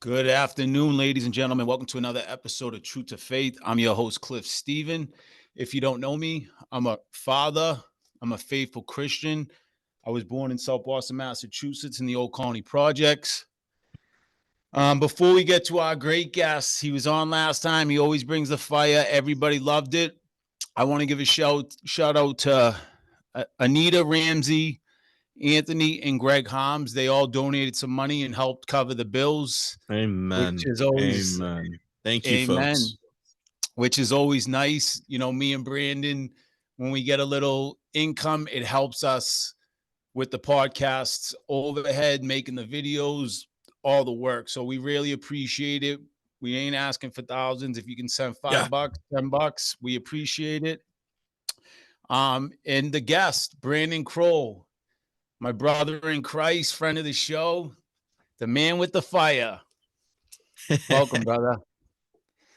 Good afternoon, ladies and gentlemen. Welcome to another episode of Truth to Faith. I'm your host, Cliff Stephen. If you don't know me, I'm a father. I'm a faithful Christian. I was born in South Boston, Massachusetts, in the Old Colony Projects. Before we get to our great guest, he was on last time. He always brings the fire. Everybody loved it. I want to give a shout out to Anita Ramsey, Anthony, and Greg Holmes. They all donated some money and helped cover the bills, which Amen. is always Amen. Thank you, amen. folks. Which is always nice. You know, me and Brandon, when we get a little income, it helps us with the podcasts, overhead, making the videos, all the work. So we really appreciate it. We ain't asking for thousands. If you can send Yeah. $5, $10, we appreciate it. And the guest, Brandon Kroll, my brother in Christ, friend of the show, the man with the fire. Welcome, brother.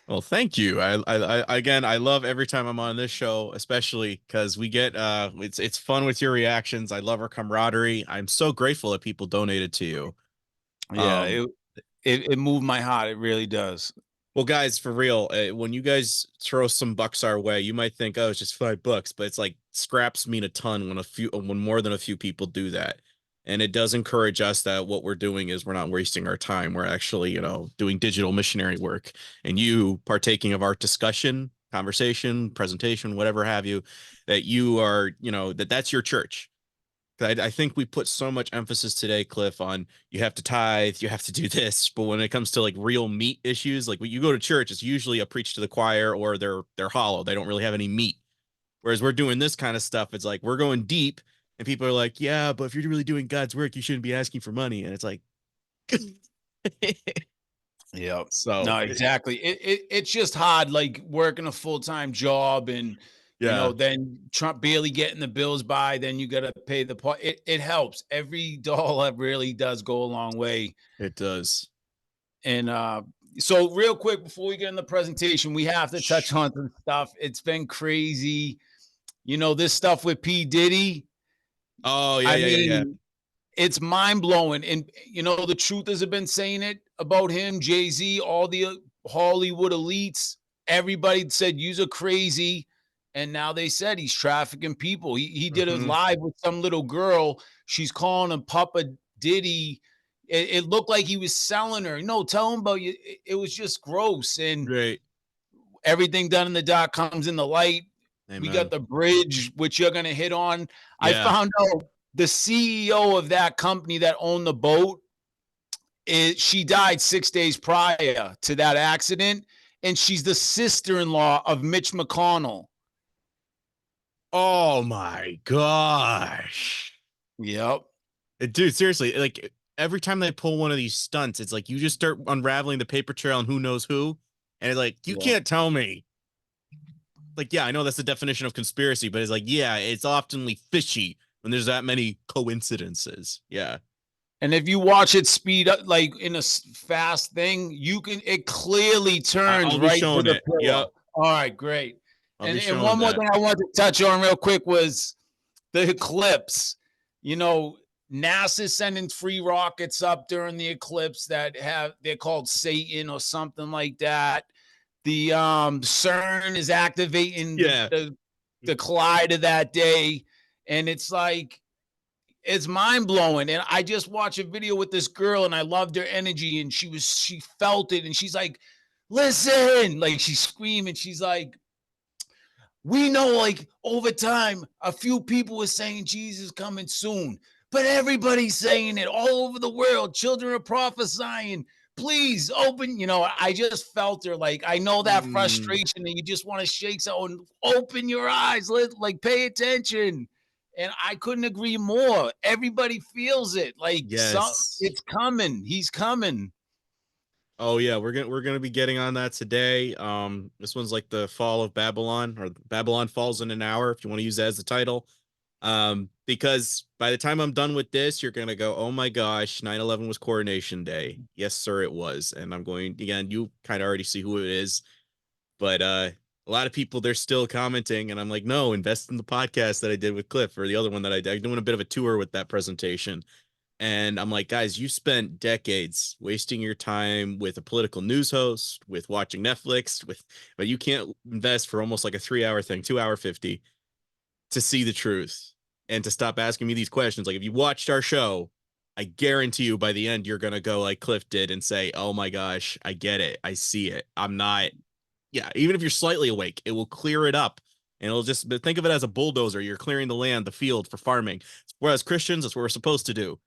Well, thank you. Again, I love every time I'm on this show, especially because we get it's fun with your reactions. I love our camaraderie. I'm so grateful that people donated to you. Yeah, Um, it moved my heart. It really does. well, guys, for real, when you guys throw some bucks our way, you might think, oh, it's just $5, but it's like scraps mean a ton when more than a few people do that. And it does encourage us that what we're doing is we're not wasting our time. We're actually, doing digital missionary work, and you partaking of our discussion, conversation, presentation, whatever have you, that you are, that's your church. I think we put so much emphasis today, Cliff, on you have to tithe, you have to do this, but when it comes to like real meat issues, like when you go to church, it's usually a preach to the choir or they're hollow. They don't really have any meat. Whereas we're doing this kind of stuff, it's like we're going deep, and people are like, "Yeah, but if you're really doing God's work, you shouldn't be asking for money." And it's like, Yeah. so No, exactly. It's just hard, like working a full-time job and yeah, then Trump barely getting the bills by, then you gotta pay the part. It helps. Every dollar really does go a long way. it does. And so real quick before we get in the presentation, we have to touch on some stuff. It's been crazy. This stuff with P. Diddy. Oh yeah, I yeah, yeah, yeah. mean, it's mind-blowing. And the truthers have been saying it about him, Jay-Z, all the Hollywood elites. Everybody said you're crazy. And now they said he's trafficking people. He did a Mm-hmm. live with some little girl. She's calling him Papa Diddy. It looked like he was selling her. No, tell him about you. It was just gross. And Great. everything done in the dark comes in the light. We got Amen. the bridge, which you're going to hit on. I Yeah. found out the CEO of that company that owned the boat, she died 6 days prior to that accident, and she's the sister-in-law of Mitch McConnell. Oh my gosh. Yep. Dude, seriously, like every time they pull one of these stunts, it's like you just start unraveling the paper trail on who knows who. And it's like, you Yeah. can't tell me. Like, yeah, I know that's the definition of conspiracy, but it's like, yeah, it's oftenly fishy when there's that many coincidences. Yeah. And if you watch it speed up, like in a fast thing, it clearly turns I'll be right to showing the it. pillar. Yep. All right, great. I'll be And showing one more that. thing I wanted to touch on real quick was the eclipse. NASA sending free rockets up during the eclipse they're called Satan or something like that. The CERN is activating Yeah. the collider that day, and it's like it's mind-blowing. And I just watched a video with this girl and I loved her energy, and she felt it, and she's like, listen, like she's screaming, she's like, we know, like, over time, a few people were saying Jesus coming soon, but everybody's saying it all over the world. Children are prophesying. Please open. I just felt her. Like, I know that Mm, frustration, and you just want to shake someone. Open your eyes. Pay attention. And I couldn't agree more. Everybody feels it. Like, yes. it's coming. He's coming. Oh yeah, we're gonna be getting on that today. This one's like the fall of Babylon, or Babylon falls in an hour, if you want to use that as the title. Because by the time I'm done with this, you're gonna go, oh my gosh, 9/11 was coronation day. Yes, sir, it was. And I'm going again, you kind of already see who it is, but a lot of people they're still commenting, and I'm like, no, invest in the podcast that I did with Cliff, or the other one that I did. I'm doing a bit of a tour with that presentation. And I'm like, guys, you spent decades wasting your time with a political news host, with watching Netflix, but you can't invest for almost like a 3 hour thing, 2 hour 50 to see the truth and to stop asking me these questions. Like, if you watched our show, I guarantee you by the end, you're going to go like Cliff did and say, oh my gosh, I get it. I see it. I'm not, yeah, even if you're slightly awake, it will clear it up. And it'll just think of it as a bulldozer. You're clearing the land, the field for farming. Whereas Christians, that's what we're supposed to do.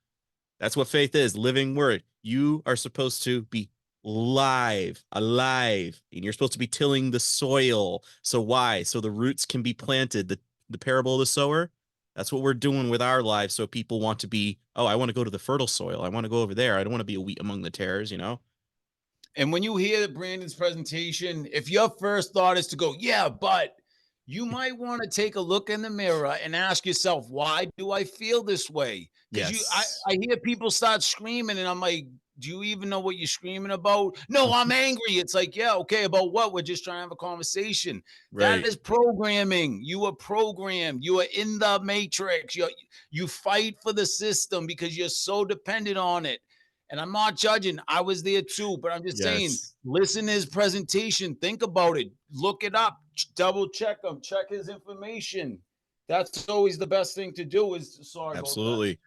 That's what faith is, living word. You are supposed to be alive, and you're supposed to be tilling the soil. So why? So the roots can be planted. The parable of the sower. That's what we're doing with our lives. So people want to be, oh, I want to go to the fertile soil. I want to go over there. I don't want to be a wheat among the tares, you know? And when you hear Brandon's presentation, if your first thought is to go, yeah, but you might want to take a look in the mirror and ask yourself, why do I feel this way? Because Yes. I hear people start screaming, and I'm like, do you even know what you're screaming about? No, I'm angry. It's like, yeah, okay, about what? We're just trying to have a conversation. That Right. is programming. You are programmed. You are in the matrix. You fight for the system because you're so dependent on it. And I'm not judging. I was there too, but I'm just saying, Yes. listen to his presentation. Think about it. Look it up. Double check him. Check his information. That's always the best thing to do is, sorry about that. Absolutely.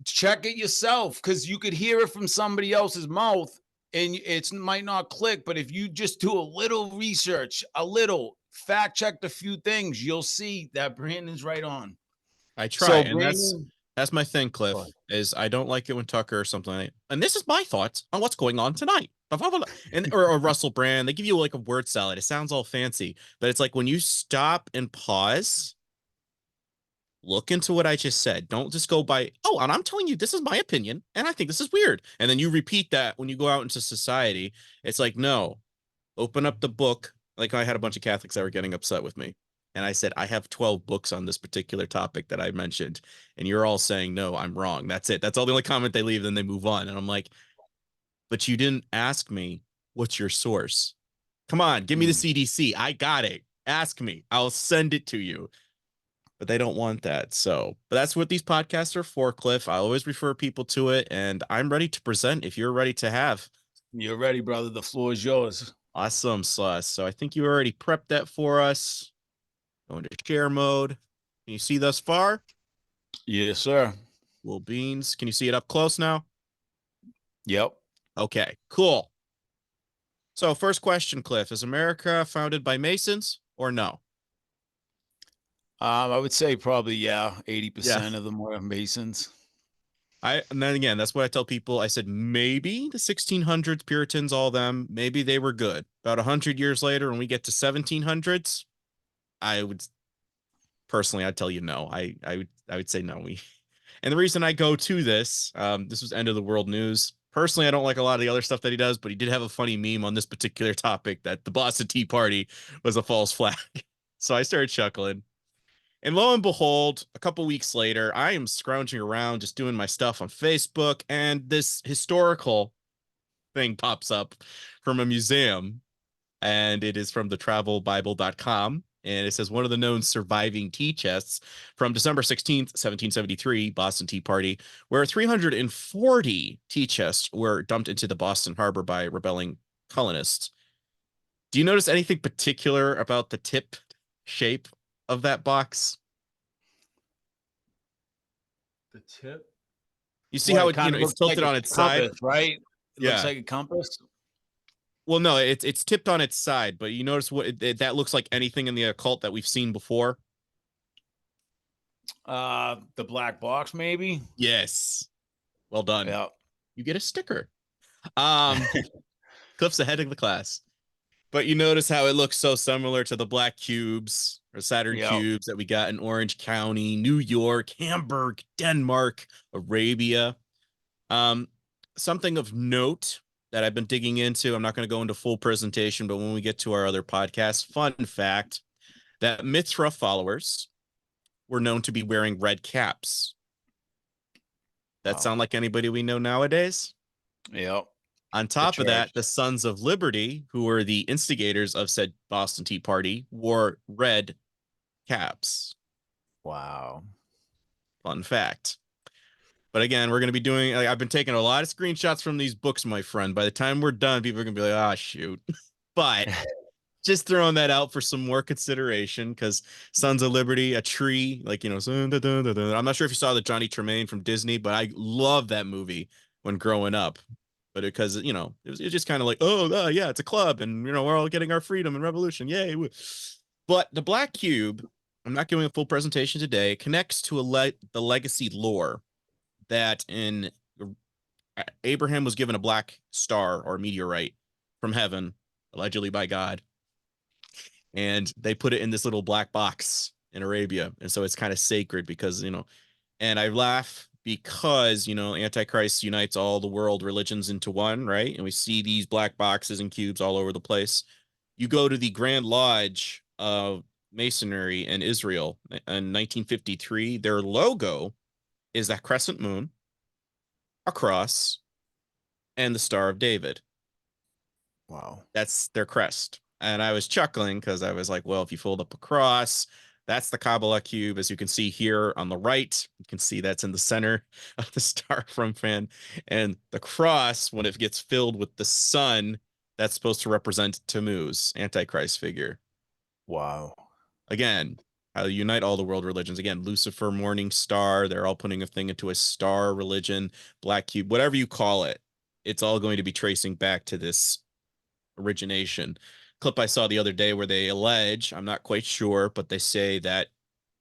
Check it yourself because you could hear it from somebody else's mouth and it might not click. But if you just do a little research, a little fact checked a few things, you'll see that Brandon's right on. I try, So, and Brandon, that's my thing, Cliff, is I don't like it when Tucker or something like, and this is my thoughts on what's going on tonight. And or Russell Brand, they give you like a word salad. It sounds all fancy, but it's like when you stop and pause, look into what I just said. Don't just go by, oh, and I'm telling you, this is my opinion, and I think this is weird. And then you repeat that when you go out into society. It's like, no, open up the book. Like I had a bunch of Catholics that were getting upset with me. And I said, I have 12 books on this particular topic that I mentioned. And you're all saying, no, I'm wrong. That's it. That's all the only comment they leave. Then they move on. And I'm like, but you didn't ask me, what's your source? Come on, give me the CDC. I got it. Ask me. I'll send it to you. But they don't want that. So, but that's what these podcasts are for, Cliff. I always refer people to it. And I'm ready to present if you're ready to have. you're ready, brother. The floor is yours. Awesome sauce. So I think you already prepped that for us. Going to share mode. Can you see thus far? Yes, sir. Little beans. Can you see it up close now? Yep. Okay, cool. So first question, Cliff, is America founded by Masons or no? I would say probably, yeah, Yeah. 80% of them were Masons. And then again, that's what I tell people. I said, maybe the 1600s Puritans, all them, maybe they were good. About 100 years later, when we get to 1700s, I would personally, I'd tell you no. I would say no. And the reason I go to this, this was end of the world news. Personally, I don't like a lot of the other stuff that he does, but he did have a funny meme on this particular topic that the Boston Tea Party was a false flag. So I started chuckling. And lo and behold, a couple weeks later, I am scrounging around just doing my stuff on Facebook, and this historical thing pops up from a museum, and it is from the travelbible.com. And it says one of the known surviving tea chests from December 16th, 1773, Boston Tea Party, where 340 tea chests were dumped into the Boston harbor by rebelling colonists. Do you notice anything particular about the tip shape of that box? The tip? You see What, how it it, kind of it's looks like tilted a on its side? compass, right? It looks Yeah. like a compass. Well, no, it's tipped on its side, but you notice what that looks like anything in the occult that we've seen before? The black box, maybe. Yes. Well done. Yeah. You get a sticker. Um, Cliff's ahead of the class. But you notice how it looks so similar to the black cubes or Saturn Yeah. cubes that we got in Orange County, New York, Hamburg, Denmark, Arabia. Um, Something of note that I've been digging into. I'm not going to go into full presentation, but when we get to our other podcast, fun fact that Mithra followers were known to be wearing red caps. That Wow. sound like anybody we know nowadays? Yeah. On The top of church. that, the Sons of Liberty, who were the instigators of said Boston Tea Party, wore red caps. Wow. Fun fact. But again, we're going to be doing, like, I've been taking a lot of screenshots from these books, my friend. By the time we're done, people are going to be like, ah, shoot. But just throwing that out for some more consideration, because Sons of Liberty, a tree, like, you know, I'm not sure if you saw the Johnny Tremaine from Disney, but I love that movie when growing up. But because, you know, it was just kind of like, oh, yeah, it's a club, and, you know, we're all getting our freedom and revolution. Yay. But the Black Cube, I'm not giving a full presentation today, connects to the legacy lore that in Abraham was given a black star or meteorite from heaven, allegedly by God, and they put it in this little black box in Arabia. And so it's kind of sacred because, you know, and I laugh because, you know, Antichrist unites all the world religions into one, right? And we see these black boxes and cubes all over the place. You go to the Grand Lodge of Masonry in Israel in 1953, their logo is that crescent moon, a cross, and the Star of David. Wow. That's their crest. And I was chuckling because I was like, well, if you fold up a cross, that's the Kabbalah cube. As you can see here on the right, you can see that's in the center of the star from fan. And the cross, when it gets filled with the sun, that's supposed to represent Tammuz, Antichrist figure. Wow. Again, how you unite all the world religions. Again, Lucifer, Morning Star, they're all putting a thing into a star religion, Black Cube, whatever you call it. It's all going to be tracing back to this origination. Clip I saw the other day where they allege, I'm not quite sure, but they say that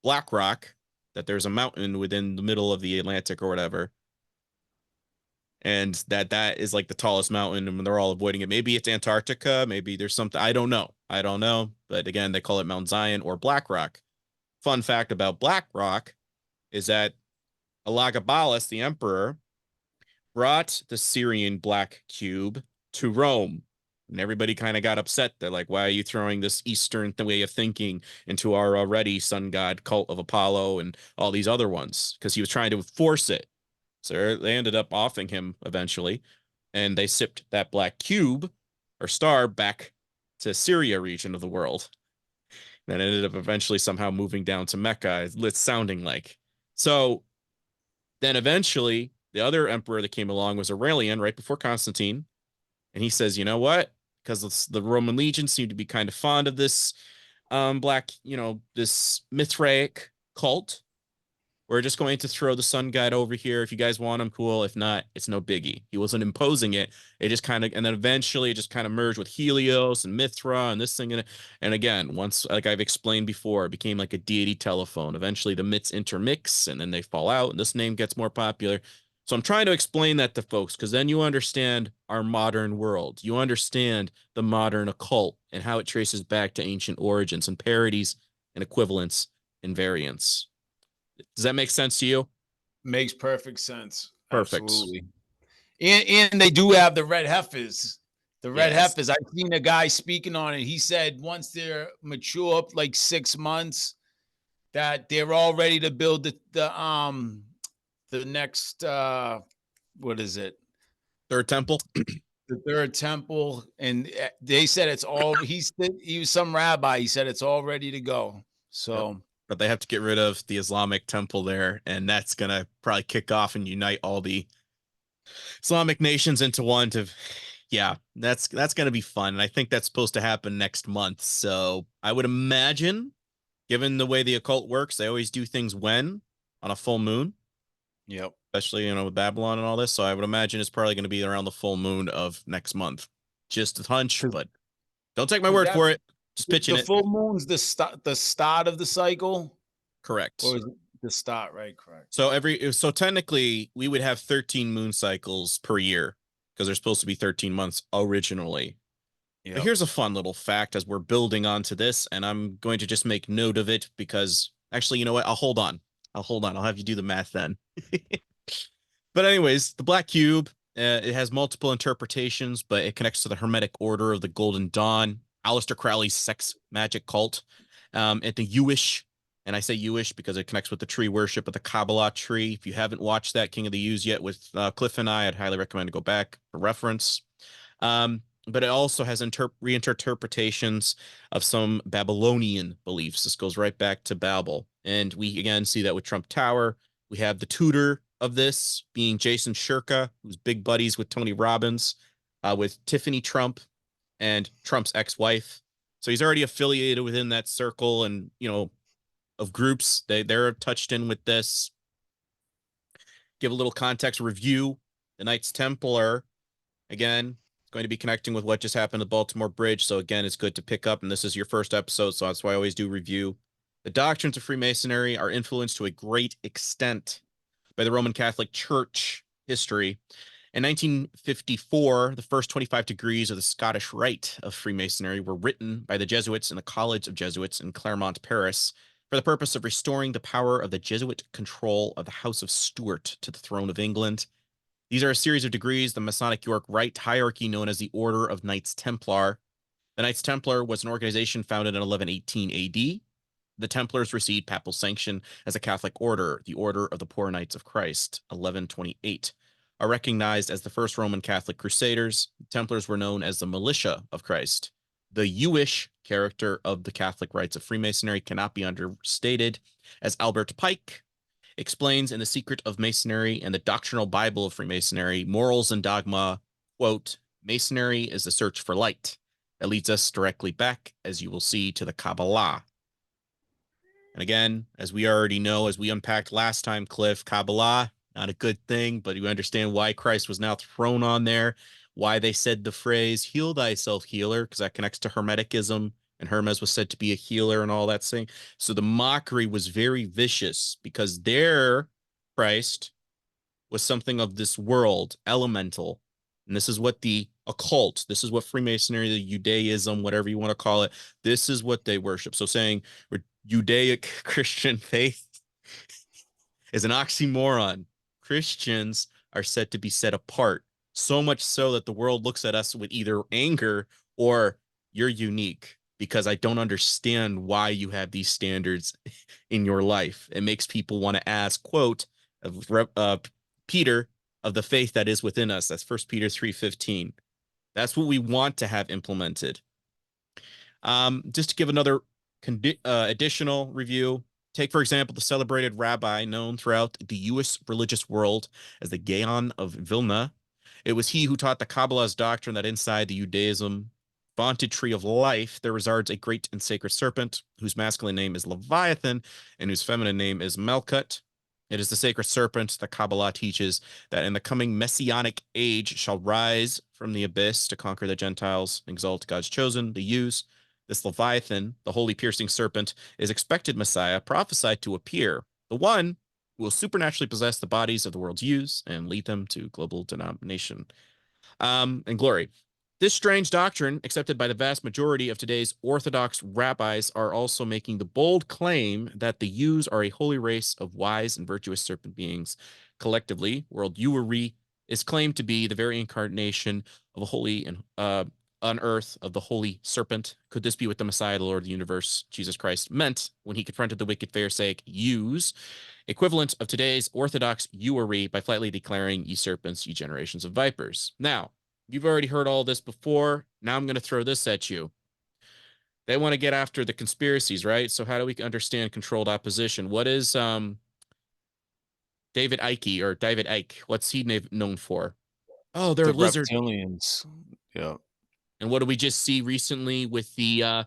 BlackRock, that there's a mountain within the middle of the Atlantic or whatever, and that is like the tallest mountain, and they're all avoiding it. Maybe it's Antarctica, maybe there's something, I don't know. But again, they call it Mount Zion or BlackRock. Fun fact about BlackRock is that Elagabalus, the emperor, brought the Syrian black cube to Rome. And everybody kind of got upset. They're like, why are you throwing this Eastern way of thinking into our already sun god cult of Apollo and all these other ones? Because he was trying to force it. So they ended up offing him eventually. And they sipped that black cube or star back to Syria region of the world. And ended up eventually somehow moving down to Mecca, it's sounding like. So then eventually the other emperor that came along was Aurelian right before Constantine. And he says, you know what? Because the Roman legion seemed to be kind of fond of this black, you know, this Mithraic cult. We're just going to throw the sun god over here. If you guys want him, cool. If not, it's no biggie. He wasn't imposing it. It just kind of, and then eventually it just kind of merged with Helios and Mithra and this thing. And again, once, like I've explained before, it became like a deity telephone. Eventually the myths intermix and then they fall out and this name gets more popular. So I'm trying to explain that to folks because then you understand our modern world. You understand the modern occult and how it traces back to ancient origins and parodies and equivalents and variants. Does that make sense to you? Makes perfect sense. Perfect. Absolutely. And they do have the red heifers. The red Yes. heifers. I've seen a guy speaking on it. He said once they're mature, up like 6 months, that they're all ready to build the next what is it? Third temple. The third temple. And they said it's all he was some rabbi. He said it's all ready to go. So Yep. But they have to get rid of the Islamic temple there, and that's gonna probably kick off and unite all the Islamic nations into one to yeah, that's gonna be fun. And I think that's supposed to happen next month. So I would imagine, given the way the occult works, they always do things when on a full moon. yep. Especially, you know, with Babylon and all this. So I would imagine it's probably going to be around the full moon of next month. Just a hunch, but don't take my word for it. Just pitching The it. full moon's the start of the cycle, Correct. or is it the start? Right, correct. So technically we would have 13 moon cycles per year because there's supposed to be 13 months originally. But Yeah. here's a fun little fact as we're building onto this, and I'm going to just make note of it because actually, you know what? I'll hold on. I'll have you do the math then. But anyways, the Black Cube, it has multiple interpretations, but it connects to the Hermetic Order of the Golden Dawn, Aleister Crowley's sex magic cult, and the Jewish, and I say Jewish because it connects with the tree worship of the Kabbalah tree. If you haven't watched that King of the Jews yet with Cliff and I'd highly recommend to go back for reference. But it also has reinterpretations of some Babylonian beliefs. This goes right back to Babel. And we again see that with Trump Tower. We have the Tudor of this being Jason Shirka, who's big buddies with Tony Robbins, with Tiffany Trump and Trump's ex-wife. So he's already affiliated within that circle and, of groups. They're touched in with this. Give a little context review. The Knights Templar, again, going to be connecting with what just happened at Baltimore Bridge. So again, it's good to pick up. And this is your first episode, so that's why I always do review. The doctrines of Freemasonry are influenced to a great extent by the Roman Catholic Church history. In 1954, the first 25 degrees of the Scottish Rite of Freemasonry were written by the Jesuits in the College of Jesuits in Claremont, Paris, for the purpose of restoring the power of the Jesuit control of the House of Stuart to the throne of England. These are a series of degrees, the Masonic York Rite hierarchy known as the Order of Knights Templar. The Knights Templar was an organization founded in 1118 AD. The Templars received papal sanction as a Catholic order, the Order of the Poor Knights of Christ, 1128. Are recognized as the first Roman Catholic crusaders. The Templars were known as the Militia of Christ. The Jewish character of the Catholic rites of Freemasonry cannot be understated, as Albert Pike explains in The Secret of Masonry and the Doctrinal Bible of Freemasonry, Morals and Dogma, quote, Masonry is the search for light that leads us directly back, as you will see, to the Kabbalah. And again, as we already know, as we unpacked last time, Cliff, Kabbalah, not a good thing, but you understand why Christ was now thrown on there, why they said the phrase, heal thyself, healer, because that connects to Hermeticism, and Hermes was said to be a healer and all that thing. So the mockery was very vicious because their Christ was something of this world, elemental. And this is what the occult, this is what Freemasonry, the Judaism, whatever you want to call it, this is what they worship. So saying we're Judaic Christian faith is an oxymoron. Christians are said to be set apart, so much so that the world looks at us with either anger or you're unique because I don't understand why you have these standards in your life. It makes people want to ask, quote, of Peter, of the faith that is within us. That's 1 Peter 3:15. That's what we want to have implemented. Just to give another additional review, take, for example, the celebrated rabbi known throughout the U.S. religious world as the Gaon of Vilna. It was he who taught the Kabbalah's doctrine that inside the Judaism vaunted tree of life there resides a great and sacred serpent whose masculine name is Leviathan and whose feminine name is Melkut. It is the sacred serpent that Kabbalah teaches that in the coming messianic age shall rise from the abyss to conquer the Gentiles, exalt God's chosen, the Jews. This Leviathan, the holy piercing serpent, is expected Messiah prophesied to appear, the one who will supernaturally possess the bodies of the world's youths and lead them to global denomination and glory. This strange doctrine, accepted by the vast majority of today's Orthodox rabbis, are also making the bold claim that the Jews are a holy race of wise and virtuous serpent beings. Collectively, world Jewry is claimed to be the very incarnation of a holy and on earth of the holy serpent. Could this be what the Messiah, the Lord of the universe, Jesus Christ, meant when he confronted the wicked Pharisaic Jews, equivalent of today's Orthodox Jewry, by flatly declaring, ye serpents, ye generations of vipers? Now, you've already heard all this before. Now I'm going to throw this at you. They want to get after the conspiracies, right? So how do we understand controlled opposition? What is David Icke or David Icke? What's he known for? Oh, they're The lizard. reptilians. Yeah. And what do we just see recently with the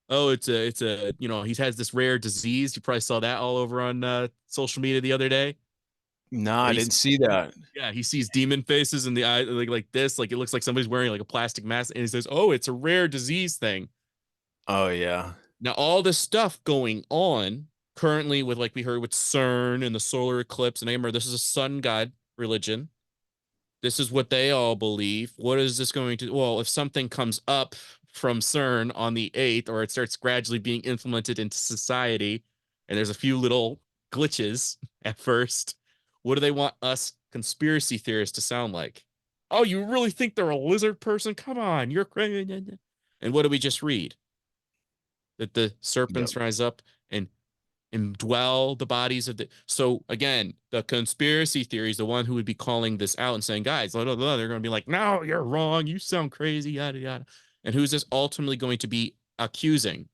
it's a he has this rare disease. You probably saw that all over on social media the other day. Nah, Where I didn't see that. yeah, he sees demon faces in the eye like this, like it looks like somebody's wearing like a plastic mask, and he says, "Oh, it's a rare disease thing." Oh yeah. Now, all this stuff going on currently with, like we heard, with CERN and the solar eclipse, and remember, this is a sun god religion. This is what they all believe. What is this going to? Well, if something comes up from CERN on the 8th, or it starts gradually being implemented into society, and there's a few little glitches at first, what do they want us conspiracy theorists to sound like? Oh, you really think they're a lizard person? Come on, you're crazy. And what do we just read? That the Yep. serpents rise up and indwell the bodies of the. So again, the conspiracy theory is the one who would be calling this out and saying, guys, blah, blah, blah. They're going to be like, no, you're wrong. You sound crazy, yada, yada. And who's this ultimately going to be accusing?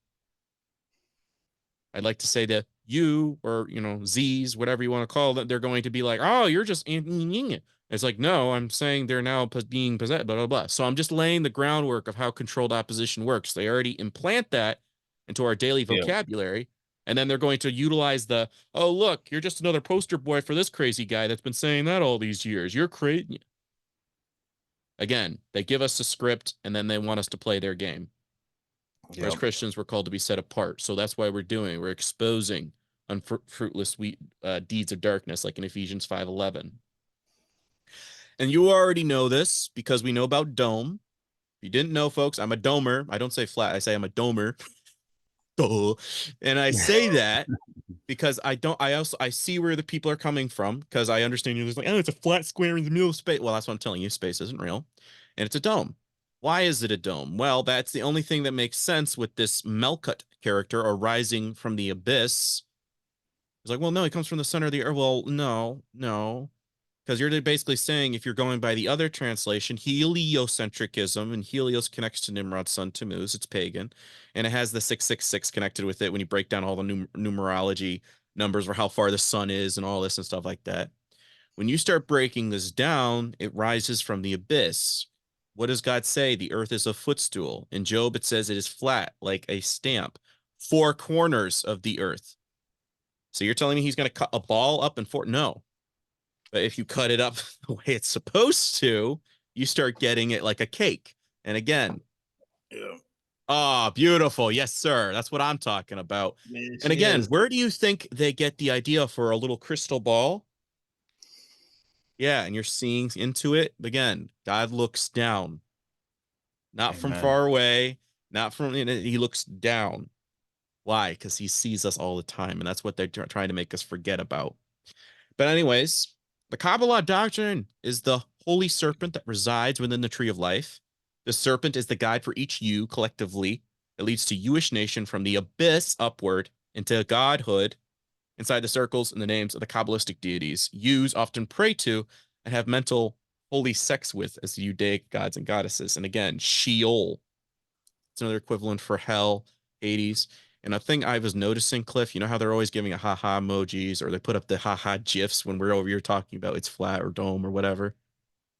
I'd like to say the you, or Z's, whatever you want to call it, they're going to be like, oh, you're just it's like, no, I'm saying they're now being possessed, blah blah blah. So I'm just laying the groundwork of how controlled opposition works. They already implant that into our daily Yeah. vocabulary, and then they're going to utilize the, oh, look, you're just another poster boy for this crazy guy that's been saying that all these years. You're crazy. Again, they give us a script and then they want us to play their game. Whereas Yeah. Christians were called to be set apart. So that's why we're exposing unfruitless deeds of darkness, like in Ephesians 5:11. And you already know this because we know about dome. If you didn't know, folks, I'm a domer. I don't say flat, I say I'm a domer. And I say that because I see where the people are coming from, because I understand you're just like, oh, it's a flat square in the middle of space. Well, that's what I'm telling you. Space isn't real. And it's a dome. Why is it a dome? Well, that's the only thing that makes sense with this Melkut character, or rising from the abyss. It's like, well, no, he comes from the center of the earth. Well, no. Because you're basically saying, if you're going by the other translation, heliocentricism, and Helios connects to Nimrod's son Tammuz, it's pagan, and it has the 666 connected with it when you break down all the numerology numbers, or how far the sun is and all this and stuff like that. When you start breaking this down, it rises from the abyss. What does God say? The earth is a footstool. In Job, it says it is flat, like a stamp, four corners of the earth. So you're telling me he's going to cut a ball up in four? No. But if you cut it up the way it's supposed to, you start getting it like a cake. And again, Yeah. ah, beautiful. Yes, sir. That's what I'm talking about. Yes, And again, yes. where do you think they get the idea for a little crystal ball? Yeah, and you're seeing into it. Again, God looks down, not from Amen. far away, not from, he looks down. Why? Because he sees us all the time. And that's what they're trying to make us forget about. But anyways, the Kabbalah doctrine is the holy serpent that resides within the tree of life. The serpent is the guide for each you collectively. It leads to Jewish nation from the abyss upward into godhood inside the circles and the names of the Kabbalistic deities. Yous often pray to and have mental holy sex with as the Judaic gods and goddesses. And again, Sheol. It's another equivalent for hell, Hades. And a thing I was noticing, Cliff, you know how they're always giving a haha emojis, or they put up the haha gifs when we're over here talking about it's flat or dome or whatever.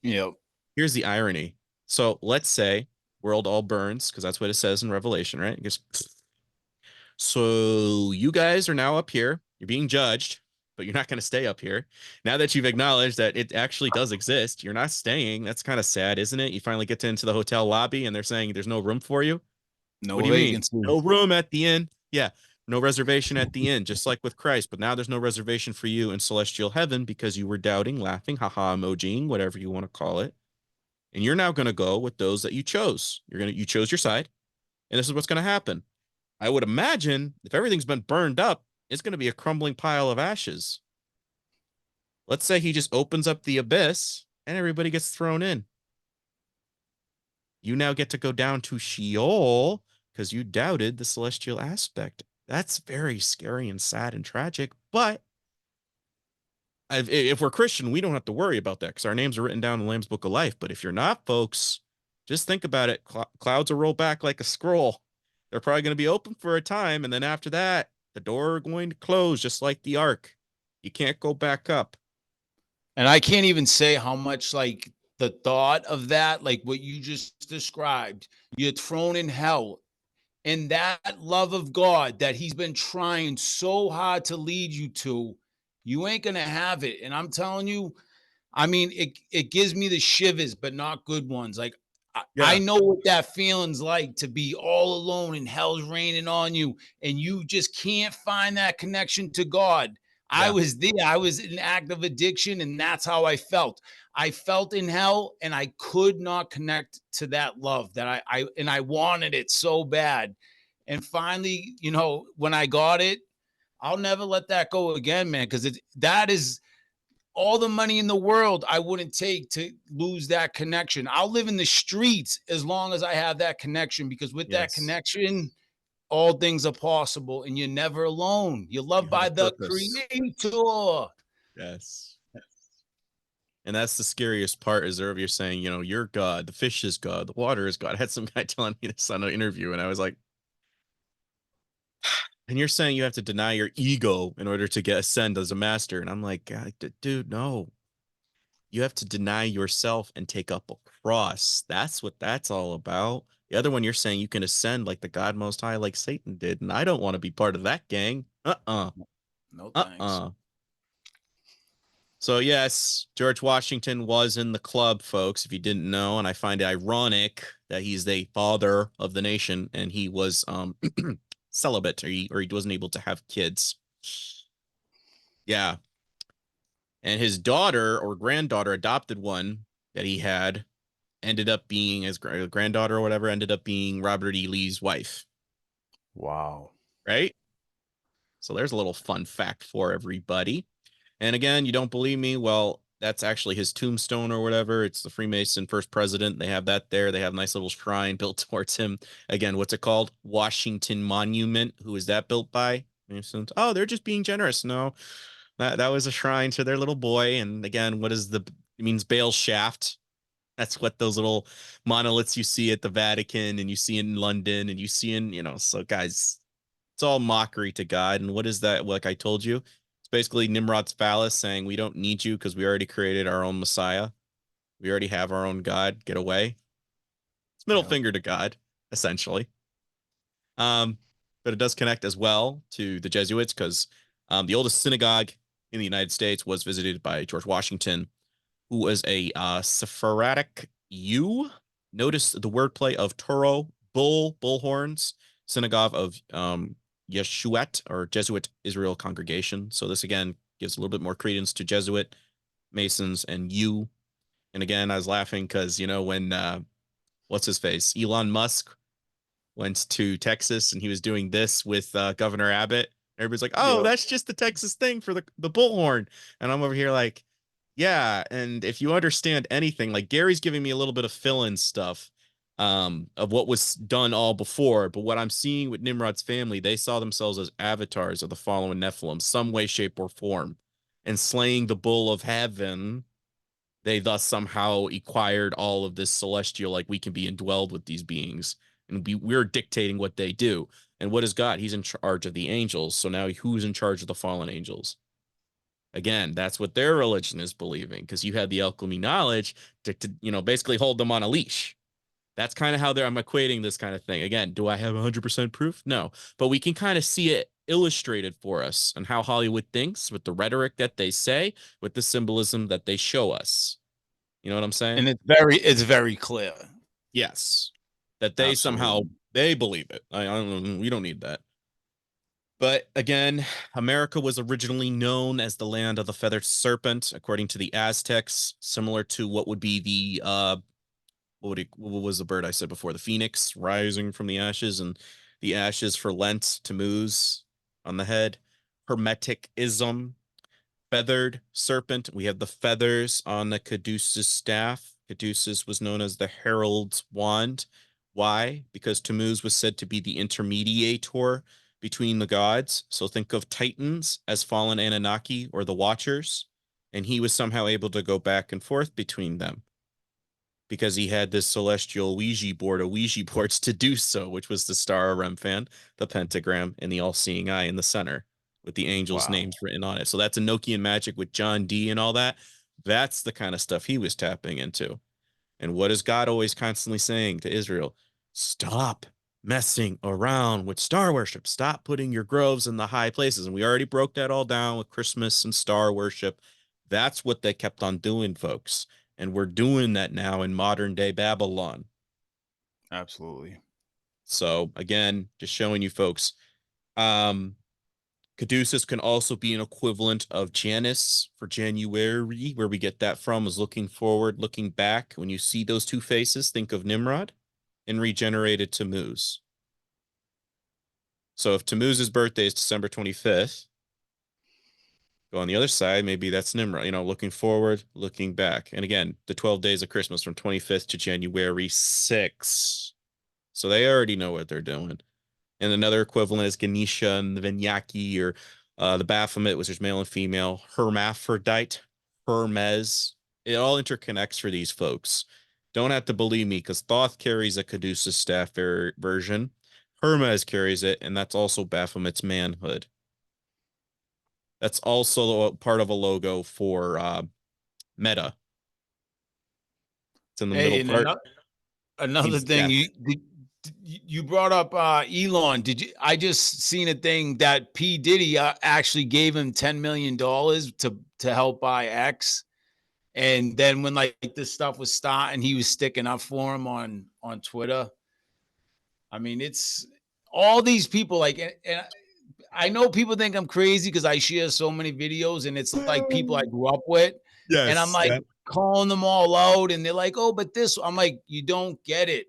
Yeah. Here's the irony. So let's say world all burns, because that's what it says in Revelation, right? It goes, so you guys are now up here. You're being judged, but you're not going to stay up here. Now that you've acknowledged that it actually does exist, you're not staying. That's kind of sad, isn't it? You finally get into the hotel lobby and they're saying there's no room for you. What No do you mean? vacancy. No room at the inn? Yeah, no reservation at the inn, just like with Christ. But now there's no reservation for you in celestial heaven because you were doubting, laughing, haha, emojiing, whatever you want to call it. And you're now going to go with those that you chose. You chose your side, and this is what's going to happen. I would imagine if everything's been burned up, it's going to be a crumbling pile of ashes. Let's say he just opens up the abyss and everybody gets thrown in. You now get to go down to Sheol because you doubted the celestial aspect. That's very scary and sad and tragic. But if we're Christian, we don't have to worry about that because our names are written down in the Lamb's Book of Life. But if you're not, folks, just think about it. Clouds will roll back like a scroll. They're probably going to be open for a time. And then after that, the door are going to close just like the ark. You can't go back up. And I can't even say how much, like, the thought of that, like what you just described, you're thrown in hell. And that love of God that he's been trying so hard to lead you to, you ain't going to have it. And I'm telling you, I mean, it gives me the shivers, but not good ones. Like, I Yeah. know what that feeling's like, to be all alone and hell's raining on you, and you just can't find that connection to God. I Yeah. was there. I was in active addiction, and that's how I felt. I felt in hell, and I could not connect to that love that I wanted it so bad. And finally, when I got it, I'll never let that go again, man, because that is all the money in the world I wouldn't take to lose that connection. I'll live in the streets as long as I have that connection, because with that Yes. connection, all things are possible and you're never alone. You're You loved have a by the purpose. creator. Yes. And that's the scariest part is you're saying, you're God, the fish is God, the water is God. I had some guy telling me this on an interview, and I was like, And you're saying you have to deny your ego in order to get ascend as a master. And I'm like, God, dude, no. You have to deny yourself and take up a cross. That's what that's all about. The other one, you're saying you can ascend like the God Most High, like Satan did. And I don't want to be part of that gang. No thanks. Uh-uh. So yes, George Washington was in the club, folks, if you didn't know, and I find it ironic that he's the father of the nation and he was celibate, or he wasn't able to have kids. Yeah. And his daughter or granddaughter, adopted one that he had, ended up being his granddaughter or whatever, ended up being Robert E. Lee's wife. Wow. Right? So there's a little fun fact for everybody. And again, you don't believe me? Well, that's actually his tombstone or whatever. It's the Freemason first president. They have that there. They have a nice little shrine built towards him. Again, what's it called? Washington Monument. Who is that built by? Oh, they're just being generous. No, that was a shrine to their little boy. And again, what is it means Baal shaft. That's what those little monoliths you see at the Vatican and you see in London and you see in, so guys, it's all mockery to God. And what is that? Like I told you, it's basically Nimrod's phallus saying, we don't need you because we already created our own Messiah. We already have our own God. Get away. It's middle Yep. finger to God, essentially. Um, but it does connect as well to the Jesuits because the oldest synagogue in the United States was visited by George Washington, who was a Sephardic Jew. Notice the wordplay of Toro, bullhorns, synagogue of Yeshuat or Jesuit Israel congregation. So this again gives a little bit more credence to Jesuit Masons and you. And again, I was laughing because when what's his face, Elon Musk went to Texas and he was doing this with Governor Abbott. Everybody's like, "Oh, Yep. that's just the Texas thing for the bullhorn," and I'm over here like, "Yeah." And if you understand anything, like Gary's giving me a little bit of fill-in stuff of what was done all before, but what I'm seeing with Nimrod's family, they saw themselves as avatars of the fallen Nephilim, some way, shape, or form, and slaying the bull of heaven. They thus somehow acquired all of this celestial, like we can be indwelled with these beings, and we're dictating what they do. And what is God? He's in charge of the angels. So now who's in charge of the fallen angels? Again, that's what their religion is believing, because you had the alchemy knowledge to basically hold them on a leash. That's kind of how I'm equating this kind of thing. Again, do I have 100% proof? No, but we can kind of see it illustrated for us and how Hollywood thinks with the rhetoric that they say, with the symbolism that they show us. You know what I'm saying? And it's very clear. Yes. That they somehow Absolutely. they believe it. I don't know. We don't need that. But again, America was originally known as the land of the feathered serpent, according to the Aztecs, similar to what would be the what was the bird I said before? The phoenix rising from the ashes, and the ashes for Lent, Tammuz on the head. Hermeticism, feathered serpent. We have the feathers on the Caduceus staff. Caduceus was known as the herald's wand. Why? Because Tammuz was said to be the intermediator between the gods. So think of Titans as fallen Anunnaki or the Watchers. And he was somehow able to go back and forth between them because he had this celestial Ouija board of Ouija boards to do so, which was the Star of Remphan, the pentagram, and the all-seeing eye in the center with the angels' Wow. names written on it. So that's Enochian magic with John Dee and all that. That's the kind of stuff he was tapping into. And what is God always constantly saying to Israel? Stop messing around with star worship. Stop putting your groves in the high places. And we already broke that all down with Christmas and star worship. That's what they kept on doing, folks. And we're doing that now in modern day Babylon. Absolutely. So again, just showing you folks. Caduceus can also be an equivalent of Janus for January, where we get that from is looking forward, looking back. When you see those two faces, think of Nimrod and regenerated Tammuz. So if Tammuz's birthday is December 25th, go on the other side, maybe that's Nimrod, looking forward, looking back. And again, the 12 days of Christmas from 25th to January 6th. So they already know what they're doing. And another equivalent is Ganesha and the Vinyaki, or the Baphomet, which is male and female, hermaphrodite, Hermes. It all interconnects for these folks. Don't have to believe me because Thoth carries a Caduceus staff version. Hermes carries it, and that's also Baphomet's manhood. That's also part of a logo for Meta. It's in the middle Hey, and part. another Means thing, death. you brought up Elon. Did you? I just seen a thing that P Diddy actually gave him $10 million to help buy X. And then when like this stuff was starting, he was sticking up for him on Twitter. I mean, it's all these people like, and I know people think I'm crazy because I share so many videos, and it's like people I grew up with, and I'm Yes. like Yeah. calling them all out, and they're like, "Oh, but this," I'm like, "You don't get it.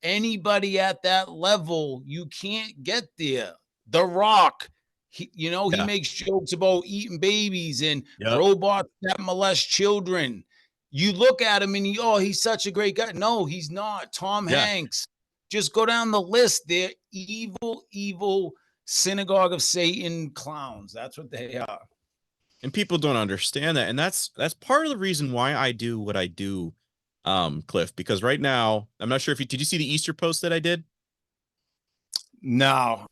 Anybody at that level, you can't get there." The Rock, he Yeah. makes jokes about eating babies and Yep. robots that molest children. You look at him and he's such a great guy. No, he's not. Tom Yeah. Hanks. Just go down the list. They're evil, evil synagogue of Satan clowns. That's what they are. And people don't understand that, and that's part of the reason why I do what I do, Cliff. Because right now, I'm not sure if did you see the Easter post that I did? No.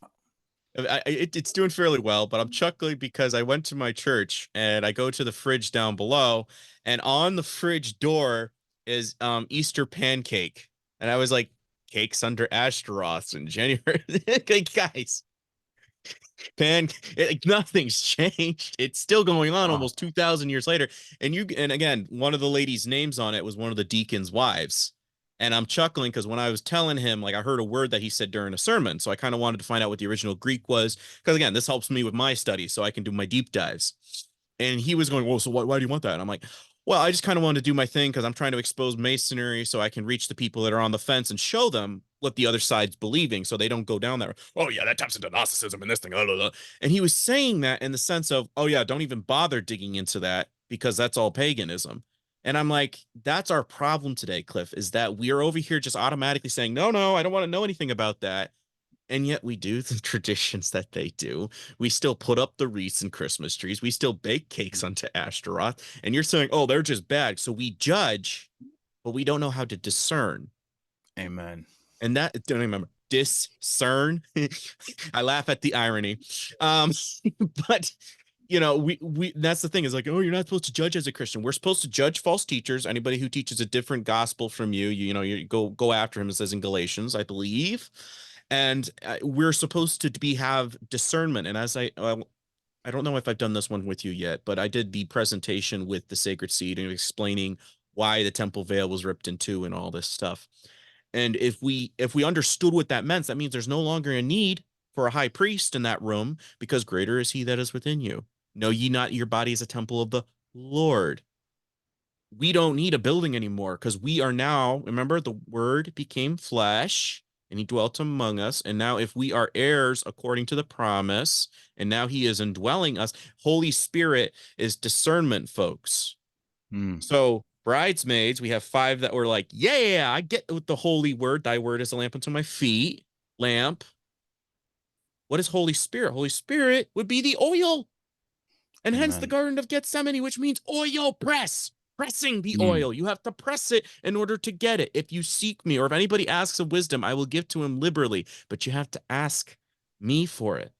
It's doing fairly well, but I'm chuckling because I went to my church and I go to the fridge down below, and on the fridge door is Easter pancake, and I was like, cakes under Ashtaroths in January. Like, guys, nothing's changed. It's still going on Oh, almost 2,000 years later. And again, one of the ladies' names on it was one of the deacon's wives. And I'm chuckling because when I was telling him, like, I heard a word that he said during a sermon. So I kind of wanted to find out what the original Greek was. Because again, this helps me with my studies so I can do my deep dives. And he was going, well, so why do you want that? And I'm like, well, I just kind of wanted to do my thing because I'm trying to expose masonry so I can reach the people that are on the fence and show them what the other side's believing so they don't go down there. Oh, yeah, that taps into Gnosticism and this thing. Blah, blah, blah. And he was saying that in the sense of, oh, yeah, don't even bother digging into that because that's all paganism. And I'm like, that's our problem today, Cliff, is that we're over here just automatically saying, no, I don't want to know anything about that. And yet we do the traditions that they do. We still put up the wreaths and Christmas trees. We still bake cakes unto Ashtaroth. And you're saying, oh, they're just bad. So we judge, but we don't know how to discern. amen. And that, don't remember, discern. I laugh at the irony. Um, but we that's the thing is like, oh, you're not supposed to judge as a Christian. We're supposed to judge false teachers. Anybody who teaches a different gospel from you go after him. It says in Galatians, I believe. And we're supposed to have discernment. And as I don't know if I've done this one with you yet, but I did the presentation with the sacred seed and explaining why the temple veil was ripped in two and all this stuff. And if we understood what that meant, that means there's no longer a need for a high priest in that room because greater is he that is within you. Know ye not your body is a temple of the Lord. We don't need a building anymore because we are now, remember, the word became flesh and he dwelt among us. And now if we are heirs according to the promise, and now he is indwelling us, Holy Spirit is discernment, folks. Hmm. So bridesmaids, we have 5 that were like, yeah, I get with the holy word. Thy word is a lamp unto my feet. Lamp. What is Holy Spirit? Holy Spirit would be the oil. And hence the Amen. Garden of Gethsemane, which means oil press. Pressing the Hmm. oil. You have to press it in order to get it. If you seek me, or if anybody asks of wisdom, I will give to him liberally. But you have to ask me for it.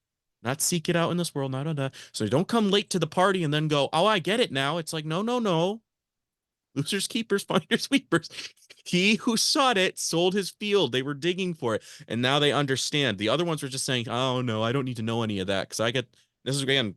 Not seek it out in this world. Not. So don't come late to the party and then go, oh, I get it now. It's like, no. Losers, keepers, finders, weepers. He who sought it sold his field. They were digging for it. And now they understand. The other ones were just saying, oh, no, I don't need to know any of that. Because this is, again,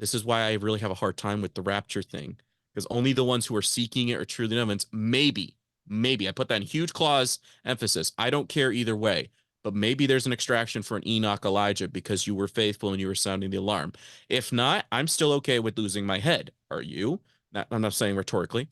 this is why I really have a hard time with the rapture thing. Because only the ones who are seeking it are truly evidence. Maybe, I put that in huge clause emphasis. I don't care either way. But maybe there's an extraction for an Enoch Elijah because you were faithful and you were sounding the alarm. If not, I'm still okay with losing my head. Are you? I'm not saying rhetorically,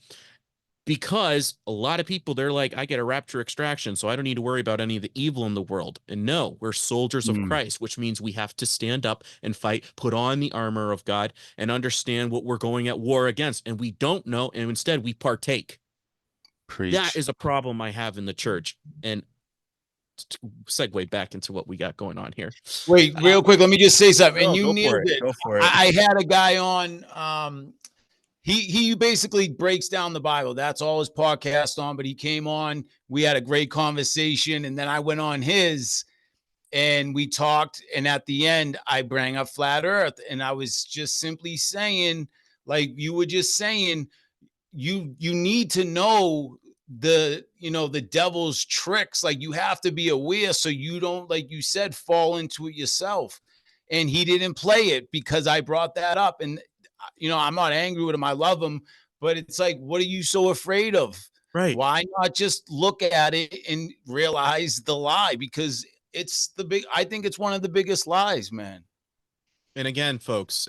because a lot of people, they're like, I get a rapture extraction, so I don't need to worry about any of the evil in the world. And no, we're soldiers of Hmm. Christ, which means we have to stand up and fight, put on the armor of God, and understand what we're going at war against. And we don't know, and instead we partake. That Preach. is a problem I have in the church. And to segue back into what we got going on here. Wait, real quick. Let me just say something. And No, you go for nailed it. it. Go for it. I had a guy on. he basically breaks down the Bible. That's all his podcast on. But he came on. We had a great conversation, and then I went on his, and we talked. And at the end, I bring up flat Earth, and I was just simply saying, like you were just saying, you need to know the devil's tricks. Like you have to be aware so you don't, like you said, fall into it yourself. And he didn't play it because I brought that up. And I'm not angry with him. I love him, but it's like, what are you so afraid of? Right. Why not just look at it and realize the lie? Because I think it's one of the biggest lies, man. And again, folks,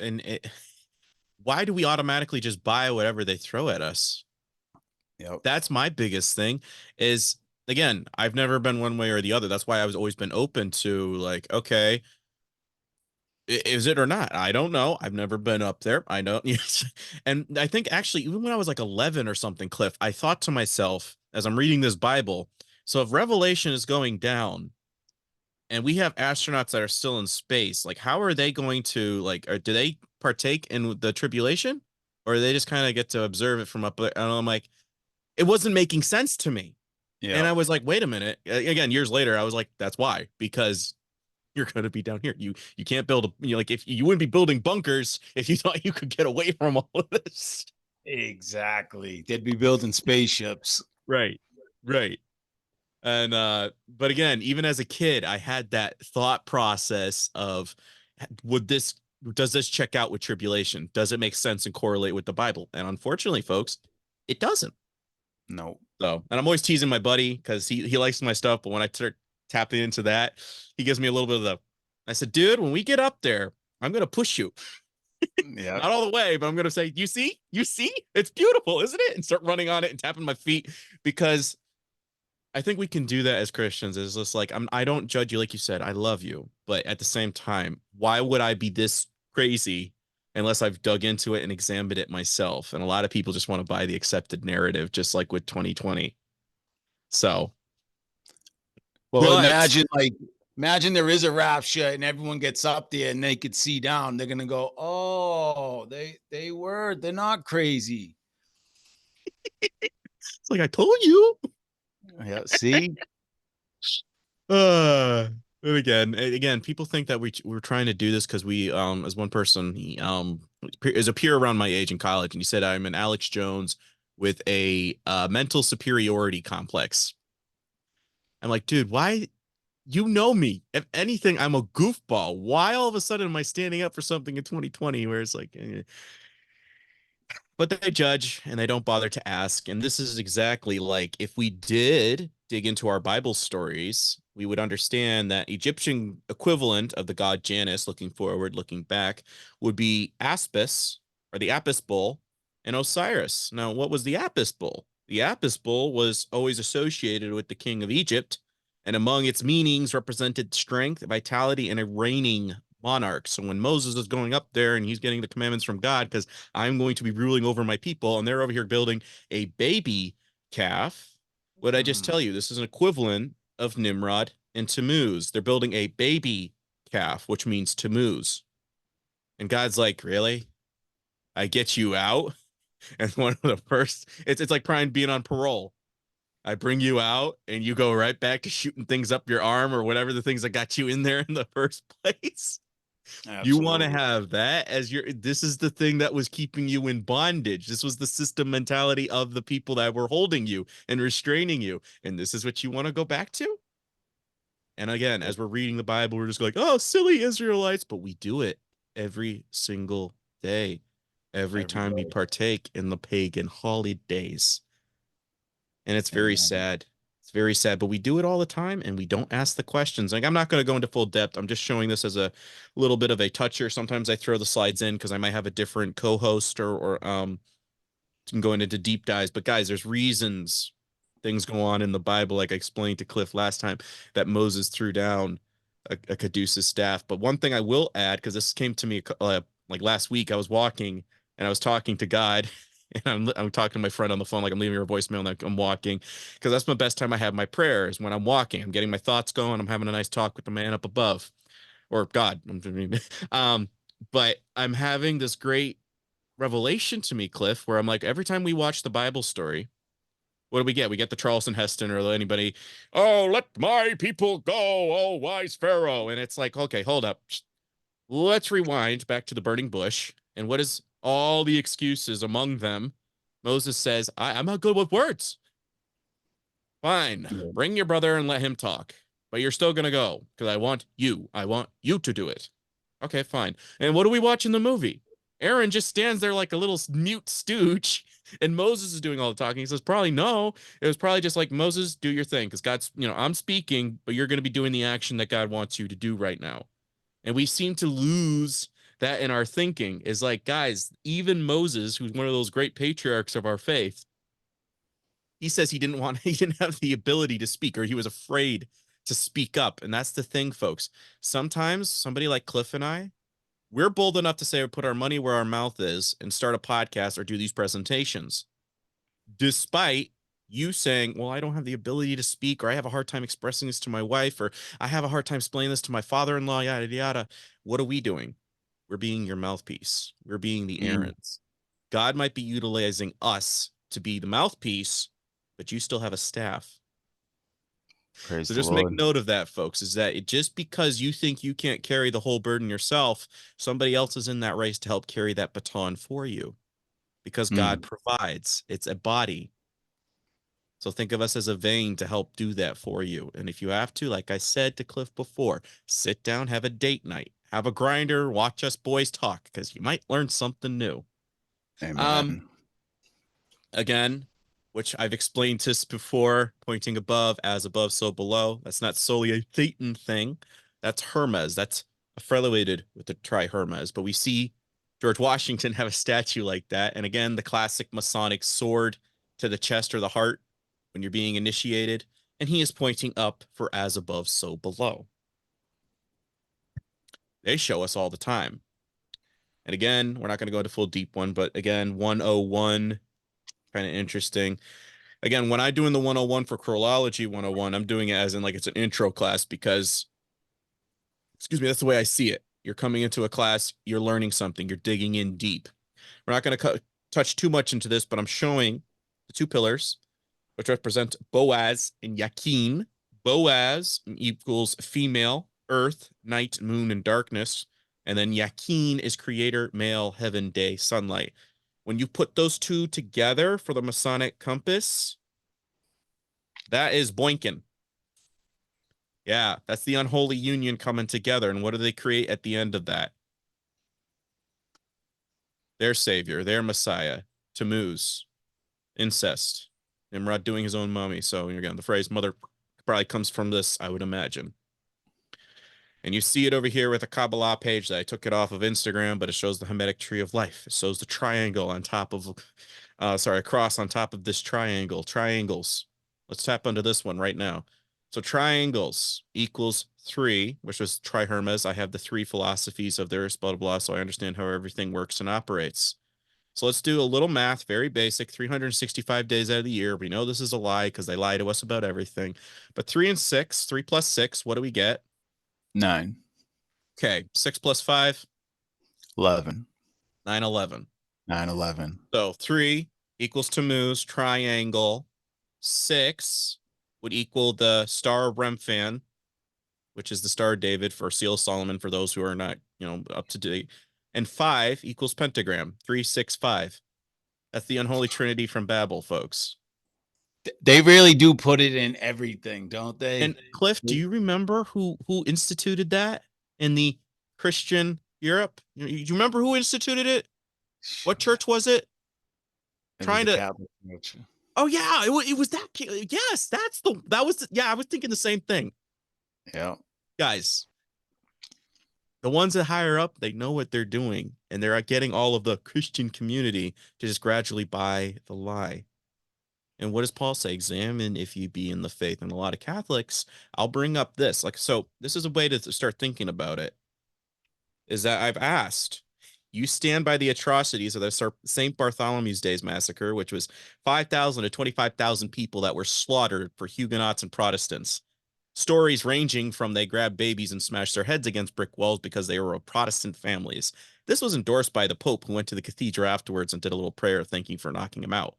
why do we automatically just buy whatever they throw at us? Yep. That's my biggest thing is, again, I've never been one way or the other. That's why I've always been open to, like, okay, is it or not? I don't know. I've never been up there. I don't. And I think actually, even when I was like 11 or something, Cliff, I thought to myself as I'm reading this Bible, so if Revelation is going down and we have astronauts that are still in space, like how are they going to, like, or do they partake in the tribulation, or do they just kind of get to observe it from up there? And I'm like, it wasn't making sense to me. And Yeah. I was like, wait a minute. Again, years later, I was like, that's why, because you're going to be down here. You can't build like, if you wouldn't be building bunkers if you thought you could get away from all of this. Exactly. They'd be building spaceships. Right. Right. And but again, even as a kid, I had that thought process of, does this check out with tribulation? Does it make sense and correlate with the Bible? And unfortunately, folks, it doesn't. No. So, and I'm always teasing my buddy because he likes my stuff, but when I start tapping into that, he gives me a little bit of I said, dude, when we get up there, I'm gonna push you. Yeah. Not all the way, but I'm gonna say, you see, it's beautiful, isn't it? And start running on it and tapping my feet, because I think we can do that as Christians. It's just like, I don't judge you, like you said, I love you, but at the same time, why would I be this crazy unless I've dug into it and examined it myself? And a lot of people just want to buy the accepted narrative, just like with 2020. So, Well, but imagine there is a rapture and everyone gets up there and they could see down. They're gonna go, oh, they're not crazy. it's like, I told you. Yeah. See. And again, people think that we're trying to do this because we, as one person, he is a peer around my age in college, and he said I'm an Alex Jones with a mental superiority complex. I'm like, dude, why? You know me. If anything, I'm a goofball. Why all of a sudden am I standing up for something in 2020 where it's like, but they judge and they don't bother to ask. And this is exactly like, if we did dig into our Bible stories, we would understand that Egyptian equivalent of the god Janus, looking forward, looking back, would be Apis, or the Apis bull, and Osiris. Now, what was the Apis bull? The Apis bull was always associated with the king of Egypt, and among its meanings represented strength, vitality, and a reigning monarch. So when Moses is going up there and he's getting the commandments from God, because I'm going to be ruling over my people, and they're over here building a baby calf, what I just tell you, this is an equivalent of Nimrod and Tammuz. They're building a baby calf, which means Tammuz. And God's like, really? I get you out? And one of the first, it's like Prime being on parole. I bring you out and you go right back to shooting things up your arm or whatever the things that got you in there in the first place. You want to Absolutely. have that as this is the thing that was keeping you in bondage. This was the system mentality of the people that were holding you and restraining you. And this is what you want to go back to? And again, as we're reading the Bible, we're just like, oh, silly Israelites. But we do it every single day, every Every time we day. partake in the pagan holidays. And it's very Amen. sad. It's very sad, but we do it all the time and we don't ask the questions. Like, I'm not going to go into full depth. I'm just showing this as a little bit of a toucher. Sometimes I throw the slides in because I might have a different co-host or going into deep dives. But guys, there's reasons things go on in the Bible, like I explained to Cliff last time, that Moses threw down a Caduceus staff. But one thing I will add, because this came to me like last week, I was walking and I was talking to God. And I'm talking to my friend on the phone, like I'm leaving her a voicemail, and I'm walking, because that's my best time I have my prayers when I'm walking. I'm getting my thoughts going. I'm having a nice talk with the man up above, or God. um, but I'm having this great revelation to me, Cliff, where I'm like, every time we watch the Bible story, what do we get? We get the Charleston Heston or anybody, oh, let my people go, oh, wise Pharaoh. And it's like, okay, hold up. Let's rewind back to the burning bush. And what is all the excuses among them? Moses says, I'm not good with words. Fine, Yeah. bring your brother and let him talk. But you're still going to go because I want you. I want you to do it. Okay, fine. And what do we watch in the movie? Aaron just stands there like a little mute stooge, and Moses is doing all the talking. He says, probably no. It was probably just like, Moses, do your thing because God's, I'm speaking, but you're going to be doing the action that God wants you to do right now. And we seem to lose that in our thinking is like, guys, even Moses, who's one of those great patriarchs of our faith, he says he didn't have the ability to speak, or he was afraid to speak up. And that's the thing, folks. Sometimes somebody like Cliff and I, we're bold enough to say we put our money where our mouth is and start a podcast or do these presentations, despite you saying, well, I don't have the ability to speak, or I have a hard time expressing this to my wife, or I have a hard time explaining this to my father-in-law, yada, yada. What are we doing? We're being your mouthpiece. We're being the Aarons. God might be utilizing us to be the mouthpiece, but you still have a staff. Praise So the just make Lord. note of that, folks, is that just because you think you can't carry the whole burden yourself, somebody else is in that race to help carry that baton for you because God provides. It's a body. So think of us as a vein to help do that for you. And if you have to, like I said to Cliff before, sit down, have a date night, have a grinder, watch us boys talk, because you might learn something new. Amen. Again, which I've explained this before, pointing above, as above, so below. That's not solely a Thetan thing. That's Hermes. That's affiliated with the tri-Hermes. But we see George Washington have a statue like that. And again, the classic Masonic sword to the chest or the heart when you're being initiated. And he is pointing up for as above, so below. They show us all the time. And again, we're not going to go into full deep one, but again, 101, kind of interesting. Again, when I do in the 101 for Krollology 101, I'm doing it as in like it's an intro class because, excuse me, that's the way I see it. You're coming into a class, you're learning something, you're digging in deep. We're not going to touch too much into this, but I'm showing the two pillars, which represent Boaz and Yakin. Boaz equals female, earth, night, moon, and darkness. And then Yakin is creator, male, heaven, day, sunlight. When you put those two together for the Masonic compass, that is Boinkin. Yeah, that's the unholy union coming together. And what do they create at the end of that? Their savior, their Messiah, Tammuz, incest, Nimrod doing his own mummy. So again, the phrase mother probably comes from this, I would imagine. And you see it over here with a Kabbalah page that I took it off of Instagram, but it shows the Hermetic tree of life. It shows the triangle on top of, a cross on top of this triangle. Triangles. Let's tap onto this one right now. So triangles equals 3, which was trihermes. I have the 3 philosophies of theirs, blah, blah, blah, so I understand how everything works and operates. So let's do a little math, very basic, 365 days out of the year. We know this is a lie because they lie to us about everything. But 3 and 6, 3 plus 6, what do we get? 9. Okay, 6 plus 5? 11. 9, 11. 9, 11. So 3 equals Tammuz, triangle. 6 would equal the Star of Remphan, which is the Star of David for Seal of Solomon, for those who are not, up to date. And 5 equals pentagram, 3, 6, 5. That's the unholy trinity from Babel, folks. They really do put it in everything, don't they? And Cliff, do you remember who instituted that in the Christian Europe? You remember who instituted it? What church was it? Catholic church. Oh yeah, it was that. Yes, I was thinking the same thing. Yeah, guys, the ones that higher up, they know what they're doing, and they're getting all of the Christian community to just gradually buy the lie. And what does Paul say? Examine if you be in the faith. And a lot of Catholics, I'll bring up this. So this is a way to start thinking about it, is that I've asked, you stand by the atrocities of the St. Bartholomew's Days massacre, which was 5,000 to 25,000 people that were slaughtered for Huguenots and Protestants. Stories ranging from they grabbed babies and smashed their heads against brick walls because they were of Protestant families. This was endorsed by the Pope, who went to the cathedral afterwards and did a little prayer thanking for knocking him out.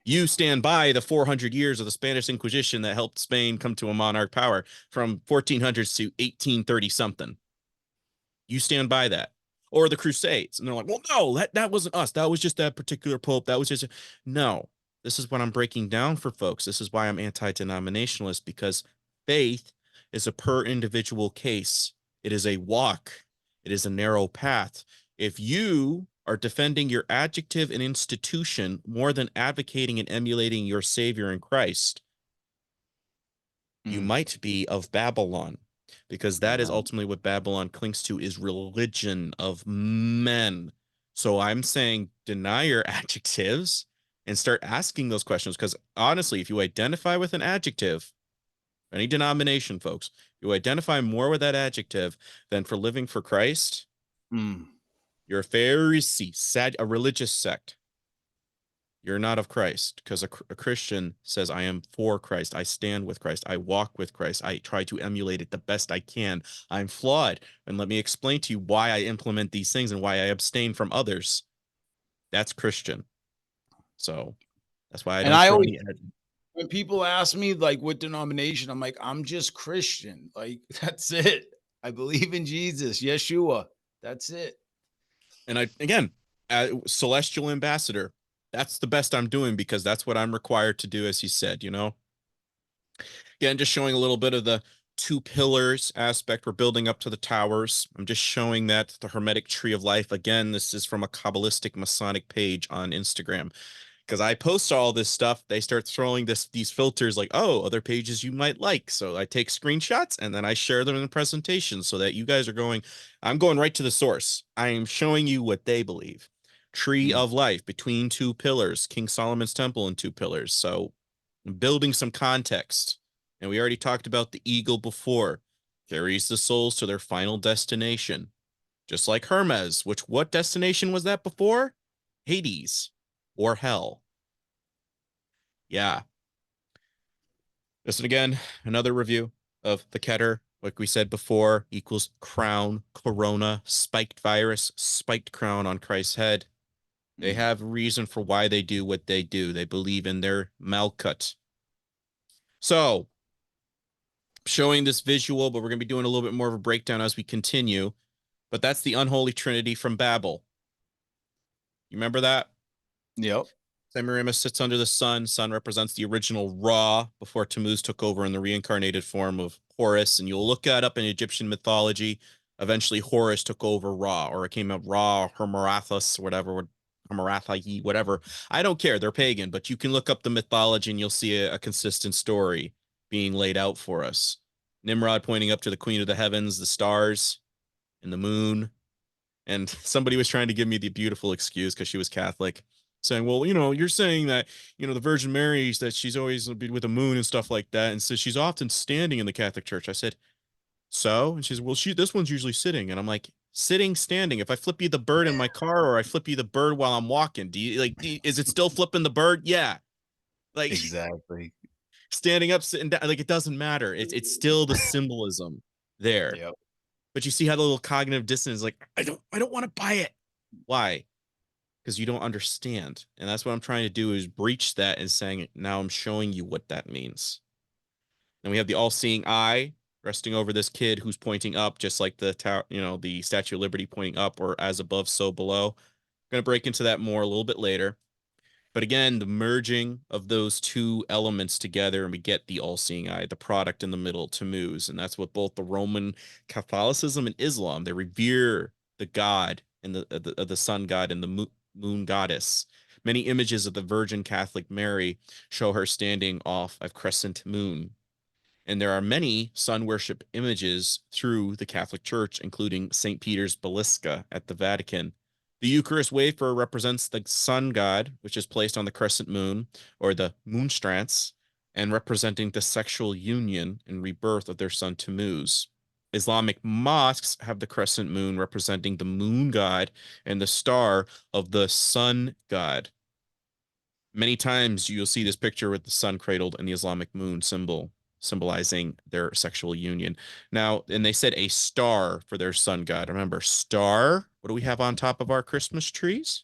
You stand by the 400 years of the Spanish Inquisition that helped Spain come to a monarch power from 1400s to 1830 something. You stand by that. Or the Crusades. And they're like, well, no, that wasn't us. That was just that particular Pope. That was just. No, this is what I'm breaking down for folks. This is why I'm anti-denominationalist, because faith is a per individual case. It is a walk. It is a narrow path. If you are defending your adjective and institution more than advocating and emulating your Savior in Christ, you might be of Babylon, because that is ultimately what Babylon clings to, is religion of men. So I'm saying deny your adjectives and start asking those questions, because honestly, if you identify with an adjective, any denomination, folks, you identify more with that adjective than for living for Christ, you're a Pharisee, a religious sect. You're not of Christ, because a Christian says, I am for Christ. I stand with Christ. I walk with Christ. I try to emulate it the best I can. I'm flawed. And let me explain to you why I implement these things and why I abstain from others. That's Christian. So that's why I And don't I throw always, any. when people ask me like what denomination, I'm like, I'm just Christian. Like, that's it. I believe in Jesus, Yeshua. That's it. And I, again, celestial ambassador, that's the best I'm doing, because that's what I'm required to do, as he said, Again, just showing a little bit of the two pillars aspect. We're building up to the towers. I'm just showing that the Hermetic Tree of Life. Again, this is from a Kabbalistic Masonic page on Instagram. Because I post all this stuff, they start throwing these filters like, oh, other pages you might like. So I take screenshots and then I share them in the presentation, so that you guys are going, I'm going right to the source. I am showing you what they believe. Tree of Life, between two pillars, King Solomon's temple and two pillars. So I'm building some context. And we already talked about the eagle before. Carries the souls to their final destination. Just like Hermes, which, what destination was that before? Hades or hell. Yeah. Listen again, another review of the Keter. Like we said before, equals crown, corona, spiked virus, spiked crown on Christ's head. They have reason for why they do what they do. They believe in their Malkut. So, showing this visual, but we're going to be doing a little bit more of a breakdown as we continue. But that's the unholy trinity from Babel. You remember that? Yep. Semiramis sits under the sun. Sun represents the original Ra before Tammuz took over in the reincarnated form of Horus. And you'll look that up in Egyptian mythology. Eventually, Horus took over Ra, or it came out Ra, Hermarathas, whatever, Hermarathayi, whatever. I don't care. They're pagan, but you can look up the mythology and you'll see a consistent story being laid out for us. Nimrod pointing up to the queen of the heavens, the stars, and the moon. And somebody was trying to give me the beautiful excuse, because she was Catholic, saying, well, you're saying that, the Virgin Mary, that she's always with the moon and stuff like that. And so she's often standing in the Catholic Church. I said, so? And she's, well, this one's usually sitting. And I'm like, sitting, standing. If I flip you the bird in my car, or I flip you the bird while I'm walking, is it still flipping the bird? Yeah. Like, Exactly. standing up, sitting down, like, it doesn't matter. It's still the symbolism there. Yep. But you see how the little cognitive dissonance is like, I don't want to buy it. Why? Because you don't understand. And that's what I'm trying to do, is breach that and saying, now I'm showing you what that means. And we have the all-seeing eye resting over this kid who's pointing up, just like the the Statue of Liberty pointing up, or as above, so below. I'm going to break into that more a little bit later. But again, the merging of those two elements together, and we get the all-seeing eye, the product in the middle, Tammuz. And that's what both the Roman Catholicism and Islam, they revere the god and the sun god and the moon goddess. Many images of the Virgin Catholic Mary show her standing off a crescent moon. And there are many sun worship images through the Catholic Church, including St. Peter's Basilica at the Vatican. The Eucharist wafer represents the sun god, which is placed on the crescent moon, or the moonstrance, and representing the sexual union and rebirth of their son Tammuz. Islamic mosques have the crescent moon representing the moon god and the star of the sun god. Many times you'll see this picture with the sun cradled and the Islamic moon symbol. symbolizing their sexual union. Now, and they said a star for their sun god. Remember, star. What do we have on top of our Christmas trees?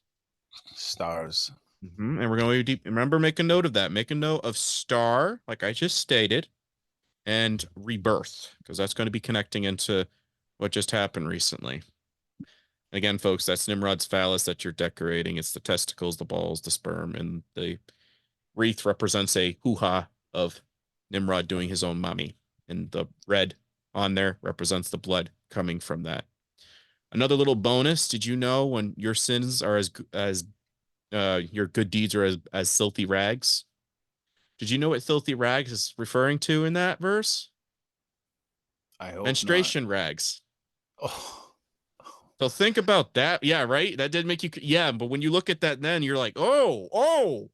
Stars. And we're going to deep. Remember, make a note of that. Make a note of star, like I just stated, and rebirth, because that's going to be connecting into what just happened recently. Again, folks, that's Nimrod's phallus that you're decorating. It's the testicles, the balls, the sperm, and the wreath represents a hoo-ha of Nimrod doing his own mommy. And the red on there represents the blood coming from that. Another little bonus, did you know when your sins are as your good deeds are as filthy rags? Did you know what filthy rags is referring to in that verse? I hope Menstruation not. rags. Oh, So think about that. Yeah, right? That did make you, yeah, but when you look at that, then you're like, oh.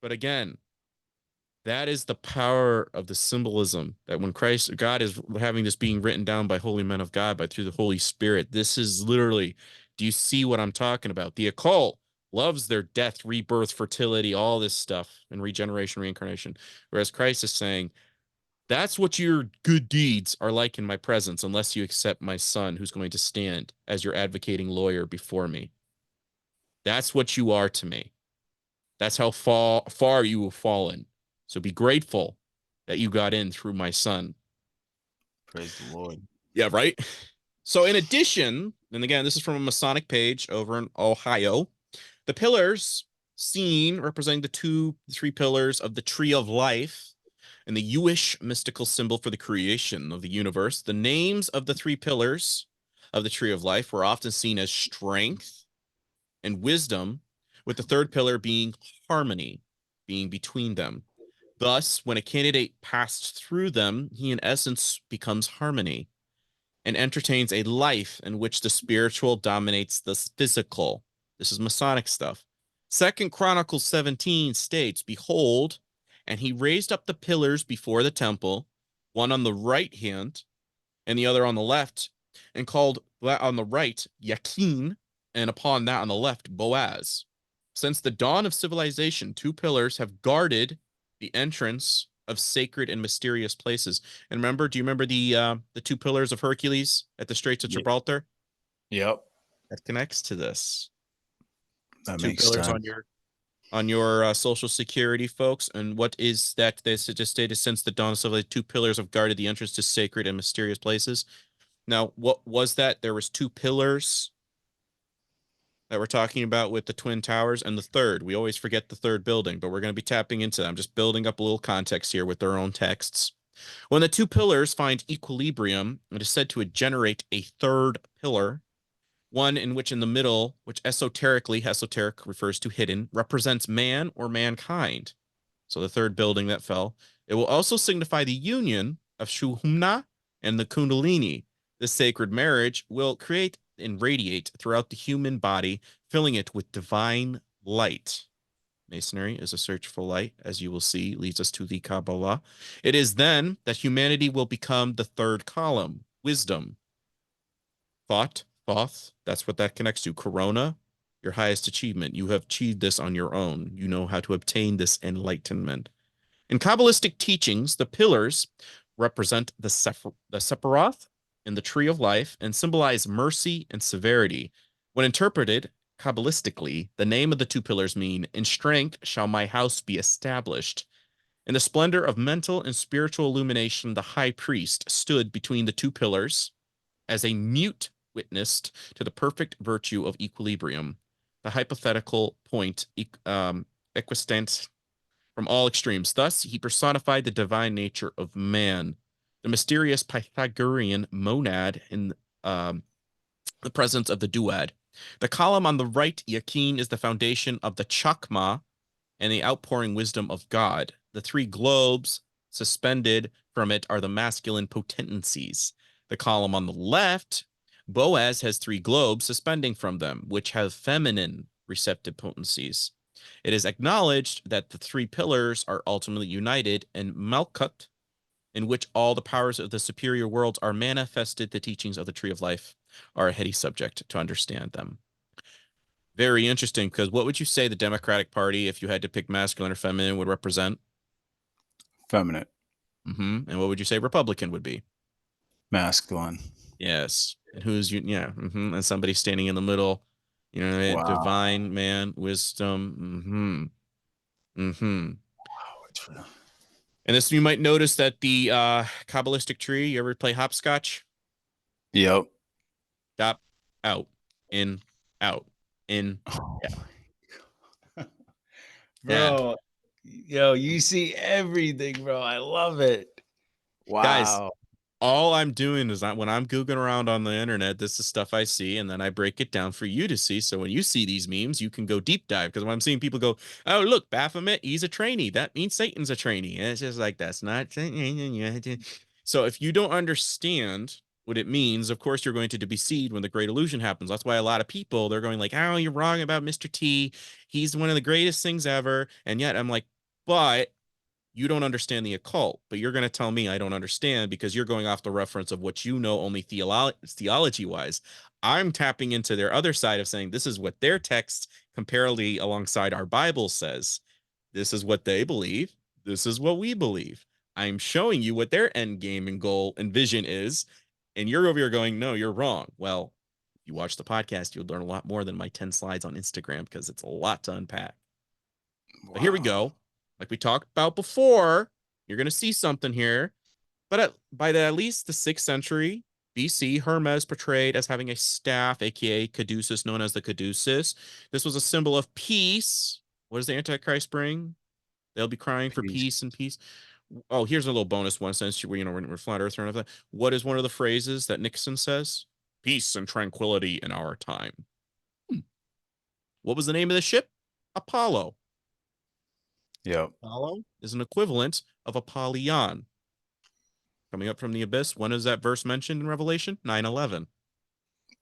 But again, that is the power of the symbolism that when Christ, God is having this being written down by holy men of God, by through the Holy Spirit. This is literally, do you see what I'm talking about? The occult loves their death, rebirth, fertility, all this stuff, and regeneration, reincarnation. Whereas Christ is saying, that's what your good deeds are like in my presence, unless you accept my son, who's going to stand as your advocating lawyer before me. That's what you are to me. That's how far you have fallen. So be grateful that you got in through my son. praise the Lord. Yeah, right. So in addition, and again, this is from a Masonic page over in Ohio, the pillars seen representing the three pillars of the tree of life and the Jewish mystical symbol for the creation of the universe. The names of the three pillars of the tree of life were often seen as strength and wisdom, with the third pillar being harmony, being between them. Thus, when a candidate passed through them, he in essence becomes harmony and entertains a life in which the spiritual dominates the physical. This is Masonic stuff. Second Chronicles 17 states, behold, and he raised up the pillars before the temple, one on the right hand and the other on the left, and called that on the right Yakin, and upon that on the left Boaz. Since the dawn of civilization, two pillars have guarded the entrance of sacred and mysterious places. And remember, do you remember the two pillars of Hercules at the Straits of Gibraltar? Yep. That connects to this. That Two makes pillars sense. on your social security, folks. And what is that? They just stated since the dawn of civilization, two pillars have guarded the entrance to sacred and mysterious places. Now, what was that? There was two pillars that we're talking about with the Twin Towers, and the third. We always forget the third building, but we're going to be tapping into that. I'm just building up a little context here with their own texts. When the two pillars find equilibrium, it is said to generate a third pillar, one in which in the middle, which esoteric refers to hidden, represents man or mankind. So the third building that fell. It will also signify the union of Shuhumna and the Kundalini. This sacred marriage will create and radiate throughout the human body, filling it with divine light. Masonry is a search for light, as you will see, leads us to the Kabbalah. It is then that humanity will become the third column, wisdom. Thought, Thoth, that's what that connects to. Corona, your highest achievement. You have achieved this on your own. You know how to obtain this enlightenment. In Kabbalistic teachings, the pillars represent the Sephiroth and the tree of life and symbolize mercy and severity. When interpreted Kabbalistically, the name of the two pillars mean, in strength shall my house be established. In the splendor of mental and spiritual illumination, the high priest stood between the two pillars as a mute witness to the perfect virtue of equilibrium, the hypothetical point equistant from all extremes. Thus, he personified the divine nature of man, the mysterious Pythagorean monad in the presence of the duad. The column on the right, Yakin, is the foundation of the Chakma and the outpouring wisdom of God. The three globes suspended from it are the masculine potencies. The column on the left, Boaz, has three globes suspending from them, which have feminine receptive potencies. It is acknowledged that the three pillars are ultimately united in Malkut, in which all the powers of the superior worlds are manifested. The teachings of the Tree of Life are a heady subject to understand them. Very interesting, because what would you say the Democratic Party, if you had to pick masculine or feminine, would represent? Feminine. And what would you say Republican would be? Masculine. Yes. And who's you? Yeah. And somebody standing in the middle, Wow. divine man, wisdom. And this, you might notice that the Kabbalistic tree, you ever play hopscotch? Yep. Stop, out, in, out, in. Yeah. Yeah. Bro, yo, you see everything, bro. I love it. Guys, Wow. all I'm doing is when I'm googling around on the internet, this is stuff I see, and then I break it down for you to see. So when you see these memes, you can go deep dive. Because when I'm seeing people go, "Oh, look, Baphomet, he's a trainee. That means Satan's a trainee," and it's just like that's not. So if you don't understand what it means, of course you're going to be deceived when the Great Illusion happens. That's why a lot of people they're going like, "Oh, you're wrong about Mr. T. He's one of the greatest things ever," and yet I'm like, but you don't understand the occult, but you're going to tell me I don't understand because you're going off the reference of what you know only theology wise. I'm tapping into their other side of saying this is what their text comparably alongside our Bible says. This is what they believe. This is what we believe. I'm showing you what their end game and goal and vision is. And you're over here going, no, you're wrong. Well, if you watch the podcast, you'll learn a lot more than my 10 slides on Instagram because it's a lot to unpack. But here we Wow. go. Like we talked about before, you're going to see something here. But by at least the 6th century BC, Hermes portrayed as having a staff, aka caduceus, known as the caduceus. This was a symbol of peace. What does the Antichrist bring? They'll be crying for Peace. peace and peace. Oh, here's a little bonus one since we're flat earth and everything. What is one of the phrases that Nixon says? Peace and tranquility in our time. What was the name of the ship? Apollo. Yep. Apollo is an equivalent of Apollyon. Coming up from the abyss. When is that verse mentioned in Revelation? 9/11.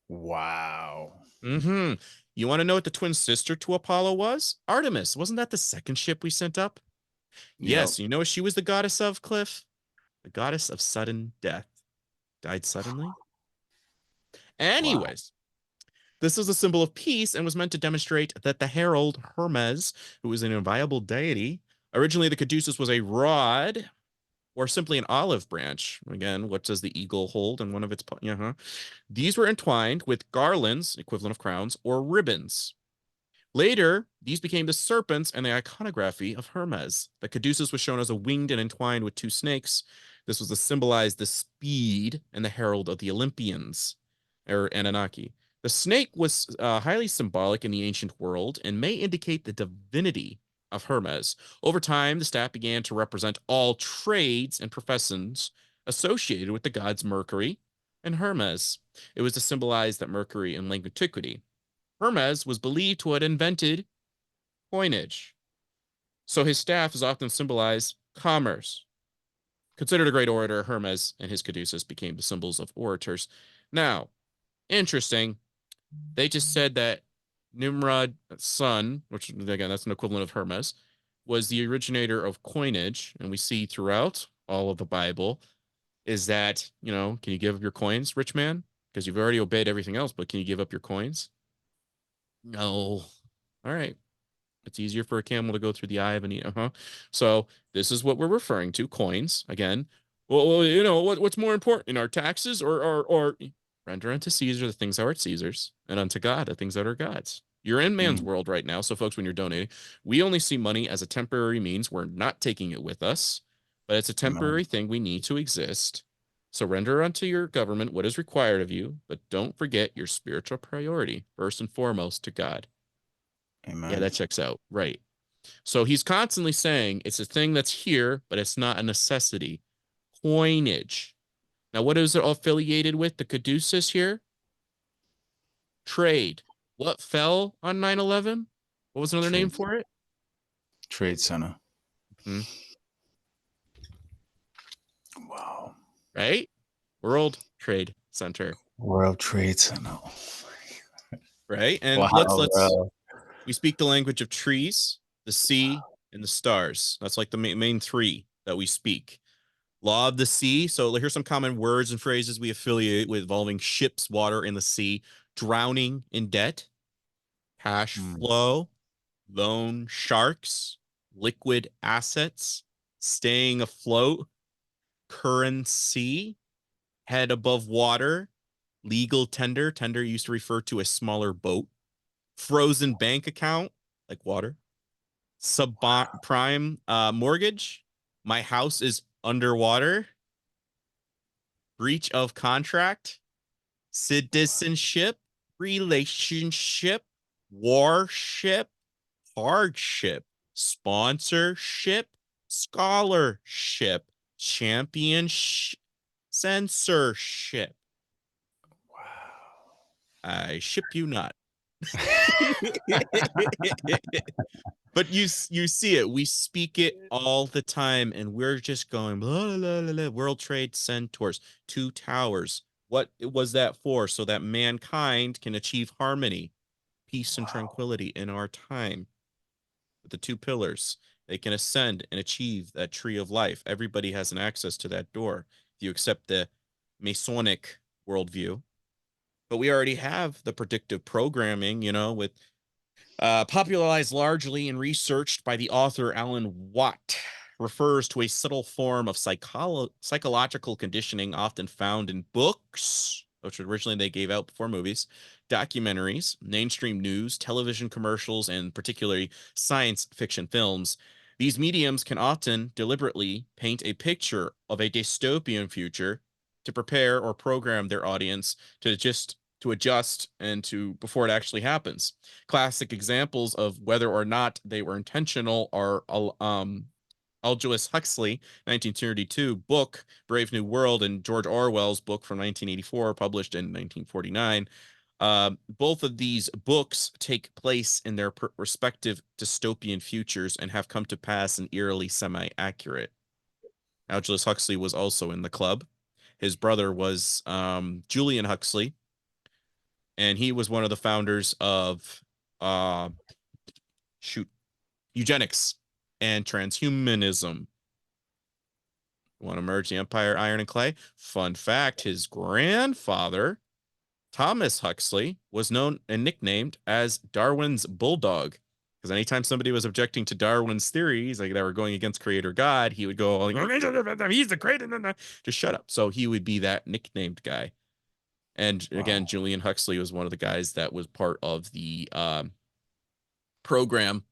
Wow. You want to know what the twin sister to Apollo was? Artemis. Wasn't that the second ship we sent up? Yep. Yes. You know what she was the goddess of, Cliff? The goddess of sudden death. Died suddenly? Wow. Anyways, this is a symbol of peace and was meant to demonstrate that the herald Hermes, who was an inviolable deity, originally the caduceus was a rod or simply an olive branch. Again, what does the eagle hold in one of its? These were entwined with garlands, equivalent of crowns, or ribbons. Later, these became the serpents and the iconography of Hermes. The caduceus was shown as a winged and entwined with 2 snakes. This was to symbolize the speed and the herald of the Olympians, or Anunnaki. The snake was highly symbolic in the ancient world and may indicate the divinity of Hermes. Over time, the staff began to represent all trades and professions associated with the gods Mercury and Hermes. It was to symbolize that Mercury in late antiquity. Hermes was believed to have invented coinage, so his staff is often symbolized commerce. Considered a great orator, Hermes and his caduceus became the symbols of orators. Now, interesting, they just said that Nimrod's son, which again, that's an equivalent of Hermes, was the originator of coinage. And we see throughout all of the Bible is that, can you give up your coins, rich man? Because you've already obeyed everything else, but can you give up your coins? No. All right. It's easier for a camel to go through the eye of a needle. So this is what we're referring to, coins. Again, well, what's more important in our taxes or render unto Caesar the things that are Caesar's and unto God the things that are God's. You're in man's world right now. So folks, when you're donating, we only see money as a temporary means. We're not taking it with us, but it's a temporary thing. We need to exist. So render unto your government what is required of you, but don't forget your spiritual priority, first and foremost to God. Amen. Yeah, that checks out. Right. So he's constantly saying it's a thing that's here, but it's not a necessity. Coinage. Now, what is it affiliated with? The caduceus here? Trade. What fell on 9/11? What was another name for it? Trade Center. Hmm. Wow. Right? World Trade Center. World Trade Center. Right? And Wow, we speak the language of trees, the sea, and the stars. That's like the main 3 that we speak. Law of the sea. So here's some common words and phrases we affiliate with involving ships, water, and the sea. Drowning in debt, cash flow, loan sharks, liquid assets, staying afloat, currency, head above water, legal tender. Tender used to refer to a smaller boat. Frozen bank account, like water. Subprime mortgage. My house is underwater. Breach of contract. Citizenship. Relationship. Warship. Hardship. Sponsorship. Scholarship. Championship. Censorship. Wow. I ship you not. But you see it. We speak it all the time, and we're just going blah, blah, blah, blah. World Trade Centaurs, two towers. What was that for? So that mankind can achieve harmony, peace, and Wow. tranquility in our time. With the two pillars, they can ascend and achieve that tree of life. Everybody has an access to that door if you accept the Masonic worldview. But we already have the predictive programming, with popularized largely and researched by the author Alan Watt, refers to a subtle form of psychological conditioning often found in books, which originally they gave out before movies, documentaries, mainstream news, television commercials, and particularly science fiction films. These mediums can often deliberately paint a picture of a dystopian future to prepare or program their audience to adjust and to before it actually happens. Classic examples of whether or not they were intentional are Aldous Huxley, 1932 book, Brave New World, and George Orwell's book from 1984, published in 1949. Both of these books take place in their respective dystopian futures and have come to pass and eerily semi-accurate. Aldous Huxley was also in the club. His brother was Julian Huxley, and he was one of the founders of uh eugenics and transhumanism. Want to merge the empire, iron and clay? Fun fact, his grandfather, Thomas Huxley, was known and nicknamed as Darwin's bulldog, because anytime somebody was objecting to Darwin's theories, like they were going against creator God, he would go like, he's the creator, just shut up. So he would be that nicknamed guy. And again, Wow. Julian Huxley was one of the guys that was part of the program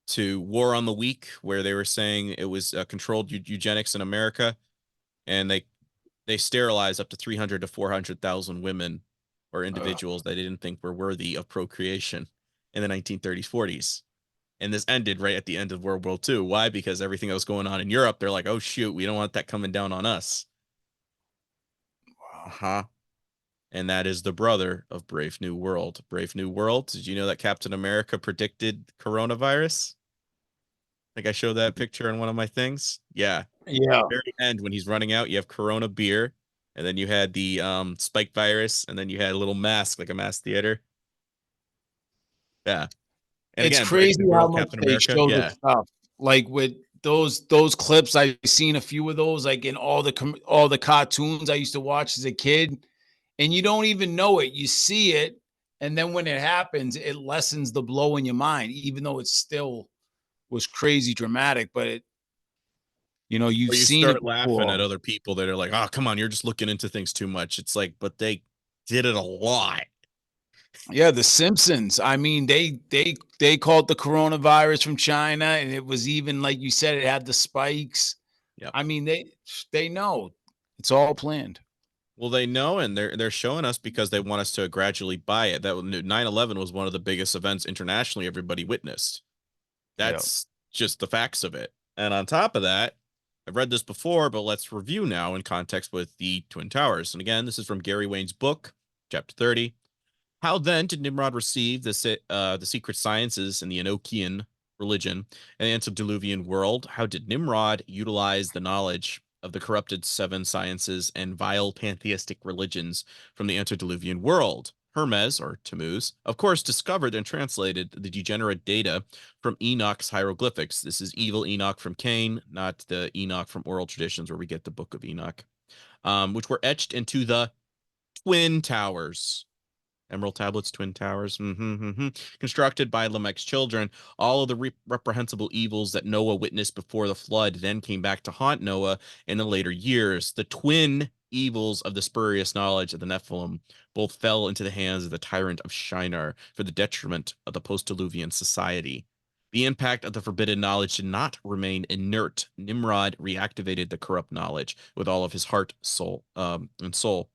to War on the Weak, where they were saying it was controlled eugenics in America, and they sterilized up to 300 to 400,000 women or individuals that they didn't think were worthy of procreation in the 1930s, 40s. And this ended right at the end of World War II. Why? Because everything that was going on in Europe, they're like, oh, shoot, we don't want that coming down on us. Wow. Uh-huh. And that is the brother of Brave New World. Brave New World, did you know that Captain America predicted coronavirus? Like I showed that picture in one of my things. Yeah. Yeah. Very end when he's running out, you have Corona beer, and then you had the spike virus, and then you had a little mask, like a mass theater. Yeah. And It's again, Brave crazy New how World, much Captain they America. show the Yeah. stuff. Like with those clips, I've seen a few of those, like in all the cartoons I used to watch as a kid, and you don't even know it. You see it, and then when it happens, it lessens the blow in your mind, even though it still was crazy dramatic. But you've Or you seen it start laughing at before. other people that are like, oh, come on, you're just looking into things too much. It's like, but they did it a lot. Yeah, The Simpsons. I mean, they called the coronavirus from China, and it was even like you said, it had the spikes. Yep. I mean, they know it's all planned. Well, they know, and they're showing us because they want us to gradually buy it. That 9/11 was one of the biggest events internationally everybody witnessed. Yeah. That's just the facts of it. And on top of that, I've read this before, but let's review now in context with the Twin Towers. And again, this is from Gary Wayne's book, chapter 30. How then did Nimrod receive the secret sciences and the Enochian religion and the antediluvian world? How did Nimrod utilize the knowledge of the corrupted seven sciences and vile pantheistic religions from the antediluvian world? Hermes, or Tammuz, of course, discovered and translated the degenerate data from Enoch's hieroglyphics. This is evil Enoch from Cain, not the Enoch from oral traditions where we get the book of Enoch, which were etched into the Twin Towers. Emerald tablets, twin towers, constructed by Lamech's children. All of the reprehensible evils that Noah witnessed before the flood then came back to haunt Noah in the later years. The twin evils of the spurious knowledge of the Nephilim both fell into the hands of the tyrant of Shinar for the detriment of the post-Diluvian society. The impact of the forbidden knowledge did not remain inert. Nimrod reactivated the corrupt knowledge with all of his heart, soul, and soul.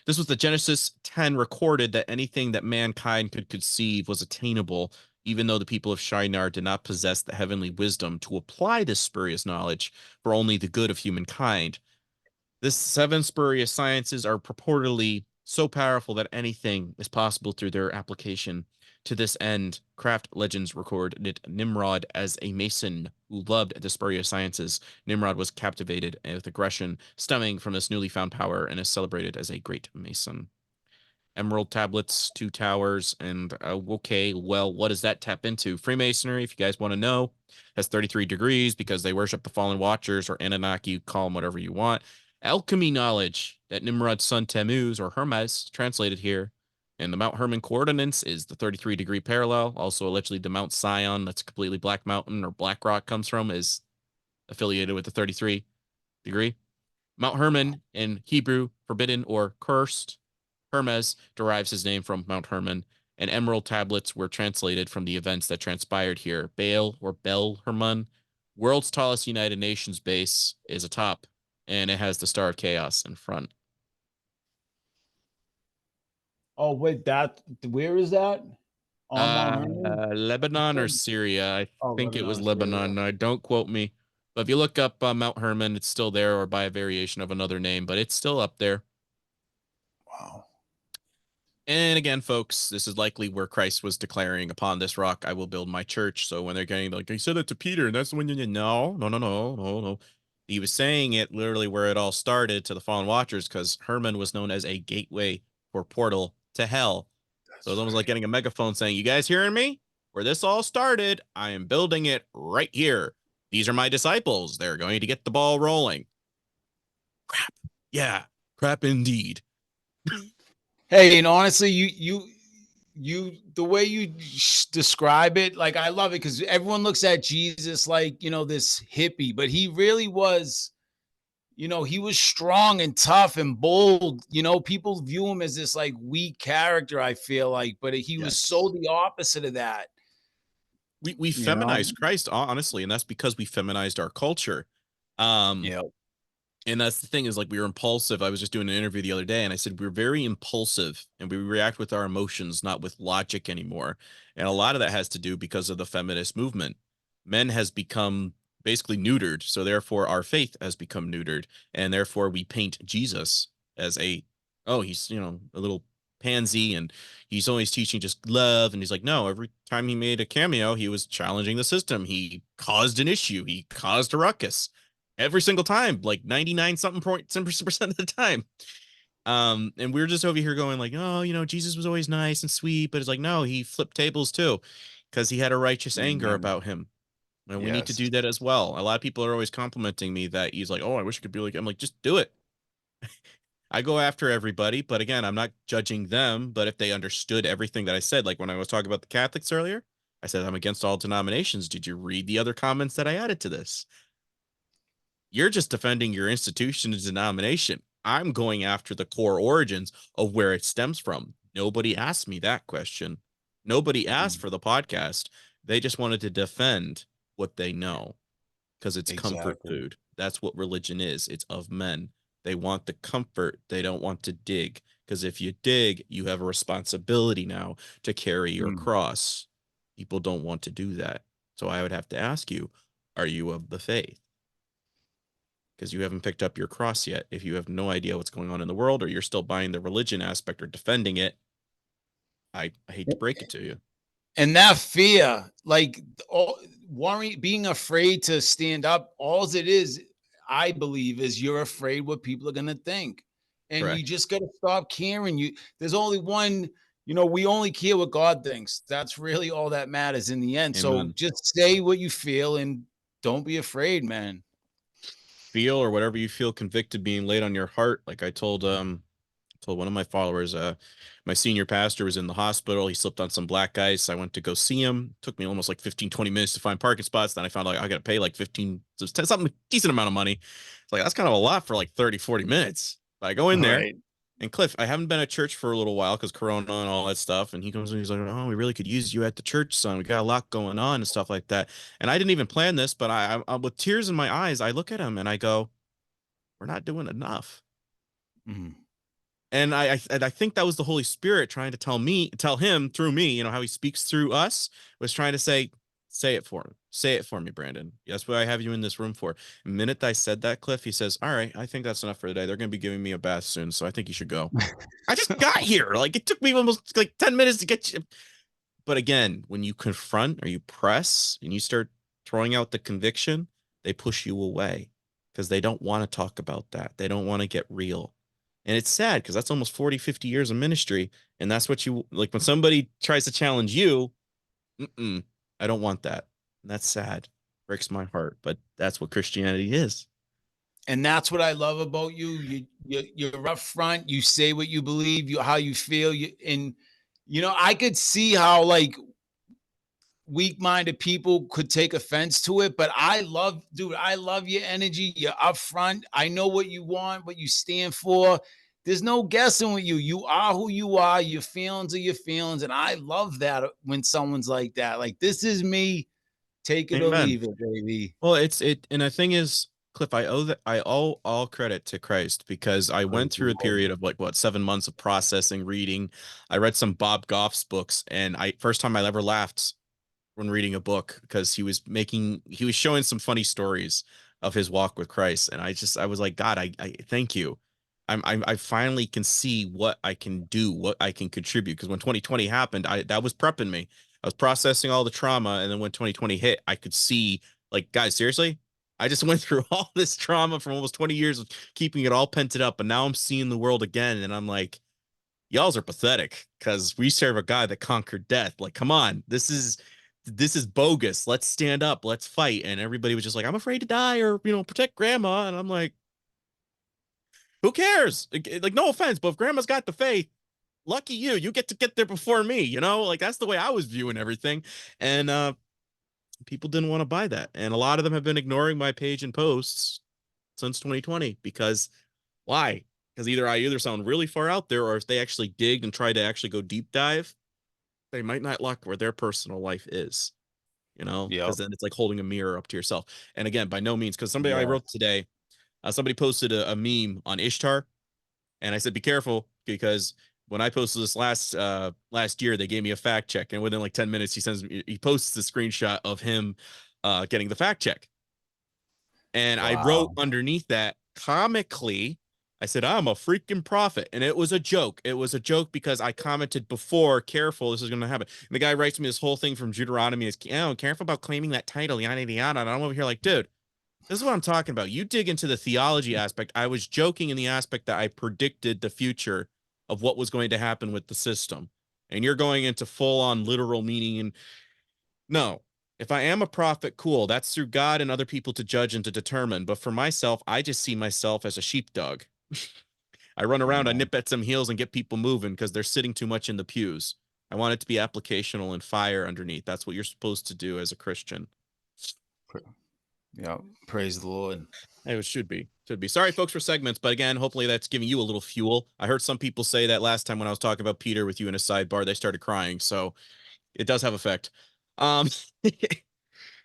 This was the Genesis 10 recorded that anything that mankind could conceive was attainable, even though the people of Shinar did not possess the heavenly wisdom to apply this spurious knowledge for only the good of humankind. The seven spurious sciences are purportedly so powerful that anything is possible through their application. To this end, craft legends recorded Nimrod as a mason who loved the spurious sciences. Nimrod was captivated with aggression stemming from this newly found power and is celebrated as a great mason. Emerald tablets, two towers, and okay, well, what does that tap into? Freemasonry, if you guys want to know, has 33 degrees because they worship the fallen watchers or Anunnaki, call them whatever you want. Alchemy knowledge that Nimrod's son Tammuz or Hermes translated here. And the Mount Hermon coordinates is the 33-degree parallel. Also, allegedly, the Mount Zion, that's a completely black mountain or black rock comes from, is affiliated with the 33 degree. Mount Hermon in Hebrew, forbidden or cursed. Hermes derives his name from Mount Hermon, and emerald tablets were translated from the events that transpired here. Baal or Bel Hermon, world's tallest United Nations base, is atop, and it has the Star of Chaos in front. Oh wait, where is that? On Mount Hermon? Lebanon or Syria? I Oh, think it was Lebanon, Syria. Lebanon. Don't quote me. But if you look up Mount Hermon, it's still there, or by a variation of another name, but it's still up there. Wow. And again, folks, this is likely where Christ was declaring, upon this rock I will build my church. So when they're getting like, he said that to Peter, and that's when you no. He was saying it literally where it all started to the fallen watchers, because Hermon was known as a gateway or portal to hell. So it's almost like getting a megaphone saying, you guys hearing me? Where this all started, I am building it right here. These are my disciples. They're going to get the ball rolling. Crap. Yeah, crap indeed. Hey, and honestly, the way you describe it, like I love it because everyone looks at Jesus like, this hippie, but he really was, he was strong and tough and bold. People view him as this like weak character, I feel like, but he was so Yes. the opposite of that, We you know? feminized Christ, honestly, and that's because we feminized our culture. Um, Yeah. and that's the thing is like we were impulsive. I was just doing an interview the other day, and I said we're very impulsive and we react with our emotions, not with logic anymore. And a lot of that has to do because of the feminist movement. Men has become basically neutered, so therefore our faith has become neutered, and therefore we paint Jesus as he's a little pansy and he's always teaching just love, and he's like, no, every time he made a cameo he was challenging the system, he caused an issue, he caused a ruckus every single time, like 99 something percent of the time. And we're just over here going like, oh, Jesus was always nice and sweet, but it's like, no, he flipped tables too, because he had a righteous anger Amen. about him. And we need to Yes. do that as well. A lot of people are always complimenting me that he's like, oh, I wish I could be like, I'm like, just do it. I go after everybody, but again, I'm not judging them. But if they understood everything that I said, like when I was talking about the Catholics earlier, I said I'm against all denominations. Did you read the other comments that I added to this? You're just defending your institution and denomination. I'm going after the core origins of where it stems from. Nobody asked me that question. Nobody asked Mm, for the podcast. They just wanted to defend what they know because it's comfort exactly. food. That's what religion is. It's of men. They want the comfort. They don't want to dig. Because if you dig, you have a responsibility now to carry your Mm, cross. People don't want to do that. So I would have to ask you, are you of the faith? Because you haven't picked up your cross yet. If you have no idea what's going on in the world, or you're still buying the religion aspect or defending it, I hate to break it to you. and that fear, like worry, being afraid to stand up, all it is, I believe, is you're afraid what people are gonna think, and you Correct. just got to stop caring. There's only one. We only care what God thinks. That's really all that matters in the end. So Amen. just say what you feel and don't be afraid, man. Feel or whatever you feel convicted being laid on your heart. Like I told told one of my followers, my senior pastor was in the hospital. He slipped on some black ice. I went to go see him. Took me almost like 15, 20 minutes to find parking spots. Then I found out I got to pay like 15, something decent amount of money. It's like, that's kind of a lot for like 30, 40 minutes. But I go in there. Right. And Cliff, I haven't been at church for a little while because Corona and all that stuff. And he comes and he's like, "Oh, we really could use you at the church, son. We got a lot going on and stuff like that." And I didn't even plan this, but I with tears in my eyes, I look at him and I go, "We're not doing enough." Mm. And I think that was the Holy Spirit trying to tell him through me, how he speaks through us, was trying to say it for him. Say it for me, Brandon. That's what I have you in this room for. The minute I said that, Cliff, he says, "All right, I think that's enough for the day. They're going to be giving me a bath soon, so I think you should go." I just got here. Like, it took me almost like 10 minutes to get you. But again, when you confront or you press and you start throwing out the conviction, they push you away because they don't want to talk about that. They don't want to get real. And it's sad because that's almost 40, 50 years of ministry. And that's what you like when somebody tries to challenge you. I don't want that. And that's sad. Breaks my heart. But that's what Christianity is. And that's what I love about you. You're up front. You say what you believe. How you feel. And I could see how like weak-minded people could take offense to it, but I love your energy. You're upfront. I know what you want, what you stand for. There's no guessing with you. You are who you are. Your feelings are your feelings, and I love that when someone's like that. Like, this is me. Take it or Amen. leave it, baby. Well, and the thing is, Cliff, I owe that I owe all credit to Christ because I Praise went the through a Lord. period of like 7 months of processing, reading. I read some Bob Goff's books, and I first time I ever laughed when reading a book because he was showing some funny stories of his walk with Christ, and I was like, God, I thank you. I finally can see what I can do, what I can contribute. Because when 2020 happened, that was prepping me. I was processing all the trauma, and then when 2020 hit, I could see, like, guys, seriously, I just went through all this trauma from almost 20 years of keeping it all pented up, and now I'm seeing the world again, and I'm like, y'all's are pathetic because we serve a God that conquered death. Like, come on, this is bogus. Let's stand up, let's fight. And everybody was just like, "I'm afraid to die or protect grandma." And I'm like, who cares? Like, no offense, but if grandma's got the faith, lucky you get to get there before me, like that's the way I was viewing everything. And people didn't want to buy that, and a lot of them have been ignoring my page and posts since 2020 because why? Because I either sound really far out there, or if they actually dig and try to actually go deep dive, they might not like where their personal life is, Yep. because then it's like holding a mirror up to yourself. And again, by no means, because somebody I Yeah. wrote today, somebody posted a meme on Ishtar, and I said, be careful, because when I posted this last year, they gave me a fact check, and within like 10 minutes, he posts the screenshot of him getting the fact check. And I wrote Wow. underneath that comically, I said, "I'm a freaking prophet." And it was a joke. It was a joke because I commented before, "Careful, this is going to happen." And the guy writes me this whole thing from Deuteronomy is, careful about claiming that title, yada, yada, yada. And I'm over here like, dude, this is what I'm talking about. You dig into the theology aspect. I was joking in the aspect that I predicted the future of what was going to happen with the system. And you're going into full on literal meaning. And no, if I am a prophet, cool. That's through God and other people to judge and to determine. But for myself, I just see myself as a sheepdog. I run around, I Amen. nip at some heels and get people moving because they're sitting too much in the pews. I want it to be applicational and fire underneath. That's what you're supposed to do as a Christian. Yeah. Praise the Lord. It should be. Should be. Sorry, folks, for segments, but again, hopefully that's giving you a little fuel. I heard some people say that last time when I was talking about Peter with you in a sidebar, they started crying. So it does have effect. Um,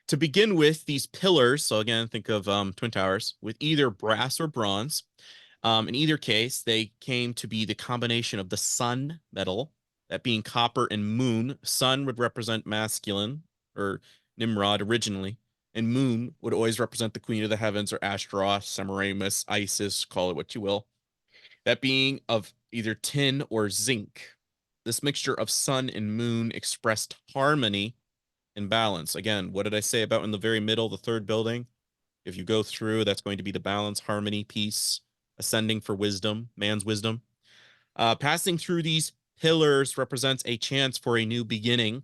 to begin with, these pillars, so again, think of Twin Towers, with either brass or bronze. In either case, they came to be the combination of the sun metal, that being copper, and moon. Sun would represent masculine, or Nimrod originally, and moon would always represent the queen of the heavens, or Ashtaroth, Semiramis, Isis, call it what you will. That being of either tin or zinc. This mixture of sun and moon expressed harmony and balance. Again, what did I say about in the very middle, the third building? If you go through, that's going to be the balance, harmony, peace, ascending for wisdom, man's wisdom. Passing through these pillars represents a chance for a new beginning.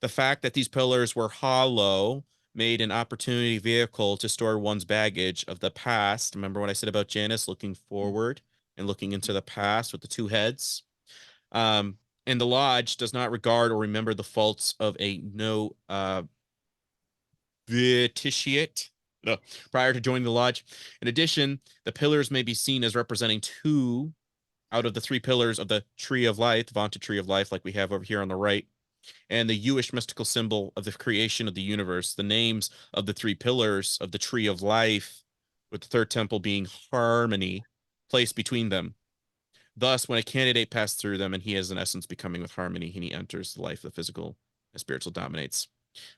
The fact that these pillars were hollow made an opportunity vehicle to store one's baggage of the past. Remember what I said about Janus looking forward and looking into the past with the two heads. And the lodge does not regard or remember the faults of a novitiate prior to joining the lodge. In addition, the pillars may be seen as representing two out of the three pillars of the tree of life, the vaunted tree of life, like we have over here on the right, and the Jewish mystical symbol of the creation of the universe. The names of the three pillars of the tree of life, with the third temple being harmony, placed between them. Thus, when a candidate passed through them and he is in essence becoming with harmony, he enters the life, the physical, the spiritual dominates.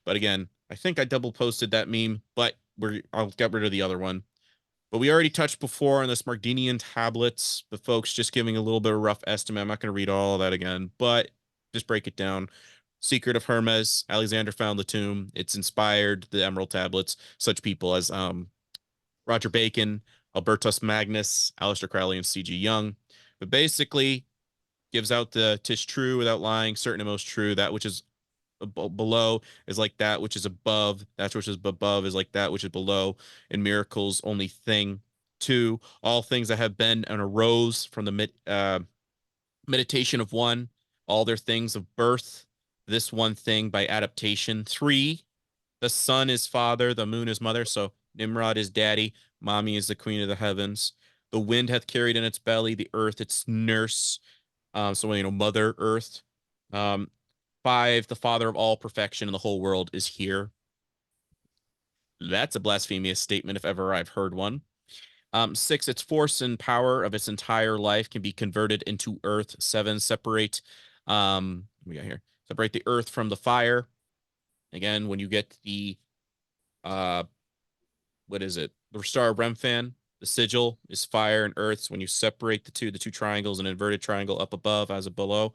But again, I think I double posted that meme, but I'll get rid of the other one. But we already touched before on the Smardinian tablets, but folks, just giving a little bit of rough estimate. I'm not going to read all of that again, but just break it down. Secret of Hermes, Alexander found the tomb. It's inspired the Emerald tablets. Such people as Roger Bacon, Albertus Magnus, Aleister Crowley, and C.G. Jung. But basically, gives out the "'tis true without lying, certain and most true. That which is below is like that which is above. That which is above is like that which is below. In miracles, only thing. 2, all things that have been and arose from the meditation of one, all their things of birth, this one thing by adaptation. 3, the sun is father, the moon is mother. So Nimrod is daddy, mommy is the queen of the heavens. The wind hath carried in its belly, the earth its nurse. So Mother Earth. 5, the father of all perfection in the whole world is here. That's a blasphemous statement if ever I've heard one. 6, its force and power of its entire life can be converted into earth. 7, separate separate the earth from the fire. Again, when you get the what is it? The star of Remphan, the sigil is fire and earth. So when you separate the two triangles, an inverted triangle up above as a below,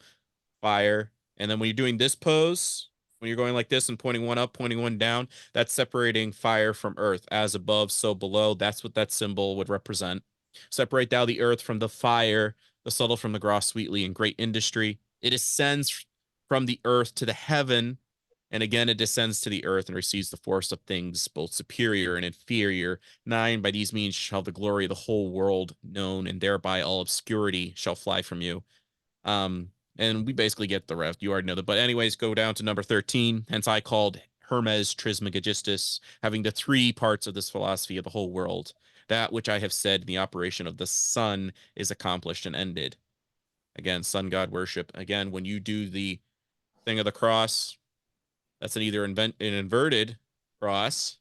fire. And then when you're doing this pose, when you're going like this and pointing one up, pointing one down, that's separating fire from earth. As above, so below. That's what that symbol would represent. Separate thou the earth from the fire, the subtle from the gross sweetly in great industry. It ascends from the earth to the heaven, and again it descends to the earth and receives the force of things both superior and inferior. 9, by these means shall the glory of the whole world known, and thereby all obscurity shall fly from you. And we basically get the rest. You already know that. But anyways, go down to number 13. Hence I called Hermes Trismegistus, having the 3 parts of this philosophy of the whole world. That which I have said in the operation of the sun is accomplished and ended. Again, sun god worship. Again, when you do the thing of the cross, that's either an inverted cross,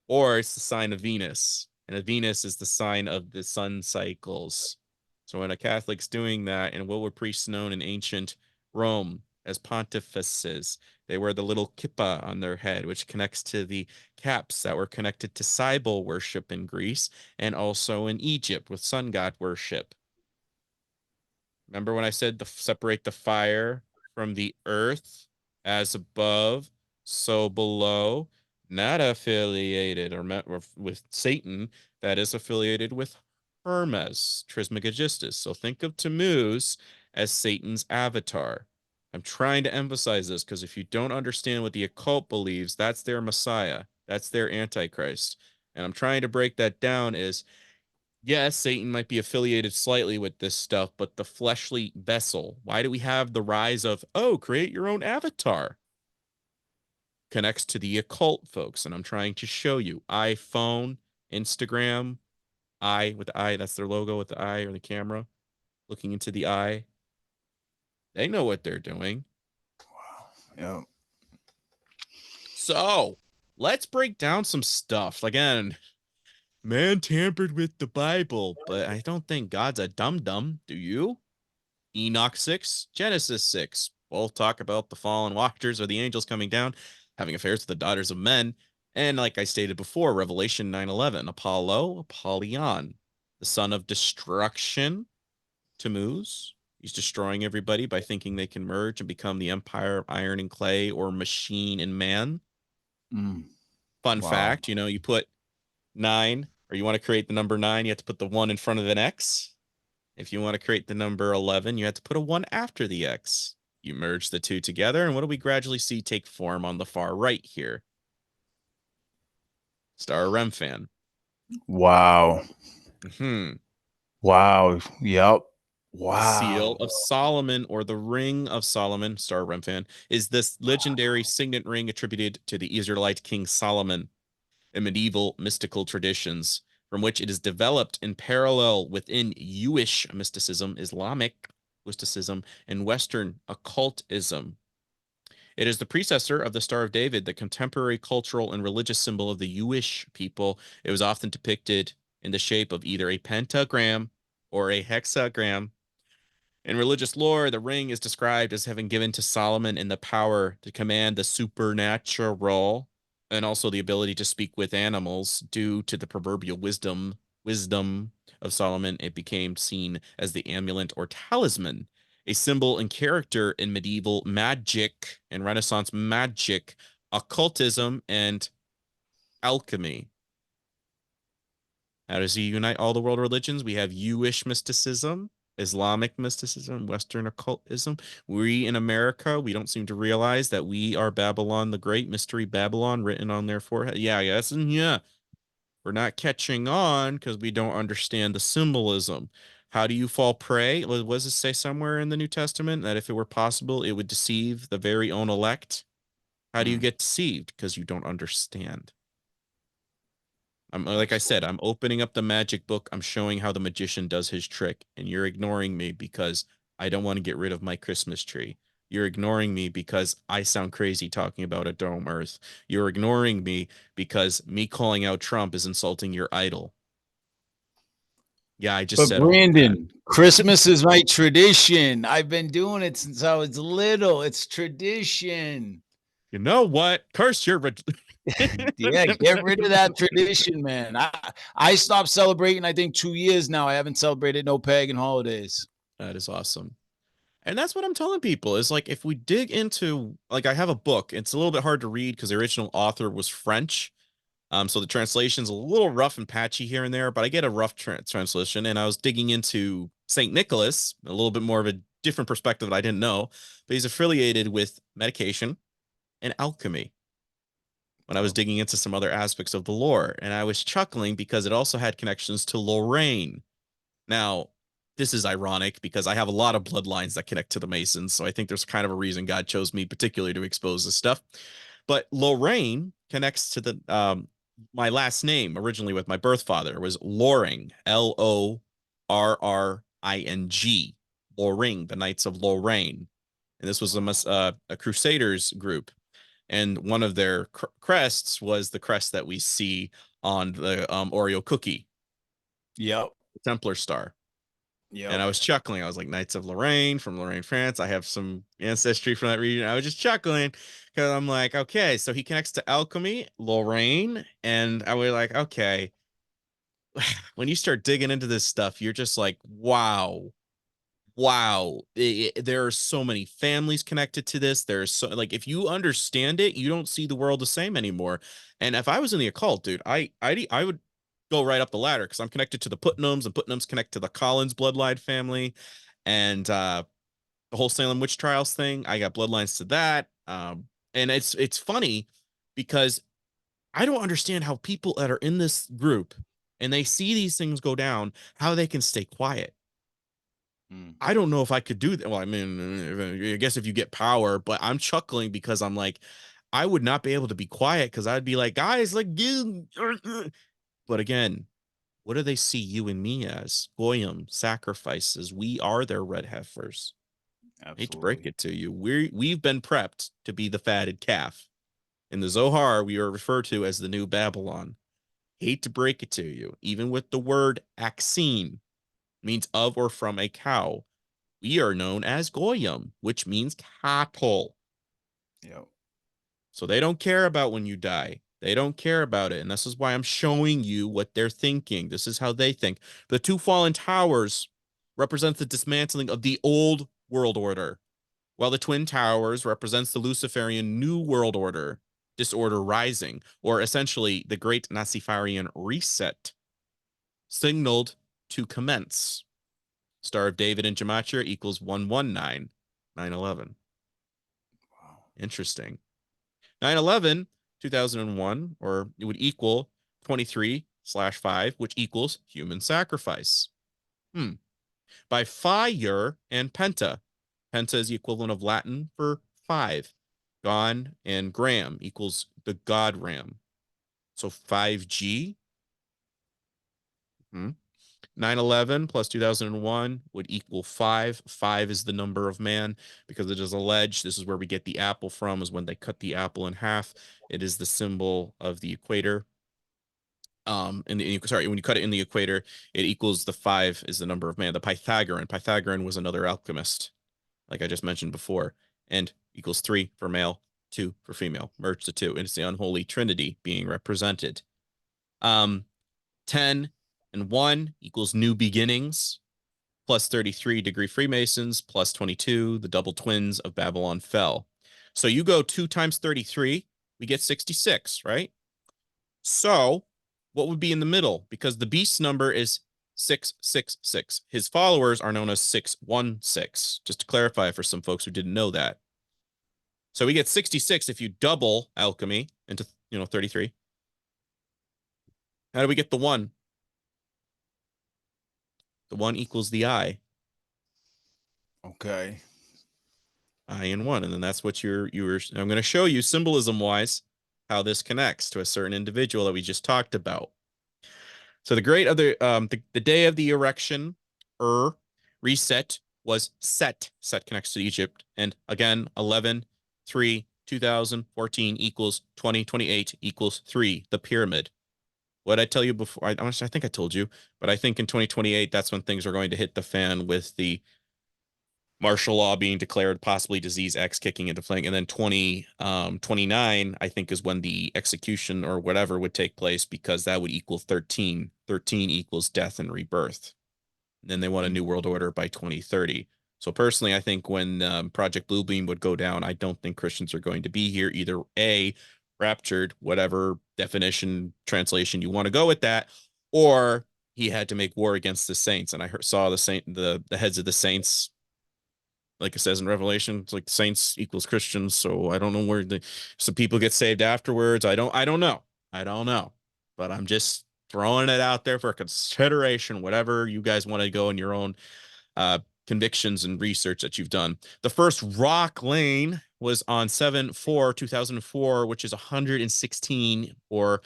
or it's the sign of Venus. And a Venus is the sign of the sun cycles. So when a Catholic's doing that, and what were priests known in ancient Rome as pontifices, they wear the little kippa on their head, which connects to the caps that were connected to Cybele worship in Greece and also in Egypt with sun god worship. Remember when I said separate the fire from the earth, as above, so below? Not affiliated or with Satan, that is affiliated with Hermes Trismegistus. So think of Tammuz as Satan's avatar. I'm trying to emphasize this because if you don't understand what the occult believes, that's their Messiah, that's their Antichrist. And I'm trying to break that down is, yes, Satan might be affiliated slightly with this stuff, but the fleshly vessel, why do we have the rise of, create your own avatar? Connects to the occult, folks. And I'm trying to show you iPhone, Instagram, eye with the eye. That's their logo with the eye or the camera looking into the eye. They know what they're doing. Wow. Yeah. So let's break down some stuff. Again, man tampered with the Bible, but I don't think God's a dum-dum. Do you? Enoch 6, Genesis 6. Both talk about the fallen watchers or the angels coming down, having affairs with the daughters of men. And like I stated before, Revelation 9:11, Apollo, Apollyon, the son of destruction, Tammuz. He's destroying everybody by thinking they can merge and become the empire of iron and clay or machine and man. Fun fact, you put 9, or you want to create the number 9, you have to put the 1 in front of an X. If you want to create the number 11, you have to put a 1 after the X. You merge the two together, and what do we gradually see take form on the far right here? Star Remphan. Wow. Hmm. Wow. Yep. The Seal Wow. of Solomon, or the Ring of Solomon, Star Rem fan, is this legendary signet ring attributed to the Israelite king Solomon in medieval mystical traditions, from which it is developed in parallel within Jewish mysticism, Islamic mysticism, and Western occultism. It is the predecessor of the Star of David, the contemporary cultural and religious symbol of the Jewish people. It was often depicted in the shape of either a pentagram or a hexagram. In religious lore, the ring is described as having given to Solomon in the power to command the supernatural and also the ability to speak with animals. Due to the proverbial wisdom of Solomon, it became seen as the amulet or talisman, a symbol and character in medieval magic and Renaissance magic, occultism, and alchemy. How does he unite all the world religions? We have Jewish mysticism, Islamic mysticism, Western occultism. We in America, we don't seem to realize that we are Babylon the Great, Mystery Babylon written on their forehead. Yeah, yes, and yeah. We're not catching on because we don't understand the symbolism. How do you fall prey? What does it say somewhere in the New Testament that if it were possible, it would deceive the very own elect? How do you Mm, get deceived? Because you don't understand. Like I said, absolutely. I'm opening up the magic book. I'm showing how the magician does his trick, and you're ignoring me because I don't want to get rid of my Christmas tree. You're ignoring me because I sound crazy talking about a dome Earth. You're ignoring me because me calling out Trump is insulting your idol. Yeah, I just But said all of that. Brandon, Christmas is my tradition. I've been doing it since I was little. It's tradition. You know what? Curse your. Yeah, get rid of that tradition, man. I stopped celebrating, I think 2 years now. I haven't celebrated no pagan holidays. That is awesome. And that's what I'm telling people is like, if we dig into, like, I have a book, it's a little bit hard to read because the original author was French. So the translation's a little rough and patchy here and there, but I get a rough translation. And I was digging into St. Nicholas, a little bit more of a different perspective that I didn't know, but he's affiliated with medication and alchemy when I was Yep. digging into some other aspects of the lore. And I was chuckling because it also had connections to Lorraine. Now, this is ironic because I have a lot of bloodlines that connect to the Masons. So I think there's kind of a reason God chose me particularly to expose this stuff. But Lorraine connects to the my last name originally with my birth father was Loring, Lorring, Loring, the Knights of Lorraine. And this was a Crusaders group. And one of their crests was the crest that we see on the Oreo cookie, Yep. the Templar Star. And Yep. I was chuckling. I was like, Knights of Lorraine from Lorraine, France. I have some ancestry from that region. I was just chuckling because I'm like, okay, so he connects to alchemy, Lorraine. And I was like, okay, when you start digging into this stuff, you're just like, wow, wow. There are so many families connected to this. There's so, like, if you understand it, you don't see the world the same anymore. And if I was in the occult, dude, I would go right up the ladder because I'm connected to the Putnams, and Putnams connect to the Collins bloodline family, and the whole Salem witch trials thing. I got bloodlines to that. And it's funny because I don't understand how people that are in this group and they see these things go down, how they can stay quiet. Mm, I don't know if I could do that. Well, I mean, I guess if you get power, but I'm chuckling because I'm like, I would not be able to be quiet because I'd be like, guys, like you. But again, what do they see you and me as? Goyim, sacrifices. We are their red heifers. I hate to break absolutely. it to you. We've been prepped to be the fatted calf. In the Zohar, we are referred to as the new Babylon. Hate to break it to you. Even with the word axine, means of or from a cow, we are known as Goyim, which means cattle. Yep. So they don't care about when you die. They don't care about it. And this is why I'm showing you what they're thinking. This is how they think. The two fallen towers represent the dismantling of the old world order, while the twin towers represents the Luciferian new world order, disorder rising, or essentially the great Nacifarian reset, signaled to commence. Star of David in Gematria equals 119, 9/11. Wow. Interesting. 9/11, 2001, or it would equal 23/5, which equals human sacrifice. By fire and penta. Penta is the equivalent of Latin for 5. Gon and gram equals the God ram. So 5G. 9/11 plus 2001 would equal 5. 5 is the number of man because it is alleged. This is where we get the apple from, is when they cut the apple in half. It is the symbol of the equator. When you cut it in the equator, it equals the 5 is the number of man. The Pythagorean was another alchemist, like I just mentioned before, and equals 3 for male, 2 for female. Merge the two, and it's the unholy trinity being represented. 10 and 1 equals new beginnings, plus 33 degree Freemasons, plus 22, the double twins of Babylon fell. So you go 2 times 33, we get 66, right? So what would be in the middle? Because the beast's number is 666. His followers are known as 616, just to clarify for some folks who didn't know that. So we get 66 if you double alchemy into 33. How do we get the 1? The 1 equals the I. Okay. I and 1. And then that's what I'm going to show you symbolism wise how this connects to a certain individual that we just talked about. So the day of the erection, reset was Set. Set connects to Egypt. And again, 11/3/2014 equals 2028 equals 3, the pyramid. What I tell you before, I think I told you, but I think in 2028, that's when things are going to hit the fan with the martial law being declared, possibly disease X kicking into flank, and then 2029, I think, is when the execution or whatever would take place, because that would equal 13. 13 equals death and rebirth. And then they want a new world order by 2030. So personally, I think when Project Bluebeam would go down, I don't think Christians are going to be here. Either A, raptured, whatever definition, translation you want to go with that, or he had to make war against the saints. And I saw the heads of the saints, like it says in Revelation, it's like saints equals Christians. So I don't know where some people get saved afterwards. I don't know. But I'm just throwing it out there for consideration, whatever you guys want to go in your own convictions and research that you've done. The first rock lane was on 7/4/2004, which is 116, or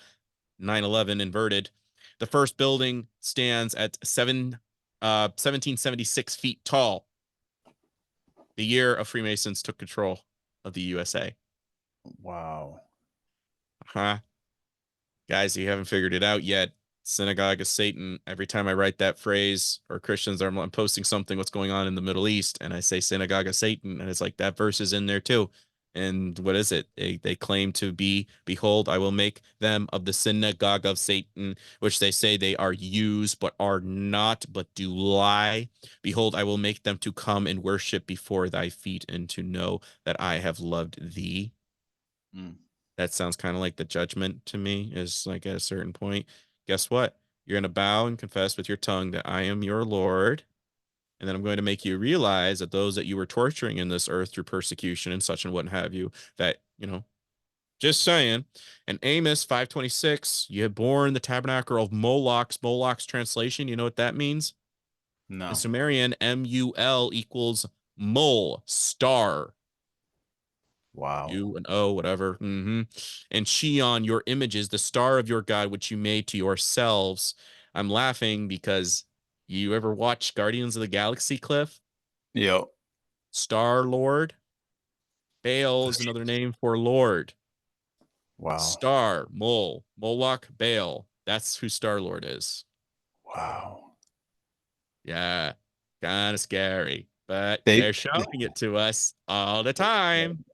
9/11 inverted. The first building stands at 1776 feet tall. The year of Freemasons took control of the USA. Wow. Huh? Guys, you haven't figured it out yet. Synagogue of Satan. Every time I write that phrase, or Christians are, I'm posting something, what's going on in the Middle East, and I say synagogue of Satan, and it's like that verse is in there too. And what is it? They claim to be, behold, I will make them of the synagogue of Satan, which they say they are used, but are not, but do lie. Behold, I will make them to come and worship before thy feet, and to know that I have loved thee. That sounds kind of like the judgment to me, is like at a certain point. Guess what? You're going to bow and confess with your tongue that I am your Lord. And then I'm going to make you realize that those that you were torturing in this earth through persecution and such and what have you, that, just saying. And Amos 5:26, you have borne the tabernacle of Moloch's. Moloch's translation, you know what that means? No. In Sumerian, MUL equals mole, star. Wow. U and O, whatever. And Shion, your images, the star of your God, which you made to yourselves. I'm laughing because you ever watch Guardians of the Galaxy, Cliff? Yep. Star Lord. Baal is another name for Lord. Wow. Star, Mol, Moloch, Baal. That's who Star Lord is. Wow. Yeah, kind of scary, but they're showing it to us all the time.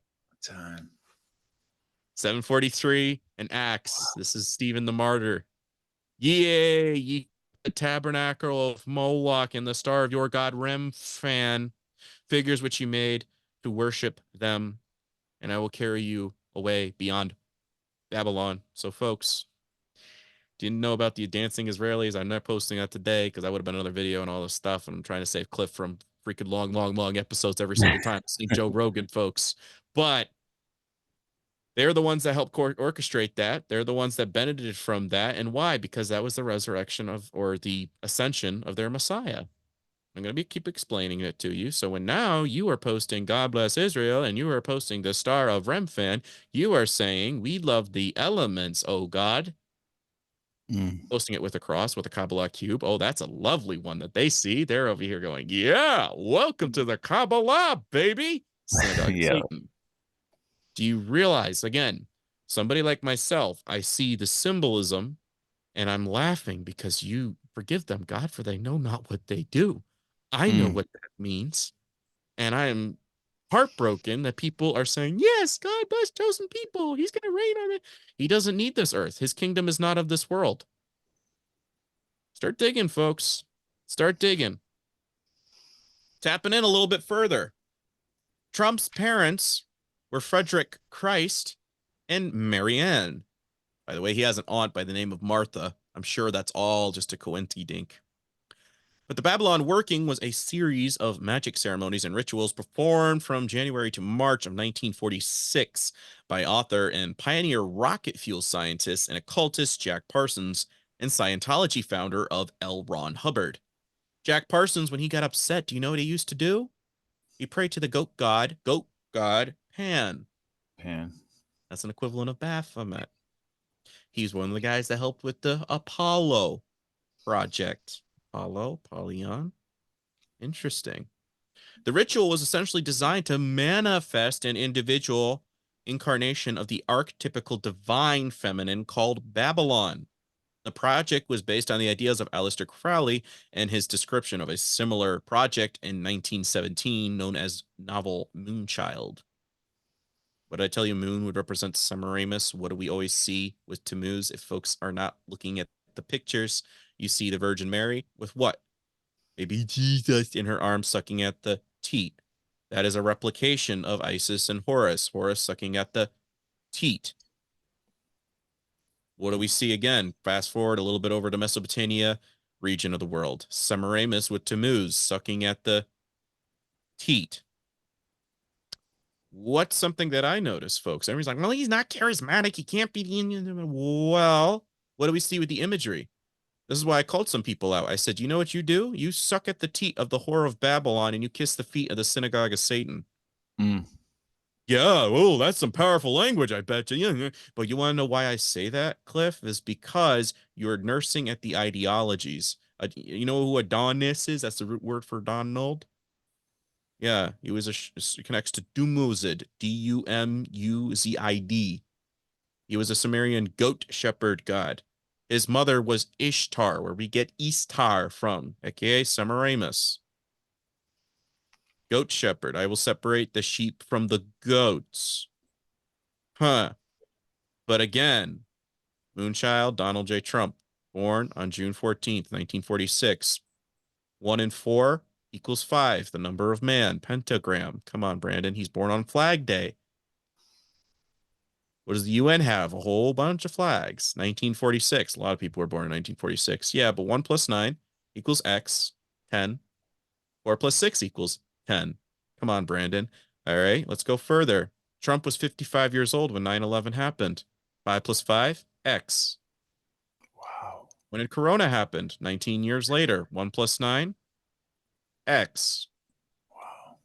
743 and Acts. This is Stephen the Martyr. Yea, ye the tabernacle of Moloch and the star of your god Remphan, figures which you made to worship them, and I will carry you away beyond Babylon. So, folks, didn't know about the dancing Israelis. I'm not posting that today because that would have been another video and all this stuff. And I'm trying to save Cliff from freaking long episodes every single time. St. Joe Rogan, folks. But they're the ones that helped orchestrate that. They're the ones that benefited from that. And why? Because that was the resurrection of, or the ascension of their Messiah. I'm going to keep explaining it to you. So when now you are posting God bless Israel and you are posting the Star of Remphan, you are saying we love the elements, oh God. Posting it with a cross with a Kabbalah cube. Oh, that's a lovely one that they see. They're over here going, yeah, welcome to the Kabbalah, baby. Synagogue of Yeah. Satan. Do you realize, again, somebody like myself, I see the symbolism and I'm laughing because you forgive them, God, for they know not what they do. I know what that means. And I am heartbroken that people are saying, yes, God bless chosen people. He's going to reign on it. He doesn't need this earth. His kingdom is not of this world. Start digging, folks. Start digging. Tapping in a little bit further. Trump's parents were Frederick Christ and Mary Ann. By the way, he has an aunt by the name of Martha. I'm sure that's all just a coinky-dink. But the Babylon working was a series of magic ceremonies and rituals performed from January to March of 1946 by author and pioneer rocket fuel scientist and occultist Jack Parsons and Scientology founder of L. Ron Hubbard. Jack Parsons, when he got upset, do you know what he used to do? He prayed to the goat god Pan. That's an equivalent of Baphomet. He's one of the guys that helped with the Apollo project. Polyon. Interesting. The ritual was essentially designed to manifest an individual incarnation of the archetypical divine feminine called Babylon. The project was based on the ideas of Aleister Crowley and his description of a similar project in 1917 known as novel Moonchild. What did I tell you? Moon would represent Semiramis. What do we always see with Tammuz? If folks are not looking at the pictures, you see the Virgin Mary with what? Baby Jesus in her arms sucking at the teat. That is a replication of Isis and Horus. Horus sucking at the teat. What do we see again? Fast forward a little bit over to Mesopotamia region of the world. Semiramis with Tammuz sucking at the teat. What's something that I notice, folks? Everybody's like, well, he's not charismatic. He can't be the... Well, what do we see with the imagery? This is why I called some people out. I said, you know what you do? You suck at the teat of the whore of Babylon and you kiss the feet of the synagogue of Satan. Yeah, well, that's some powerful language, I bet you. Yeah. But you want to know why I say that, Cliff? Is because you're nursing at the ideologies. You know who Adonis is? That's the root word for Donald. Yeah, he was connects to Dumuzid, Dumuzid. He was a Sumerian goat shepherd god. His mother was Ishtar, where we get Istar from, aka Semiramis. Goat shepherd. I will separate the sheep from the goats. Huh. But again, Moonchild, Donald J. Trump, born on June 14th, 1946. 1 and 4 equals 5, the number of man, pentagram. Come on, Brandon. He's born on Flag Day. What does the UN have? A whole bunch of flags. 1946. A lot of people were born in 1946. Yeah, but 1 plus 9 equals X, 10. 4 plus 6 equals 10. Come on, Brandon. All right, let's go further. Trump was 55 years old when 9/11 happened. 5 plus 5, X. Wow. When did Corona happened? 19 years later. 1 plus 9, X. Wow.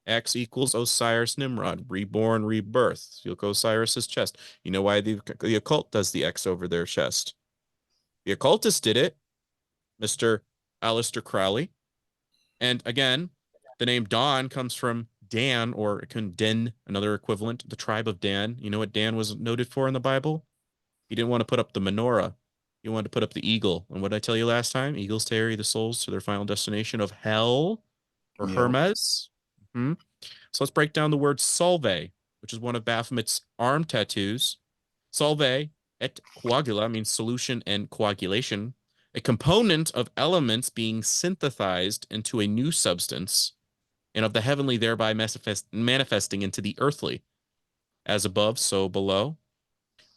X equals Osiris Nimrod, reborn, rebirth. You look Osiris's chest. You know why the occult does the X over their chest? The occultist did it, Mr. Aleister Crowley. And again, the name Don comes from Dan, or it can Den, another equivalent, the tribe of Dan. You know what Dan was noted for in the Bible? He didn't want to put up the menorah. He wanted to put up the eagle. And what did I tell you last time? Eagles carry the souls to their final destination of hell or Yep. Hermes. So let's break down the word solve, which is one of Baphomet's arm tattoos. Solve et coagula means solution and coagulation, a component of elements being synthesized into a new substance, and of the heavenly thereby manifesting into the earthly. As above, so below.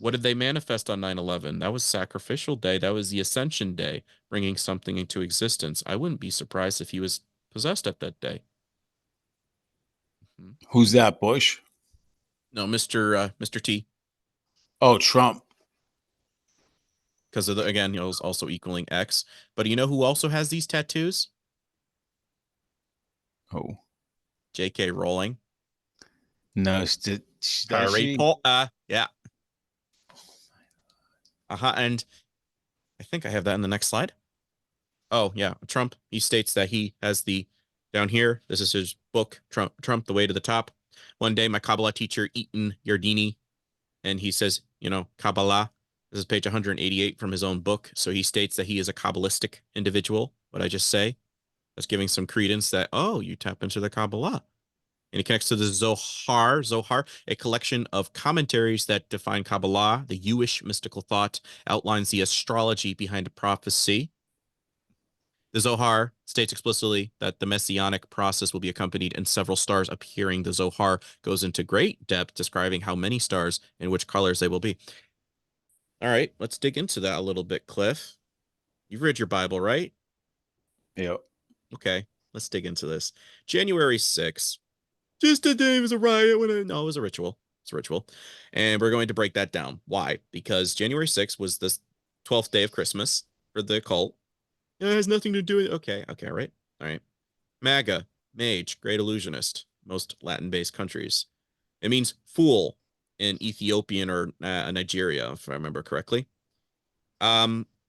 What did they manifest on 9/11? That was sacrificial day. That was the ascension day, bringing something into existence. I wouldn't be surprised if he was possessed at that day. Who's that, Bush? No, Mr. T. Oh, Trump. Because of again, was also equaling X. But you know who also has these tattoos? Oh. J.K. Rowling. No, does Harry she? Potter. Yeah. And I think I have that in the next slide. Oh, yeah. Trump, he states that he has down here, this is his book, Trump, The Way to the Top. One day, my Kabbalah teacher, Eaton Yardini, and he says, Kabbalah. This is page 188 from his own book. So he states that he is a Kabbalistic individual. What I just say? That's giving some credence that, oh, you tap into the Kabbalah. And he connects to the Zohar, a collection of commentaries that define Kabbalah, the Jewish mystical thought, outlines the astrology behind a prophecy. The Zohar states explicitly that the messianic process will be accompanied in several stars appearing. The Zohar goes into great depth describing how many stars and which colors they will be. All right, let's dig into that a little bit, Cliff. You've read your Bible, right? Yep. Okay, let's dig into this. January 6th. Just a day, it was a riot. No, it was a ritual. It's a ritual. And we're going to break that down. Why? Because January 6th was the 12th day of Christmas for the occult. It has nothing to do with Okay, right. All right. MAGA, mage, great illusionist, most Latin-based countries. It means fool in Ethiopian or Nigeria, if I remember correctly.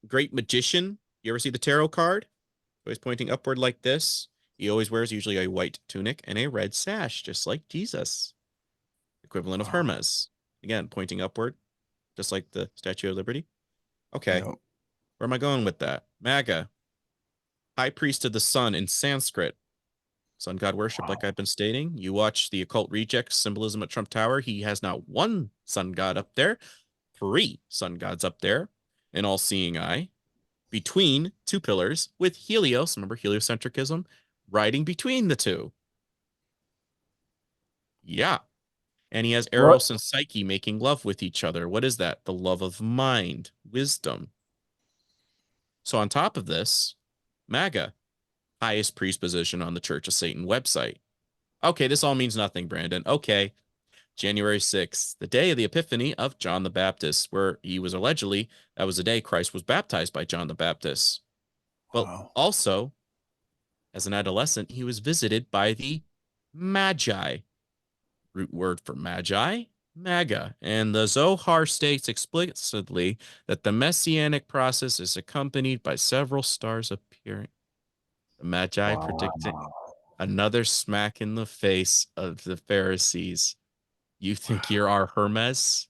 Great magician. You ever see the tarot card? Always pointing upward like this. He always wears usually a white tunic and a red sash, just like Jesus. Equivalent of Hermes. Again, pointing upward, just like the Statue of Liberty. Okay. Yep. Where am I going with that? MAGA. High priest of the sun in Sanskrit. Sun god worship, like I've been stating. You watch the occult rejects symbolism at Trump Tower. He has not one sun god up there, 3 sun gods up there, an all-seeing eye, between 2 pillars with Helios, remember heliocentrism, riding between the 2. Yeah. And he has Eros and Psyche making love with each other. What is that? The love of mind, wisdom. So on top of this, MAGA, highest priest position on the Church of Satan website. Okay, this all means nothing, Brandon. Okay, January 6th, the day of the Epiphany of John the Baptist, where he was allegedly, that was the day Christ was baptized by John the Baptist. But also, as an adolescent, he was visited by the Magi. Root word for Magi, MAGA. And the Zohar states explicitly that the messianic process is accompanied by several stars appearing. The Magi predicting another smack in the face of the Pharisees. You think you're our Hermes?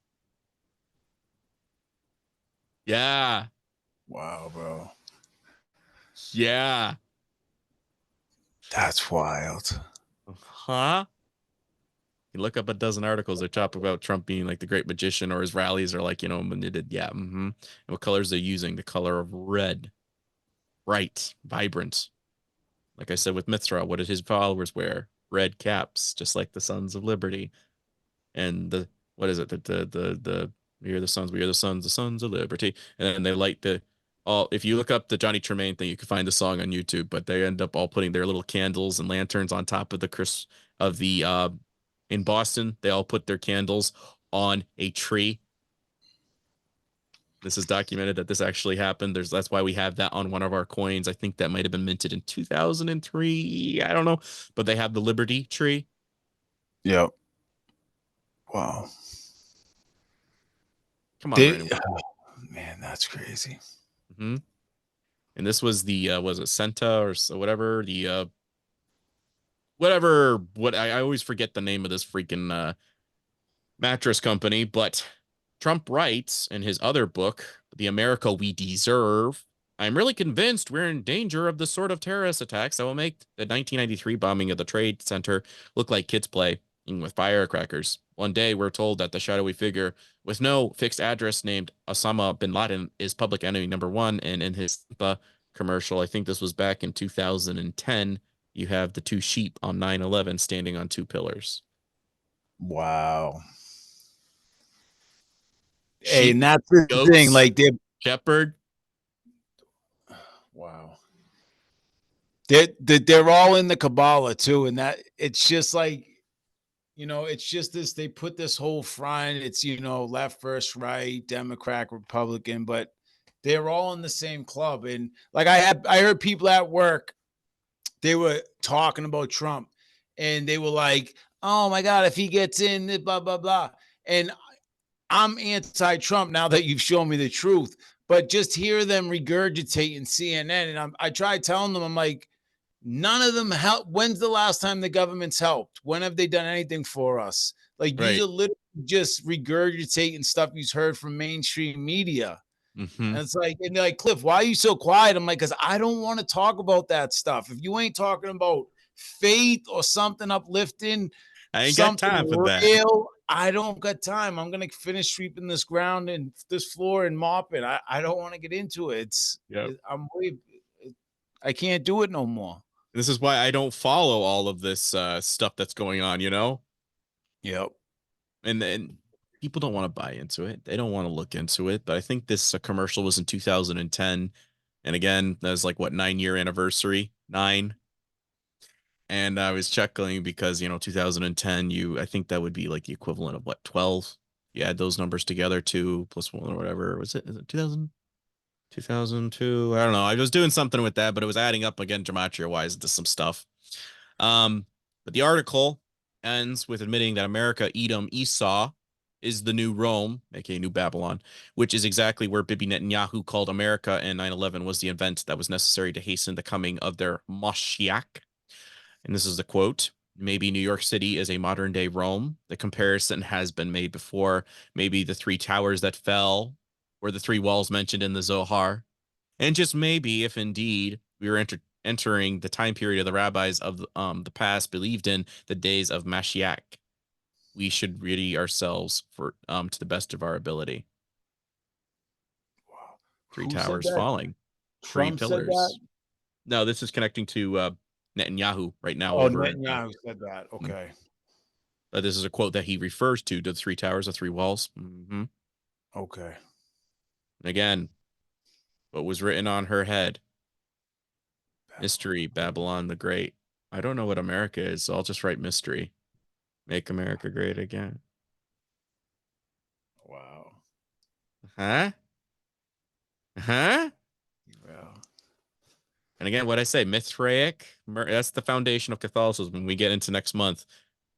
Yeah. Wow, bro. Yeah. That's wild. Huh? You look up a dozen articles that talk about Trump being like the great magician, or his rallies are like, when they did, yeah. And what colors they're using? The color of red. Bright, vibrant. Like I said with Mithra, what did his followers wear? Red caps, just like the Sons of Liberty. And what is it? We are the sons, the Sons of Liberty. And then they light if you look up the Johnny Tremaine thing, you can find the song on YouTube, but they end up all putting their little candles and lanterns on top of in Boston, they all put their candles on a tree. This is documented that this actually happened. That's why we have that on one of our coins. I think that might have been minted in 2003. I don't know, but they have the Liberty tree. Yep. Wow. Come on, Brandon. Man, that's crazy. And this was was it Senta or whatever, I always forget the name of this freaking mattress company, but Trump writes in his other book, The America We Deserve, I'm really convinced we're in danger of the sort of terrorist attacks that will make the 1993 bombing of the Trade Center look like kids play with firecrackers. One day, we're told that the shadowy figure with no fixed address named Osama bin Laden is public enemy number 1. And in his commercial, I think this was back in 2010, you have the 2 sheep on 9/11 standing on 2 pillars. Wow. Sheep, hey, and that's the goats, thing. Like shepherd. Wow. They're all in the Kabbalah too, and that it's just like, it's just this. They put this whole front. It's left versus right, Democrat, Republican, but they're all in the same club. And like I heard people at work, they were talking about Trump, and they were like, "Oh my God, if he gets in, blah blah blah." And I'm anti-Trump now that you've shown me the truth. But just hear them regurgitating CNN, and I tried telling them, I'm like, none of them help. When's the last time the government's helped? When have they done anything for us? Like, you are Right. literally just regurgitating stuff you've heard from mainstream media. Mm-hmm. And it's like, and they're like, Cliff, why are you so quiet? I'm like, because I don't want to talk about that stuff. If you ain't talking about faith or something uplifting, I ain't got something time for that. real, I don't got time. I'm gonna finish sweeping this ground and this floor and mopping. I don't want to get into it. Yep. I'm way, I can't do it no more. This is why I don't follow all of this stuff that's going on, you know? Yep. And then people don't want to buy into it. They don't want to look into it. But I think this commercial was in 2010. And again, that was like what, 9-year anniversary? 9. And I was chuckling because, 2010, I think that would be like the equivalent of what, 12? You add those numbers together, 2 plus 1 or whatever. Was it? Is it 2000? 2002? I don't know. I was doing something with that, but it was adding up again gematria wise to some stuff. Um, but the article ends with admitting that America, Edom, Esau is the new Rome, aka New Babylon, which is exactly where Bibi Netanyahu called America, and 9/11 was the event that was necessary to hasten the coming of their Mashiach. And this is the quote. Maybe New York City is a modern day Rome. The comparison has been made before. Maybe the 3 towers that fell were the 3 walls mentioned in the Zohar. And just maybe, if indeed we were entering the time period of the rabbis of the past believed in the days of Mashiach, we should ready ourselves for to the best of our ability. Wow. 3 Who said towers that? falling, 3 Trump said that? pillars. No, this is connecting to Netanyahu right now Oh, over. Netanyahu said that. Okay. This is a quote that he refers to the 3 towers, the 3 walls. Okay. Again, what was written on her head? Babylon. Mystery, Babylon the Great. I don't know what America is, so I'll just write mystery. Make America great again. Wow. Huh? Huh? Wow. And again, what I say, Mithraic, that's the foundation of Catholicism. When we get into next month,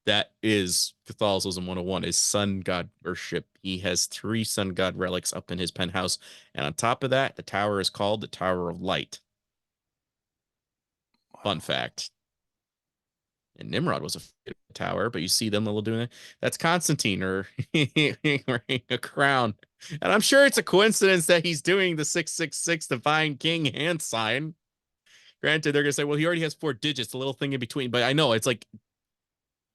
that is Catholicism 101, is sun god worship. He has 3 sun god relics up in his penthouse. And on top of that, the tower is called the Tower of Light. Fun fact. And Nimrod was a tower, but you see them little doing it. That's Constantine or wearing a crown. And I'm sure it's a coincidence that he's doing the 666 Divine King hand sign. Granted, they're gonna say, well, he already has 4 digits, a little thing in between. But I know it's like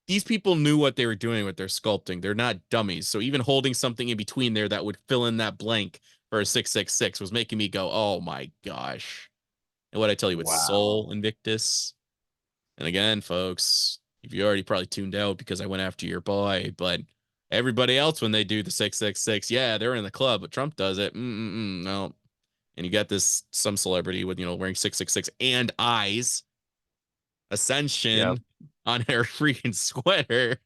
these people knew what they were doing with their sculpting. They're not dummies. So even holding something in between there that would fill in that blank for a 666 was making me go, oh my gosh. And what I tell you, it's Wow. Soul Invictus. And again, folks, if you already probably tuned out because I went after your boy, but everybody else, when they do the 666, yeah, they're in the club, but Trump does it. No. And you got this, some celebrity with, wearing 666 and eyes, Yep. Ascension on her freaking sweater.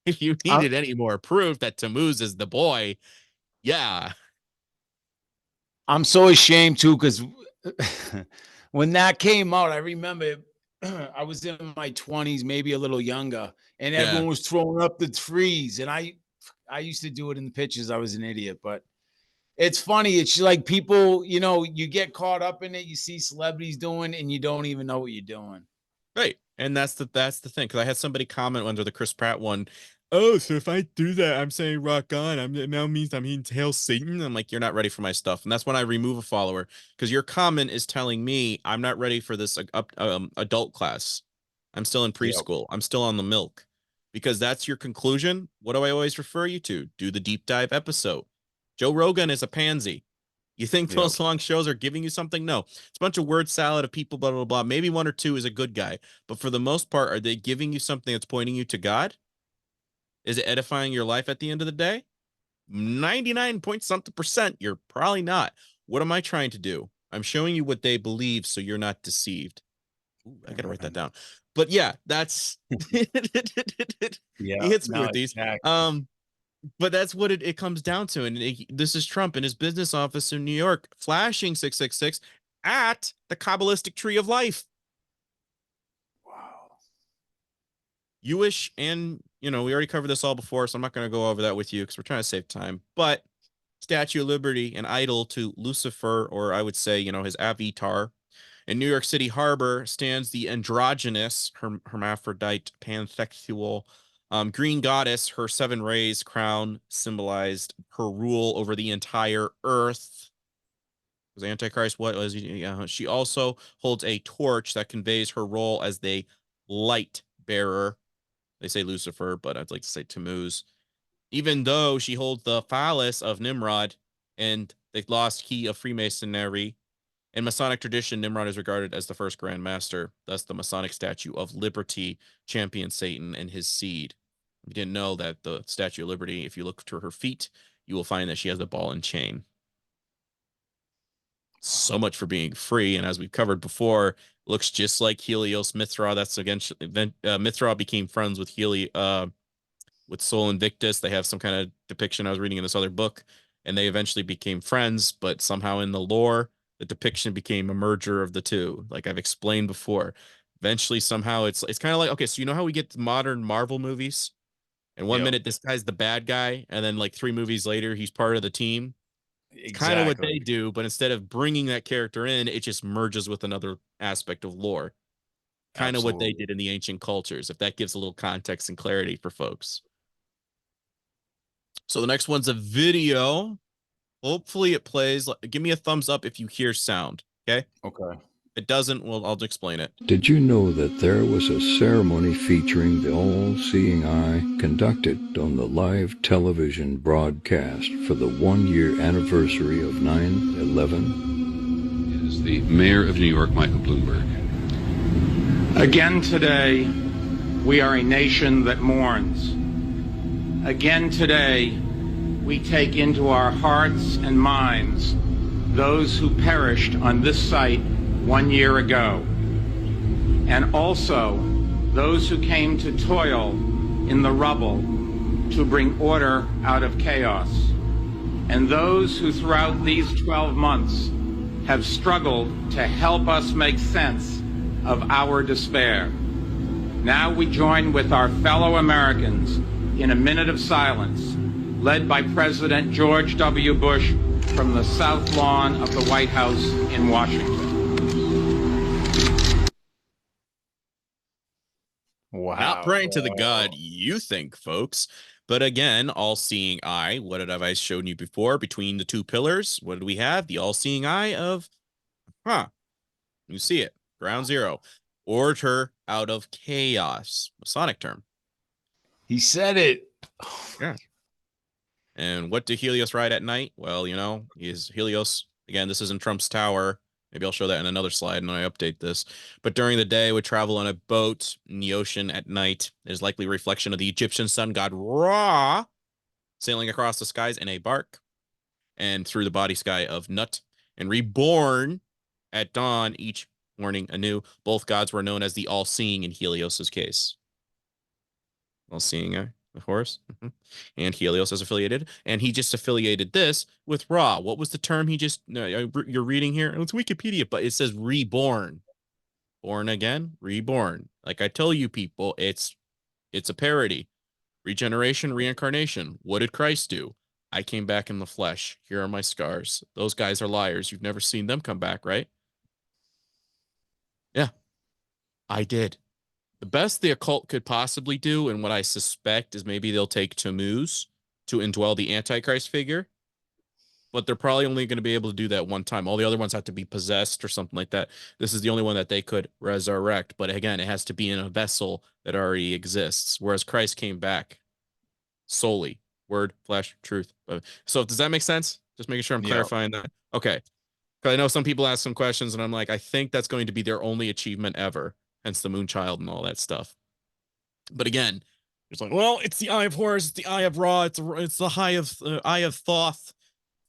If you I'm, needed any more proof that Tammuz is the boy, yeah. I'm so ashamed too, because when that came out, I remember I was in my 20s, maybe a little younger, and Yeah. everyone was throwing up the trees. And I used to do it in the pictures. I was an idiot, but it's funny. It's like people, you get caught up in it. You see celebrities doing, and you don't even know what you're doing. Right. And that's the thing. Because I had somebody comment under the Chris Pratt one. Oh, so if I do that, I'm saying rock on. It now means I'm eating hail Satan. I'm like, you're not ready for my stuff. And that's when I remove a follower. Because your comment is telling me I'm not ready for this adult class. I'm still in Yep. preschool. I'm still on the milk. Because that's your conclusion. What do I always refer you to? Do the deep dive episode. Joe Rogan is a pansy. You think Yep. those long shows are giving you something? No. It's a bunch of word salad of people, blah, blah, blah. Maybe 1 or 2 is a good guy. But for the most part, are they giving you something that's pointing you to God? Is it edifying your life at the end of the day? 99 point something percent, you're probably not. What am I trying to do? I'm showing you what they believe so you're not deceived. Ooh, I gotta write that down. But yeah, that's he Yeah. hits me No, with these. exactly. But that's what it comes down to. And this is Trump in his business office in New York flashing 666. at the Kabbalistic tree of life. Wow. Jewish, and we already covered this all before, so I'm not going to go over that with you because we're trying to save time. But Statue of Liberty, an idol to Lucifer, or I would say, his avatar. In New York City Harbor stands the androgynous, hermaphrodite, pansexual, green goddess. Her 7 rays crown symbolized her rule over the entire earth. Was Antichrist what was he? She also holds a torch that conveys her role as the light bearer. They say Lucifer, but I'd like to say Tammuz. Even though she holds the phallus of Nimrod and the lost key of Freemasonry, in Masonic tradition, Nimrod is regarded as the first Grand Master. Thus, the Masonic Statue of Liberty champions Satan and his seed. If you didn't know that the Statue of Liberty, if you look to her feet, you will find that she has a ball and chain. So much for being free, and as we've covered before, looks just like Helios Mithra. That's against Mithra became friends with with Sol Invictus. They have some kind of depiction I was reading in this other book, and they eventually became friends, but somehow in the lore, the depiction became a merger of the two, like I've explained before. Eventually, somehow, it's kind of like, okay, so you know how we get modern Marvel movies, and one minute this guy's the bad guy, and then like 3 movies later, he's part of the team. It's kind of what they do, but instead of bringing that character in, it just merges with another aspect of lore. Kind of what they did in the ancient cultures, if that gives a little context and clarity for folks. So the next one's a video. Hopefully it plays. Give me a thumbs up if you hear sound, okay? Okay. If it doesn't, well, I'll explain it. Did you know that there was a ceremony featuring the all-seeing eye conducted on the live television broadcast for the 1-year anniversary of 9/11? Is the mayor of New York, Michael Bloomberg. Again today, we are a nation that mourns. Again today, we take into our hearts and minds those who perished on this site 1 year ago, and also those who came to toil in the rubble to bring order out of chaos, and those who throughout these 12 months have struggled to help us make sense of our despair. Now we join with our fellow Americans in a minute of silence, led by President George W. Bush from the South Lawn of the White House in Washington. Wow. Not praying to the God you think, folks. But again, all-seeing eye. What have I shown you before? Between the 2 pillars, what did we have? The all-seeing eye of, you see it, ground zero. Order out of chaos. Masonic term. He said it. Yeah. And what do Helios ride at night? Well, he's Helios. Again, this isn't Trump's tower. Maybe I'll show that in another slide when I update this. But during the day, would travel on a boat in the ocean. At night, there's likely a reflection of the Egyptian sun god Ra sailing across the skies in a bark and through the body sky of Nut, and reborn at dawn each morning anew. Both gods were known as the all-seeing in Helios's case. All-seeing eye. The horse, and Helios is affiliated, and he just affiliated this with Ra. What was the term he just? You're reading here. It's Wikipedia, but it says reborn, born again, reborn. Like I tell you, people, it's a parody. Regeneration, reincarnation. What did Christ do? I came back in the flesh. Here are my scars. Those guys are liars. You've never seen them come back, right? Yeah, I did. The best the occult could possibly do, and what I suspect is maybe they'll take Tammuz to indwell the Antichrist figure, but they're probably only going to be able to do that one time. All the other ones have to be possessed or something like that. This is the only one that they could resurrect, but again, it has to be in a vessel that already exists, whereas Christ came back solely. Word, flesh, truth. So does that make sense? Just making sure I'm clarifying that. Okay. Because I know some people ask some questions, and I'm like, I think that's going to be their only achievement ever. Hence the Moonchild and all that stuff. But again, it's like, well, it's the Eye of Horus, it's the Eye of Ra, it's the Eye of Thoth.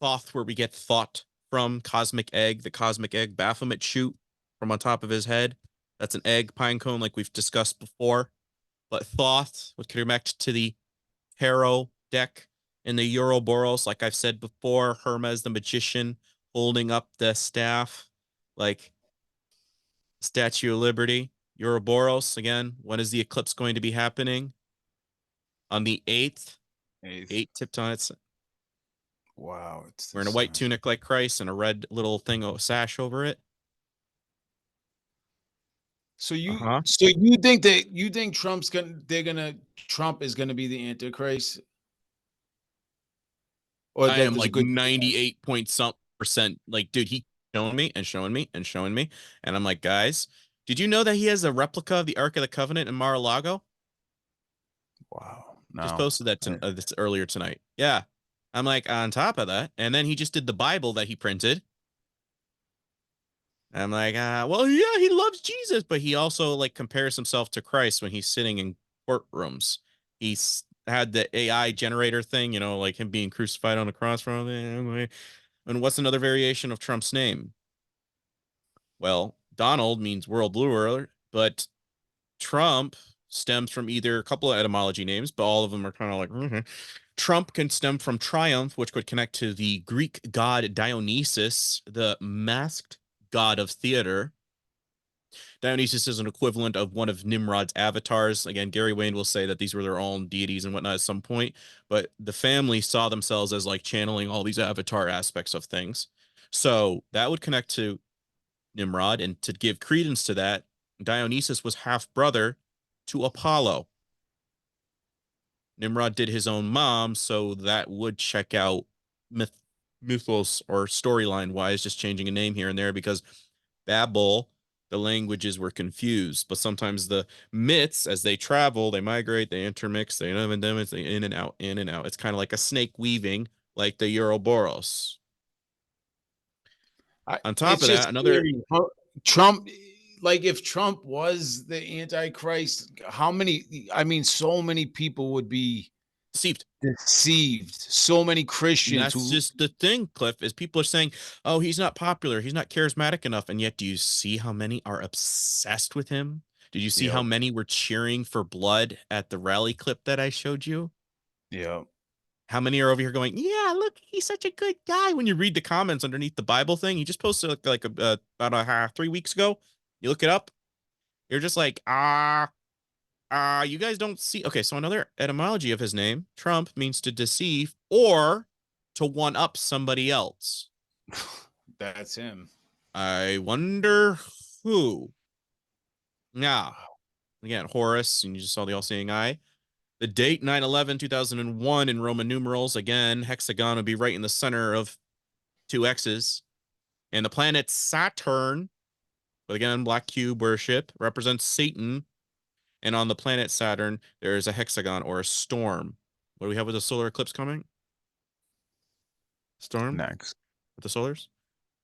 Thoth, where we get thought from, cosmic egg, the cosmic egg Baphomet shoot from on top of his head. That's an egg pine cone, like we've discussed before. But Thoth would connect to the tarot deck in the Ouroboros, like I've said before. Hermes, the magician, holding up the staff. like Statue of Liberty, Ouroboros. Again, when is the eclipse going to be happening? On the 8th. 8 tipped on its. Wow. Wearing a white tunic like Christ and a red little thing sash over it. So you think Trump is gonna be the Antichrist? Or I that am there's a like good 98 point some percent. Like, dude, he showing me and showing me and showing me. And I'm like, guys, did you know that he has a replica of the Ark of the Covenant in Mar-a-Lago? Wow. Just No. posted that this earlier tonight. Yeah. I'm like, on top of that. And then he just did the Bible that he printed. I'm like, well, yeah, he loves Jesus, but he also like compares himself to Christ when he's sitting in courtrooms. He's had the AI generator thing, like him being crucified on the cross from. And what's another variation of Trump's name? Well, Donald means world ruler, but Trump stems from either a couple of etymology names, but all of them are kind of like Trump can stem from triumph, which could connect to the Greek god Dionysus, the masked god of theater. Dionysus is an equivalent of one of Nimrod's avatars. Again, Gary Wayne will say that these were their own deities and whatnot at some point, but the family saw themselves as like channeling all these avatar aspects of things. So that would connect to Nimrod, and to give credence to that, Dionysus was half brother to Apollo. Nimrod did his own mom, so that would check out mythos or storyline wise, just changing a name here and there because Babel, the languages were confused. But sometimes the myths, as they travel, they migrate, they intermix, they in and out, in and out. It's kind of like a snake weaving, like the Ouroboros. On top It's of just that, another scary. Trump, like if Trump was the Antichrist, so many people would be deceived. deceived. So many And Christians that's who, just the thing, Cliff, is people are saying, oh, he's not popular. He's not charismatic enough. And yet, do you see how many are obsessed with him? Did you see how many were cheering for blood at the rally clip that I showed you? yeah, How many are over here going, yeah, look, he's such a good guy. When you read the comments underneath the Bible thing, he just posted like about 3 weeks ago. You look it up. You're just like, you guys don't see. Okay, so another etymology of his name, Trump, means to deceive or to one up somebody else. that's him. I wonder who. Now, again, Horus, and you just saw the all-seeing eye. The date 9/11/2001 in Roman numerals, again, hexagon would be right in the center of two X's. And the planet Saturn, but again, black cube worship, represents Satan. And on the planet Saturn, there is a hexagon or a storm. What do we have with the solar eclipse coming? Storm? Next. With the solars?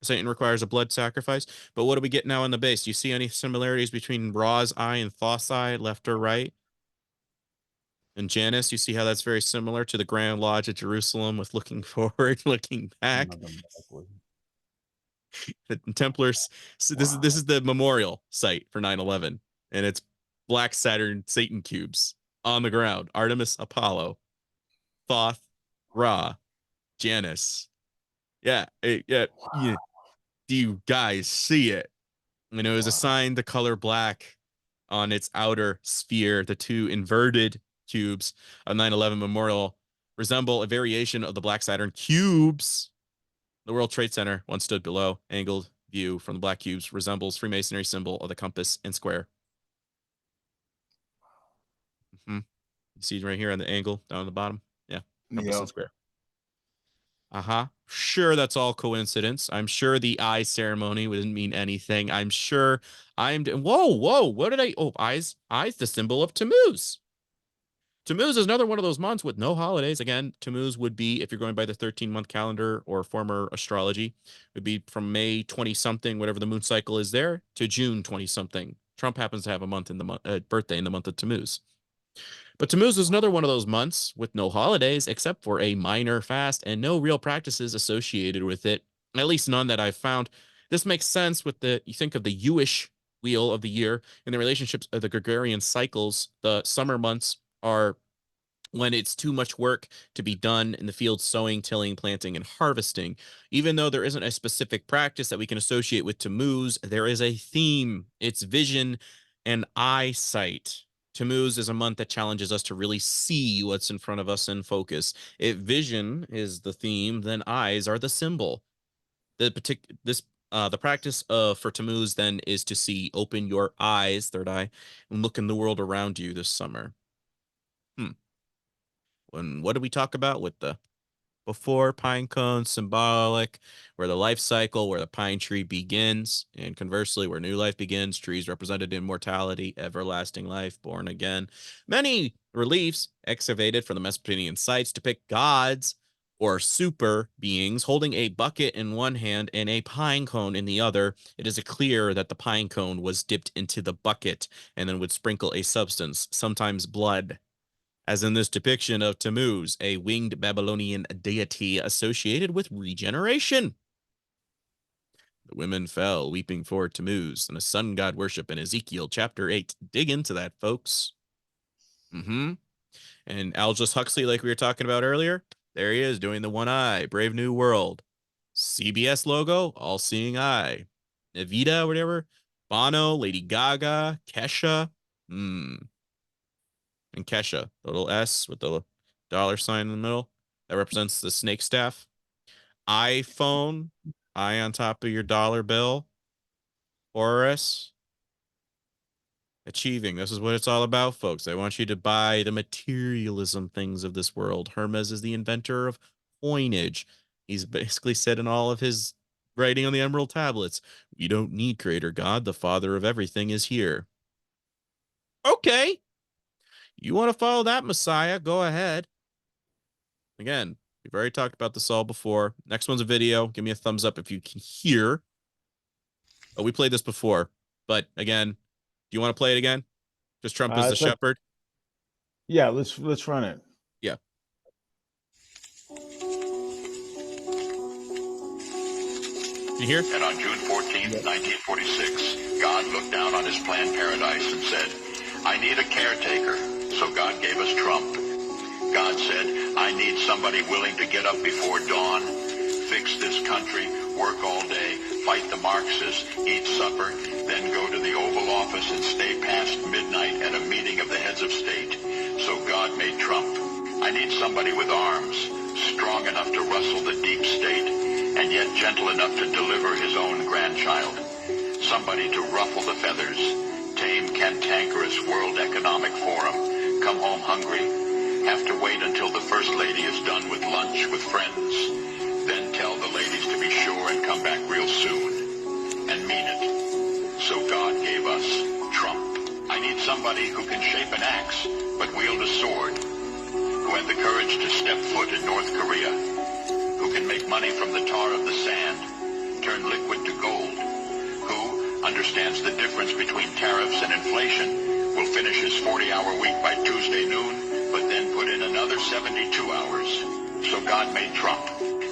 Satan requires a blood sacrifice. But what do we get now in the base? Do you see any similarities between Ra's eye and Thoth's eye, left or right? And Janus, you see how that's very similar to the Grand Lodge at Jerusalem with looking forward, looking back. The Templars. So this is the memorial site for 9/11, and it's Black Saturn Satan cubes on the ground. Artemis, Apollo, Thoth, Ra, Janus. Yeah. Do you guys see it? And it was assigned the color black on its outer sphere. The two inverted cubes of 9/11 memorial resemble a variation of the Black Saturn cubes. The World Trade Center once stood below. Angled view from the black cubes resembles Freemasonry symbol of the compass and square. You see it right here on the angle down at the bottom. Yeah, compass and square. Sure, that's all coincidence. I'm sure the eye ceremony didn't mean anything. I'm sure whoa, what did I? Oh, eyes, the symbol of Tammuz. Tammuz is another one of those months with no holidays. Again, Tammuz would be, if you're going by the 13-month calendar or former astrology, would be from May 20-something, whatever the moon cycle is there, to June 20-something. Trump happens to have a birthday in the month of Tammuz. But Tammuz is another one of those months with no holidays except for a minor fast and no real practices associated with it, at least none that I've found. This makes sense with you think of the Jewish wheel of the year and the relationships of the Gregorian cycles. The summer months are when it's too much work to be done in the field, sowing, tilling, planting, and harvesting. Even though there isn't a specific practice that we can associate with Tammuz, there is a theme. It's vision and eyesight. Tammuz is a month that challenges us to really see what's in front of us and focus. If vision is the theme, then eyes are the symbol. The practice for Tammuz then is to see, open your eyes, third eye, and look in the world around you this summer. And what did we talk about with the before pine cone symbolic, where the life cycle, where the pine tree begins, and conversely, where new life begins, trees represented immortality, everlasting life, born again. Many reliefs excavated from the Mesopotamian sites depict gods or super beings holding a bucket in one hand and a pine cone in the other. It is clear that the pine cone was dipped into the bucket and then would sprinkle a substance, sometimes blood, as in this depiction of Tammuz, a winged Babylonian deity associated with regeneration. The women fell, weeping for Tammuz, and a sun god worship in Ezekiel chapter 8. Dig into that, folks. And Aldous Huxley, like we were talking about earlier, there he is doing the one eye, Brave New World. CBS logo, all-seeing eye. Evita, whatever. Bono, Lady Gaga, Kesha. And Kesha, the little S with the dollar sign in the middle, that represents the snake staff. iPhone, eye on top of your dollar bill. Horus. Achieving. This is what it's all about, folks. I want you to buy the materialism things of this world. Hermes is the inventor of coinage. He's basically said in all of his writing on the Emerald Tablets, we don't need Creator God. The Father of everything is here. Okay. You want to follow that Messiah? Go ahead. Again, we've already talked about this all before. Next one's a video. Give me a thumbs up if you can hear. Oh, we played this before. But again, do you want to play it again? Because Trump is the shepherd? Yeah, let's run it. Yeah. You hear? And on June 14th, 1946, God looked down on his planned paradise and said, I need a caretaker. So God gave us Trump. God said, I need somebody willing to get up before dawn, fix this country, work all day, fight the Marxists, eat supper, then go to the Oval Office and stay past midnight at a meeting of the heads of state. So God made Trump. I need somebody with arms, strong enough to rustle the deep state, and yet gentle enough to deliver his own grandchild. Somebody to ruffle the feathers, tame cantankerous World Economic Forum, come home hungry, have to wait until the First Lady is done with lunch with friends, then tell the ladies to be sure and come back real soon, and mean it. So God gave us Trump. I need somebody who can shape an axe, but wield a sword, who had the courage to step foot in North Korea, who can make money from the tar of the sand, turn liquid to gold, who understands the difference between tariffs and inflation, will finish his 40-hour week by Tuesday noon, but then put in another 72 hours. So God made Trump.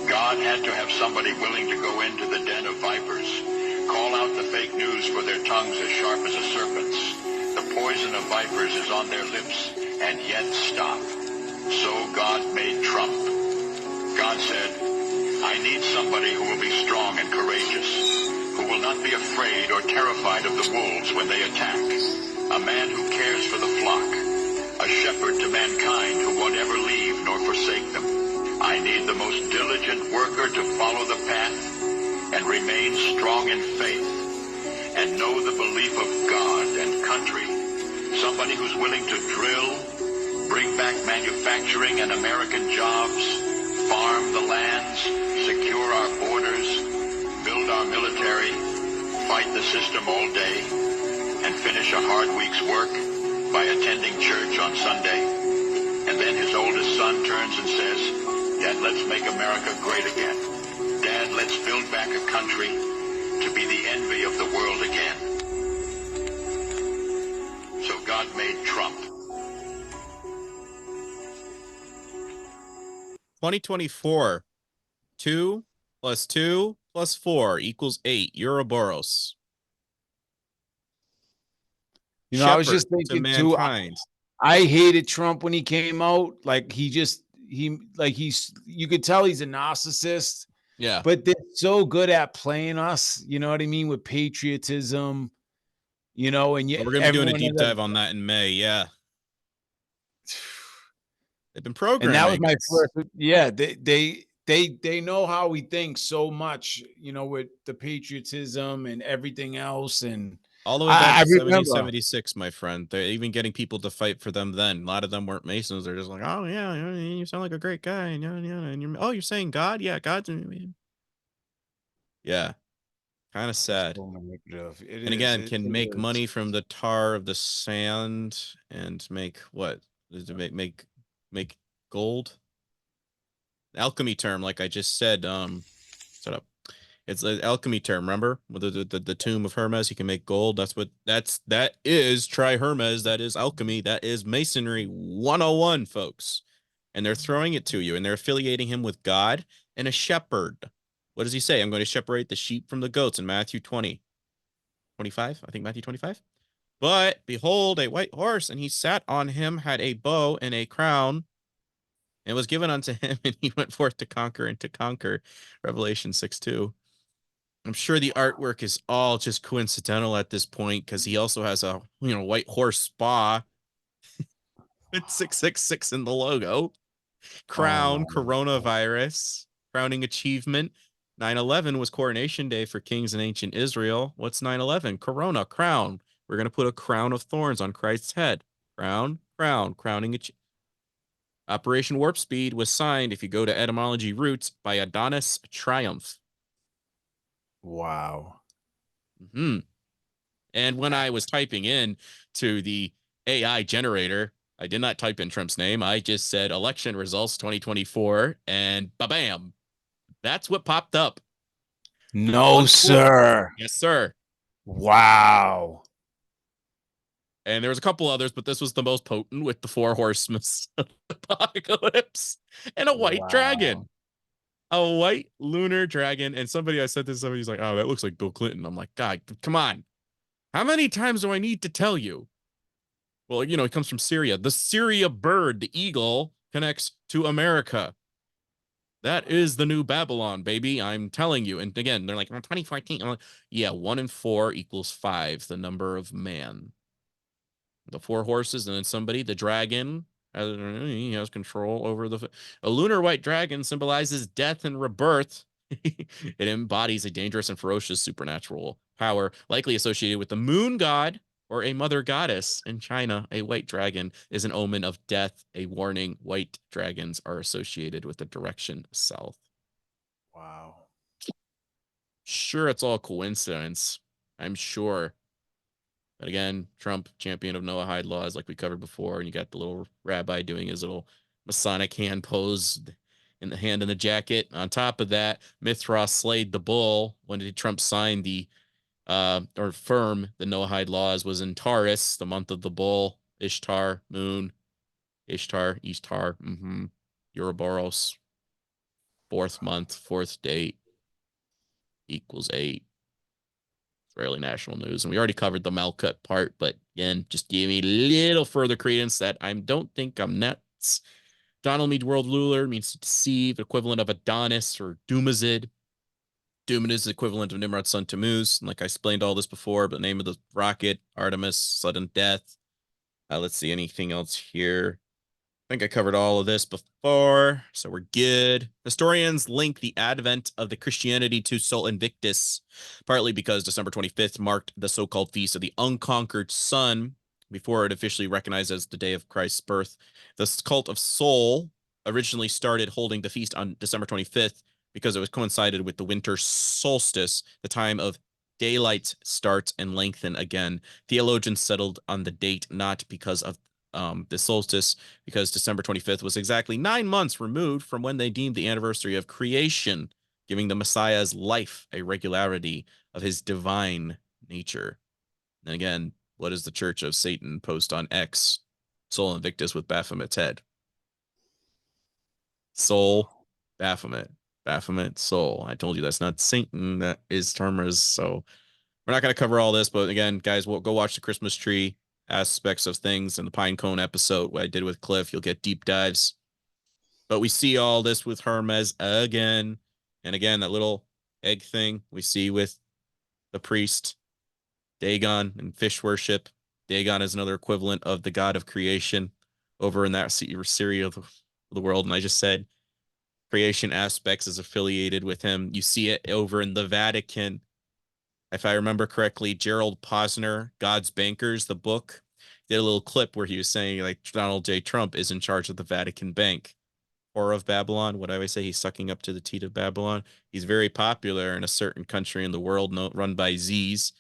God had to have somebody willing to go into the den of vipers, call out the fake news for their tongues as sharp as a serpent's. The poison of vipers is on their lips, and yet stop. So God made Trump. God said, I need somebody who will be strong and courageous, who will not be afraid or terrified of the wolves when they attack. A man who cares for the flock, a shepherd to mankind who won't ever leave nor forsake them. I need the most diligent worker to follow the path and remain strong in faith and know the belief of God and country. Somebody who's willing to drill, bring back manufacturing and American jobs, farm the lands, secure our borders, build our military, fight the system all day, and finish a hard week's work by attending church on Sunday. And then his oldest son turns and says, Dad, let's make America great again. Dad, let's build back a country to be the envy of the world again. So God made Trump. 2024. 2 plus 2 plus 4 equals 8. Ouroboros. You know, I was just Shepherd thinking to too. mankind. I hated Trump when he came out. Like he's you could tell he's a narcissist, Yeah. but they're so good at playing us, you know what I mean, with patriotism, you know, and We're gonna be doing a deep dive on that in May. Yeah. They've been and that was programming my us. first. Yeah, they know how we think so much, you know, with the patriotism and everything else. And All the way back I to remember 1776, my friend. They're even getting people to fight for them then. A lot of them weren't Masons. They're just like, oh, yeah, you sound like a great guy. And, and you're saying God? Yeah, God's. Yeah, kind of sad. so manipulative. It And is. again, It can make is. money from the tar of the sand and make what? Make gold? Alchemy term, like I just said. Shut up. It's an alchemy term, remember? With the tomb of Hermes, you can make gold. That is Tri Hermes. That is alchemy. That is masonry 101, folks. And they're throwing it to you, and they're affiliating him with God and a shepherd. What does he say? I'm going to separate the sheep from the goats in Matthew 25. I think Matthew 25. But behold, a white horse, and he sat on him, had a bow and a crown, and was given unto him, and he went forth to conquer and to conquer. Revelation 6:2. I'm sure the artwork is all just coincidental at this point because he also has a white horse spa with 666 in the logo. Crown, coronavirus, crowning achievement. 9/11 was coronation day for kings in ancient Israel. What's 9/11? Corona, crown. We're going to put a crown of thorns on Christ's head. Crown, crowning achievement. Operation Warp Speed was signed, if you go to etymology roots, by Adonis Triumph. Wow. Mm-hmm. And when I was typing in to the AI generator, I did not type in Trump's name. I just said election results 2024, and ba-bam. That's what popped up. No, sir. Yes, sir. Wow. And there was a couple others, but this was the most potent with the 4 horsemen of the apocalypse and a white dragon. A white lunar dragon. And I said this, somebody's like, oh, that looks like Bill Clinton. I'm like, God, come on. How many times do I need to tell you? Well, it comes from Syria. The Syria bird, the eagle, connects to America. That is the new Babylon, baby. I'm telling you. And again, they're like, 2014. I'm like, yeah, 1 and 4 equals 5, the number of man. The 4 horses, and then somebody, the dragon, he has control over a lunar white dragon symbolizes death and rebirth. It embodies a dangerous and ferocious supernatural power, likely associated with the moon god or a mother goddess. In China, a white dragon is an omen of death, a warning. White dragons are associated with the direction south. Wow. Sure, it's all coincidence. I'm sure. But again, Trump, champion of Noahide laws, like we covered before, and you got the little rabbi doing his little Masonic hand pose in the hand in the jacket. On top of that, Mithras slayed the bull. When did Trump sign the or firm the Noahide laws? Was in Taurus, the month of the bull. Ishtar, moon. Ishtar, Ouroboros. 4th month, 4th date equals 8. Israeli national news. And we already covered the Malkut part, but again, just give me a little further credence that I don't think I'm nuts. Donald means world ruler, means to deceive, equivalent of Adonis or Dumazid. Duman is the equivalent of Nimrod's son Tammuz. And like I explained all this before, but the name of the rocket, Artemis, sudden death. Let's see, anything else here? I think I covered all of this before, so we're good. Historians link the advent of the Christianity to Sol Invictus, partly because December 25th marked the so-called Feast of the Unconquered Sun, before it officially recognized as the day of Christ's birth. The cult of Sol originally started holding the feast on December 25th because it was coincided with the winter solstice, the time of daylight starts and lengthen again. Theologians settled on the date not because of the solstice, because December 25th was exactly 9 months removed from when they deemed the anniversary of creation, giving the Messiah's life a regularity of his divine nature. And again, what does the Church of Satan post on X? Sol Invictus with Baphomet's head. Sol, Baphomet. Baphomet, Sol. I told you that's not Satan, that is Termers. So we're not going to cover all this, but again, guys, we'll go watch the Christmas tree. aspects of things in the Pinecone episode, what I did with Cliff. You'll get deep dives. But we see all this with Hermes again. And again, that little egg thing we see with the priest, Dagon, and fish worship. Dagon is another equivalent of the god of creation over in that series of the world. And I just said creation aspects is affiliated with him. You see it over in the Vatican. If I remember correctly, Gerald Posner, God's Bankers, the book, did a little clip where he was saying like Donald J. Trump is in charge of the Vatican Bank. Or of Babylon. What do I always say? He's sucking up to the teat of Babylon. He's very popular in a certain country in the world run by Z's.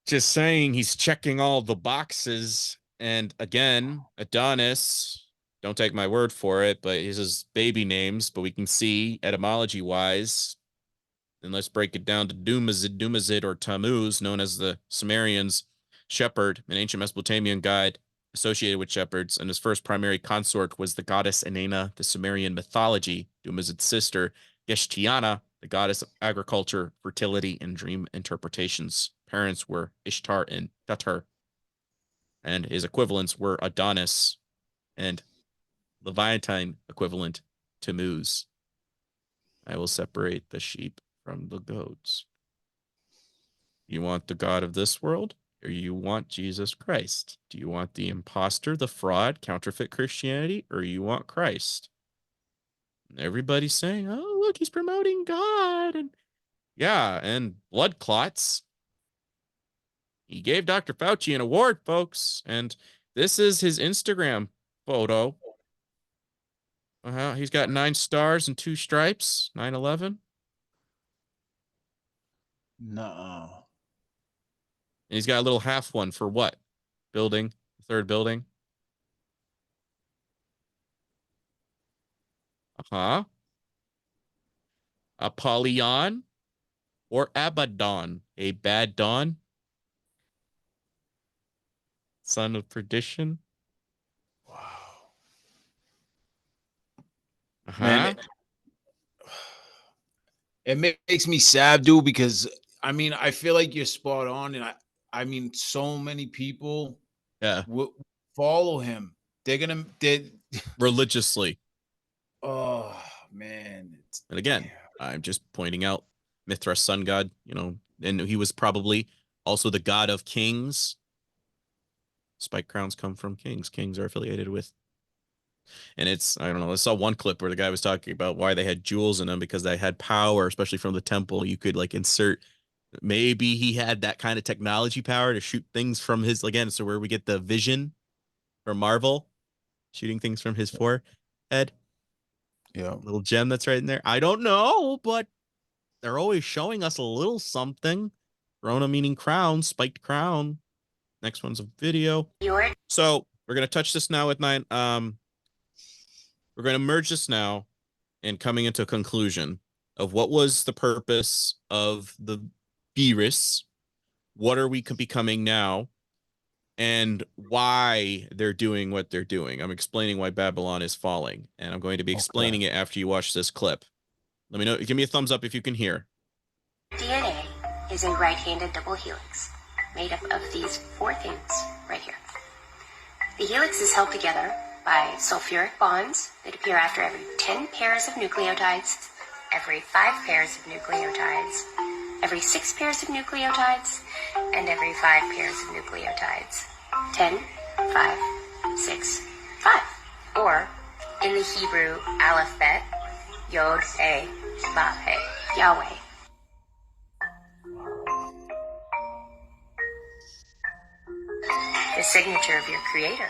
Just saying he's checking all the boxes. And again, Adonis, don't take my word for it, but his is baby names, but we can see etymology wise. And let's break it down to Dumazid or Tammuz, known as the Sumerians' shepherd, an ancient Mesopotamian guide associated with shepherds, and his first primary consort was the goddess Inanna, the Sumerian mythology, Dumazid's sister, Geshtiana, the goddess of agriculture, fertility, and dream interpretations. Parents were Ishtar and Tutur, and his equivalents were Adonis and Leviathan equivalent Tammuz. I will separate the sheep from the goats. You want the God of this world? Or you want Jesus Christ? Do you want the imposter, the fraud, counterfeit Christianity, or you want Christ? And everybody's saying, oh, look, he's promoting God. And yeah, and blood clots. He gave Dr. Fauci an award, folks. And this is his Instagram photo. He's got 9 stars and 2 stripes, 9/11. No. And he's got a little half one for what? Building, third building. Apollyon or Abaddon, a bad dawn, son of perdition. Wow. Man, it makes me sad, dude, because I mean, I feel like you're spot on, and I mean, so many people will follow him. They're religiously. Oh man. And again, I'm just pointing out Mithras, sun god, and he was probably also the god of kings. Spike crowns come from kings. Kings are affiliated with. And it's, I don't know, I saw one clip where the guy was talking about why they had jewels in them, because they had power, especially from the temple. You could like insert, maybe he had that kind of technology power to shoot things from his, again, so where we get the vision from Marvel, shooting things from his forehead. Yeah. Little gem that's right in there. I don't know, but they're always showing us a little something. Corona meaning crown, spiked crown. Next one's a video. So we're going to touch this now with 9. We're going to merge this now and coming into a conclusion of what was the purpose of the virus, what are we becoming now, and why they're doing what they're doing. I'm explaining why Babylon is falling, and I'm going to be explaining it after you watch this clip. Let me know. Give me a thumbs up if you can hear. DNA is a right-handed double helix made up of these 4 things right here. The helix is held together by sulfuric bonds that appear after every 10 pairs of nucleotides, every 5 pairs of nucleotides, every 6 pairs of nucleotides, and every 5 pairs of nucleotides. 10, 5, 6, 5. Or, in the Hebrew alphabet, Yod, He, Vav, He, Yahweh. The signature of your creator.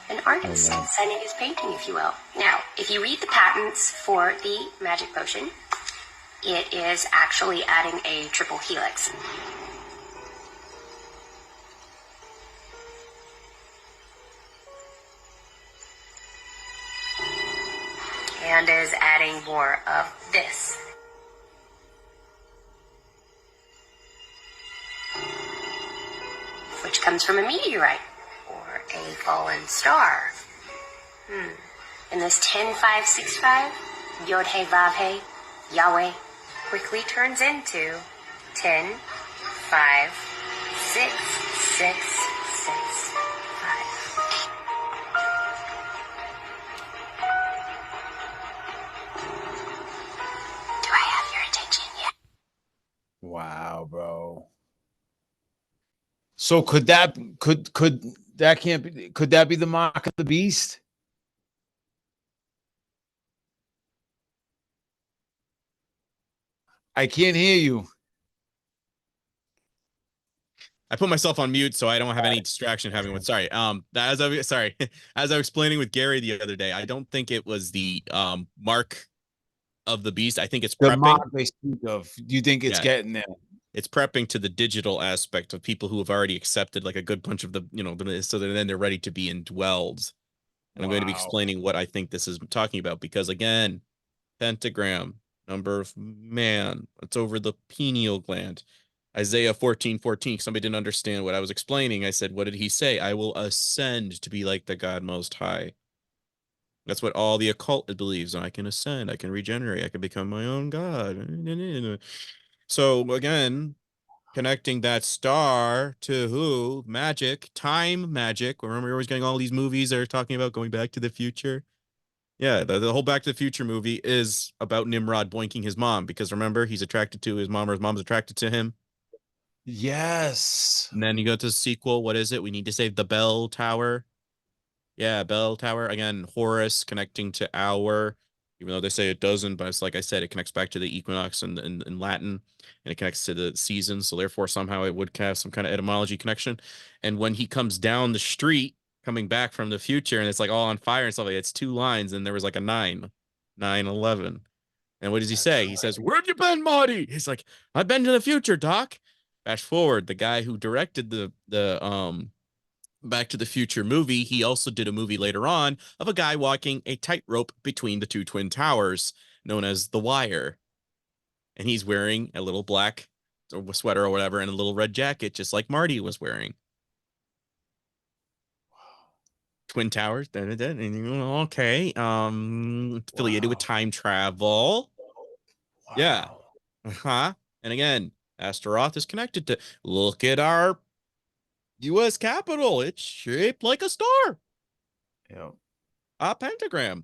An artist signing his painting, if you will. Now, if you read the patents for the magic potion, it is actually adding a triple helix. And is adding more of this. Which comes from a meteorite. Or a fallen star. And this 10-5-6-5, Yod He Vav He, Yahweh, quickly turns into 10-5-6-6-6. Wow, bro. So could that be the mark of the beast? I can't hear you. I put myself on mute so I don't have any distraction having one. Sorry. As I was explaining with Gary the other day, I don't think it was the mark of the beast. I think it's The prepping. mark they speak of. Do you think it's getting there? It's prepping to the digital aspect of people who have already accepted like a good bunch of the, so then they're ready to be indwelled. And I'm going to be explaining what I think this is talking about, because again, pentagram, number of man, it's over the pineal gland. Isaiah 14:14. Somebody didn't understand what I was explaining. I said, what did he say? I will ascend to be like the God Most High. That's what all the occult believes. And I can ascend, I can regenerate, I can become my own God. So again, connecting that star to who? Magic, time magic. Remember, we're always getting all these movies that are talking about going back to the future. Yeah, the whole Back to the Future movie is about Nimrod boinking his mom, because remember, he's attracted to his mom, or his mom's attracted to him. Yes. And then you go to the sequel. What is it? We need to save the bell tower. Yeah, bell tower. Again, Horus connecting to hour, even though they say it doesn't, but it's like I said, it connects back to the equinox in Latin, and it connects to the seasons. So therefore, somehow it would have some kind of etymology connection. And when he comes down the street, coming back from the future, and it's like all on fire and stuff, like it's two lines, and there was like a 9/11. And what does he say? He says, "Where have you been, Marty?" He's like, "I've been to the future, Doc." Fast forward, the guy who directed the Back to the Future movie, he also did a movie later on of a guy walking a tightrope between the two twin towers, known as The Wire. And he's wearing a little black sweater or whatever, and a little red jacket, just like Marty was wearing. Twin towers. Okay. Affiliated with time travel. Wow. Yeah. Uh-huh. And again, Astaroth is connected to, look at our U.S. Capitol. It's shaped like a star. Yeah. A pentagram.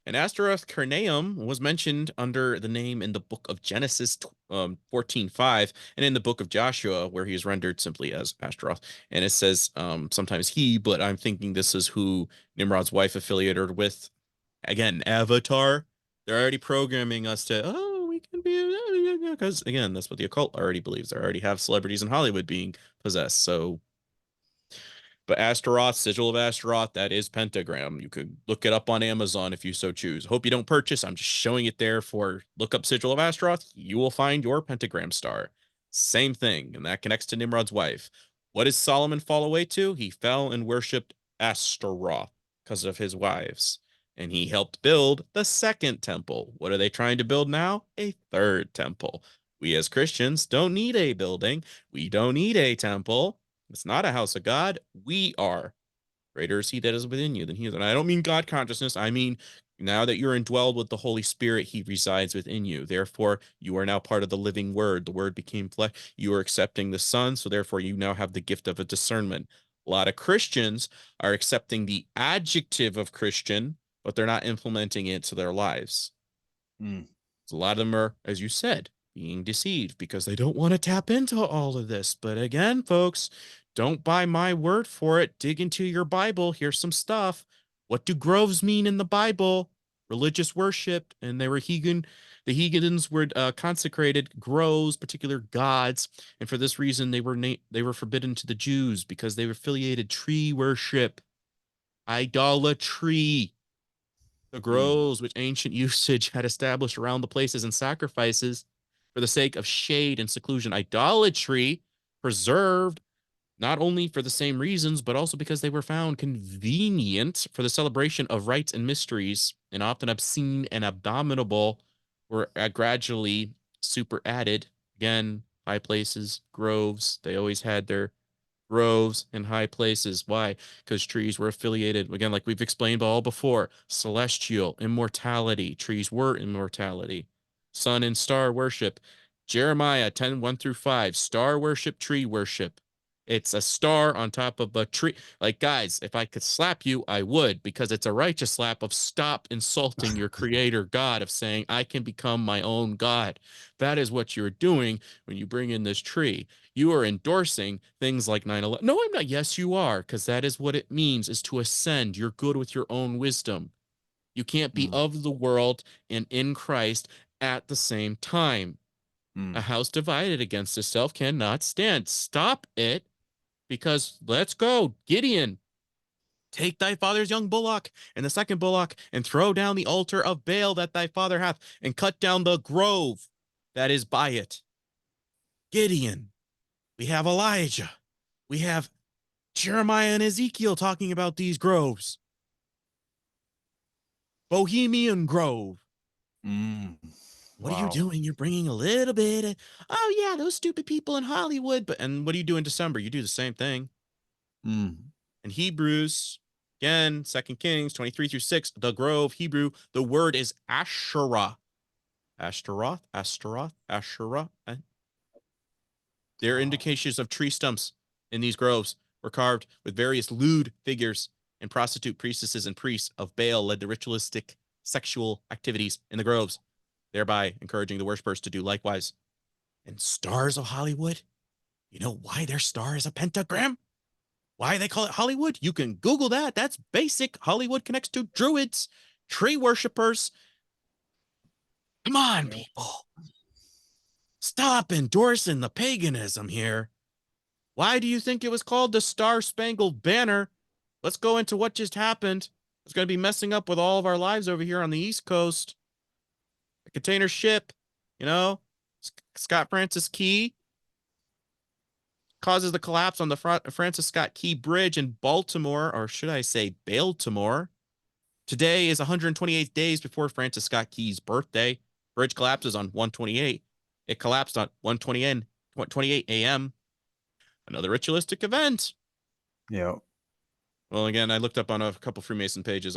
And Astaroth Carneum was mentioned under the name in the book of Genesis 14:5, and in the book of Joshua, where he is rendered simply as Astaroth. And it says sometimes he, but I'm thinking this is who Nimrod's wife affiliated with. Again, Avatar. They're already programming us to, oh, we can be, because again, that's what the occult already believes. They already have celebrities in Hollywood being possessed. So, but Astaroth, Sigil of Astaroth, that is pentagram. You could look it up on Amazon if you so choose. Hope you don't purchase. I'm just showing it there for look up Sigil of Astaroth. You will find your pentagram star. Same thing, and that connects to Nimrod's wife. What does Solomon fall away to? He fell and worshipped Astaroth because of his wives. And he helped build the second temple. What are they trying to build now? A third temple. We as Christians don't need a building. We don't need a temple. It's not a house of God. We are. Greater is he that is within you than he is. And I don't mean God consciousness. I mean, now that you're indwelled with the Holy Spirit, he resides within you. Therefore, you are now part of the living word. The word became flesh. You are accepting the Son. So therefore, you now have the gift of a discernment. A lot of Christians are accepting the adjective of Christian, but they're not implementing it to their lives. So a lot of them are, as you said, being deceived because they don't want to tap into all of this. But again, folks, don't buy my word for it. Dig into your Bible. Here's some stuff. What do groves mean in the Bible? Religious worship, and they were heathen. The heathens were consecrated groves, particular gods, and for this reason they were forbidden to the Jews because they were affiliated tree worship, idolatry. The groves which ancient usage had established around the places and sacrifices for the sake of shade and seclusion. Idolatry preserved not only for the same reasons, but also because they were found convenient for the celebration of rites and mysteries, and often obscene and abominable, were gradually superadded. Again, high places, groves, they always had their groves and high places. Why? Because trees were affiliated, again, like we've explained all before, celestial, immortality. Trees were immortality. Sun and star worship. Jeremiah 10:1-5, star worship, tree worship. It's a star on top of a tree. Like, guys, if I could slap you, I would, because it's a righteous slap of stop insulting your creator God, of saying, I can become my own God. That is what you're doing when you bring in this tree. You are endorsing things like 9/11. No, I'm not. Yes, you are, because that is what it means, is to ascend. You're good with your own wisdom. You can't be of the world and in Christ at the same time. A house divided against itself cannot stand. Stop it. Because let's go, Gideon, take thy father's young bullock and the second bullock and throw down the altar of Baal that thy father hath and cut down the grove that is by it. Gideon, we have Elijah, we have Jeremiah and Ezekiel talking about these groves. Bohemian Grove. What are you doing? You're bringing a little bit of, oh yeah, those stupid people in Hollywood. But and what do you do in December? You do the same thing. In Hebrews, again, 2 Kings 23-6, the grove, Hebrew, the word is Asherah. Ashtaroth. There are indications of tree stumps in these groves were carved with various lewd figures, and prostitute priestesses and priests of Baal led to ritualistic sexual activities in the groves, thereby encouraging the worshippers to do likewise. And stars of Hollywood, you know why their star is a pentagram? Why they call it Hollywood? You can Google that. That's basic. Hollywood connects to druids, tree worshippers. Come on, people. Stop endorsing the paganism here. Why do you think it was called the Star-Spangled Banner? Let's go into what just happened. It's going to be messing up with all of our lives over here on the East Coast. A container ship, you know, Scott Francis Key causes the collapse on the Francis Scott Key Bridge in Baltimore, or should I say Baltimore. Today is 128 days before Francis Scott Key's birthday. Bridge collapses on 128. It collapsed on 1:28 a.m. Another ritualistic event. Yeah. Well, again, I looked up on a couple Freemason pages.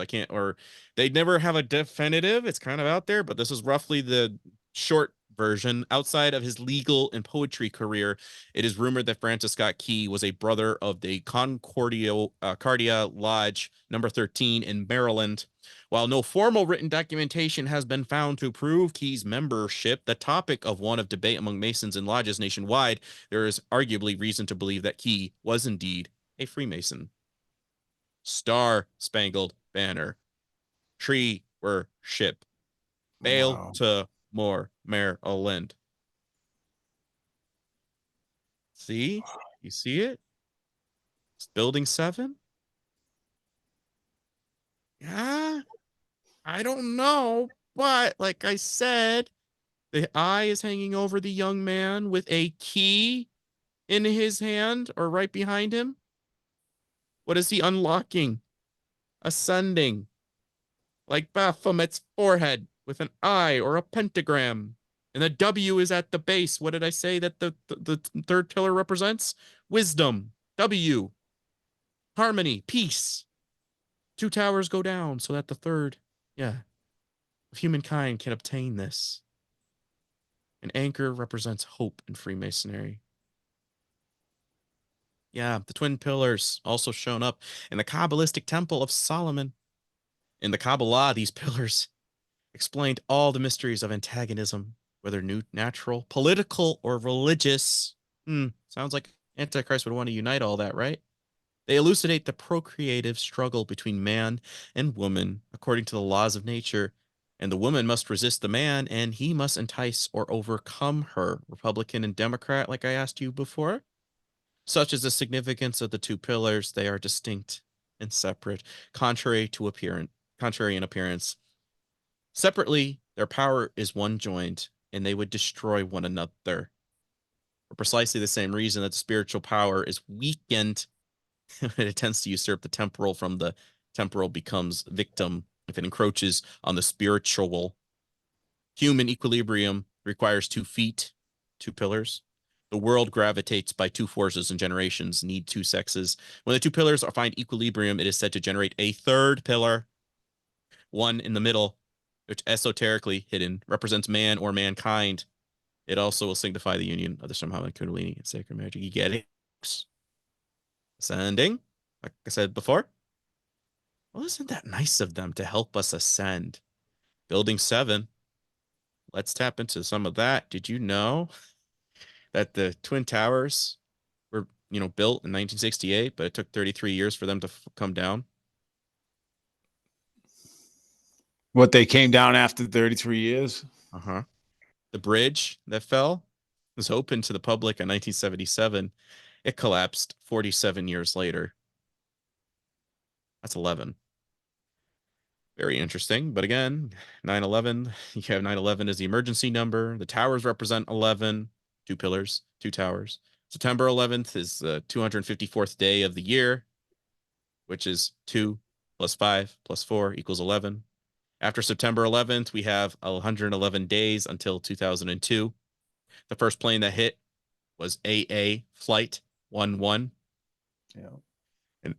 They never have a definitive. It's kind of out there, but this is roughly the short version. Outside of his legal and poetry career, it is rumored that Francis Scott Key was a brother of the Cardia Lodge number 13 in Maryland. While no formal written documentation has been found to prove Key's membership, the topic of one of debate among Masons and lodges nationwide, there is arguably reason to believe that Key was indeed a Freemason. Star-Spangled Banner, tree worship, Baltimore, Maryland. See? You see it? It's Building 7? Yeah, I don't know, but like I said, the eye is hanging over the young man with a key in his hand or right behind him. What is he unlocking? Ascending. Like Baphomet's forehead with an eye or a pentagram. And the W is at the base. What did I say that the third pillar represents? Wisdom. W. Harmony. Peace. 2 towers go down so that the third, of humankind can obtain this. An anchor represents hope in Freemasonry. Yeah, the twin pillars also shown up in the Kabbalistic Temple of Solomon. In the Kabbalah, these pillars explained all the mysteries of antagonism, whether natural, political, or religious. Sounds like Antichrist would want to unite all that, right? They elucidate the procreative struggle between man and woman according to the laws of nature, and the woman must resist the man, and he must entice or overcome her. Republican and Democrat, like I asked you before. Such is the significance of the 2 pillars. They are distinct and separate, contrary in appearance. Separately, their power is one joined, and they would destroy one another. For precisely the same reason that the spiritual power is weakened, it tends to usurp the temporal from the temporal becomes victim if it encroaches on the spiritual. Human equilibrium requires 2 feet, 2 pillars. The world gravitates by 2 forces, and generations need 2 sexes. When the 2 pillars find equilibrium, it is said to generate a third pillar, one in the middle, which esoterically hidden represents man or mankind. It also will signify the union of the Shambhala Kundalini and sacred magic. You get it? Ascending, like I said before. Well, isn't that nice of them to help us ascend? Building 7. Let's tap into some of that. Did you know that the Twin Towers were, built in 1968, but it took 33 years for them to come down? What, they came down after 33 years? Uh-huh. The bridge that fell was open to the public in 1977. It collapsed 47 years later. That's 11. Very interesting. But again, 9/11, you have 9/11 as the emergency number. The towers represent 11, 2 pillars, 2 towers. September 11th is the 254th day of the year, which is 2 plus 5 plus 4 equals 11. After September 11th, we have 111 days until 2002. The first plane that hit was AA Flight 11. Yeah. An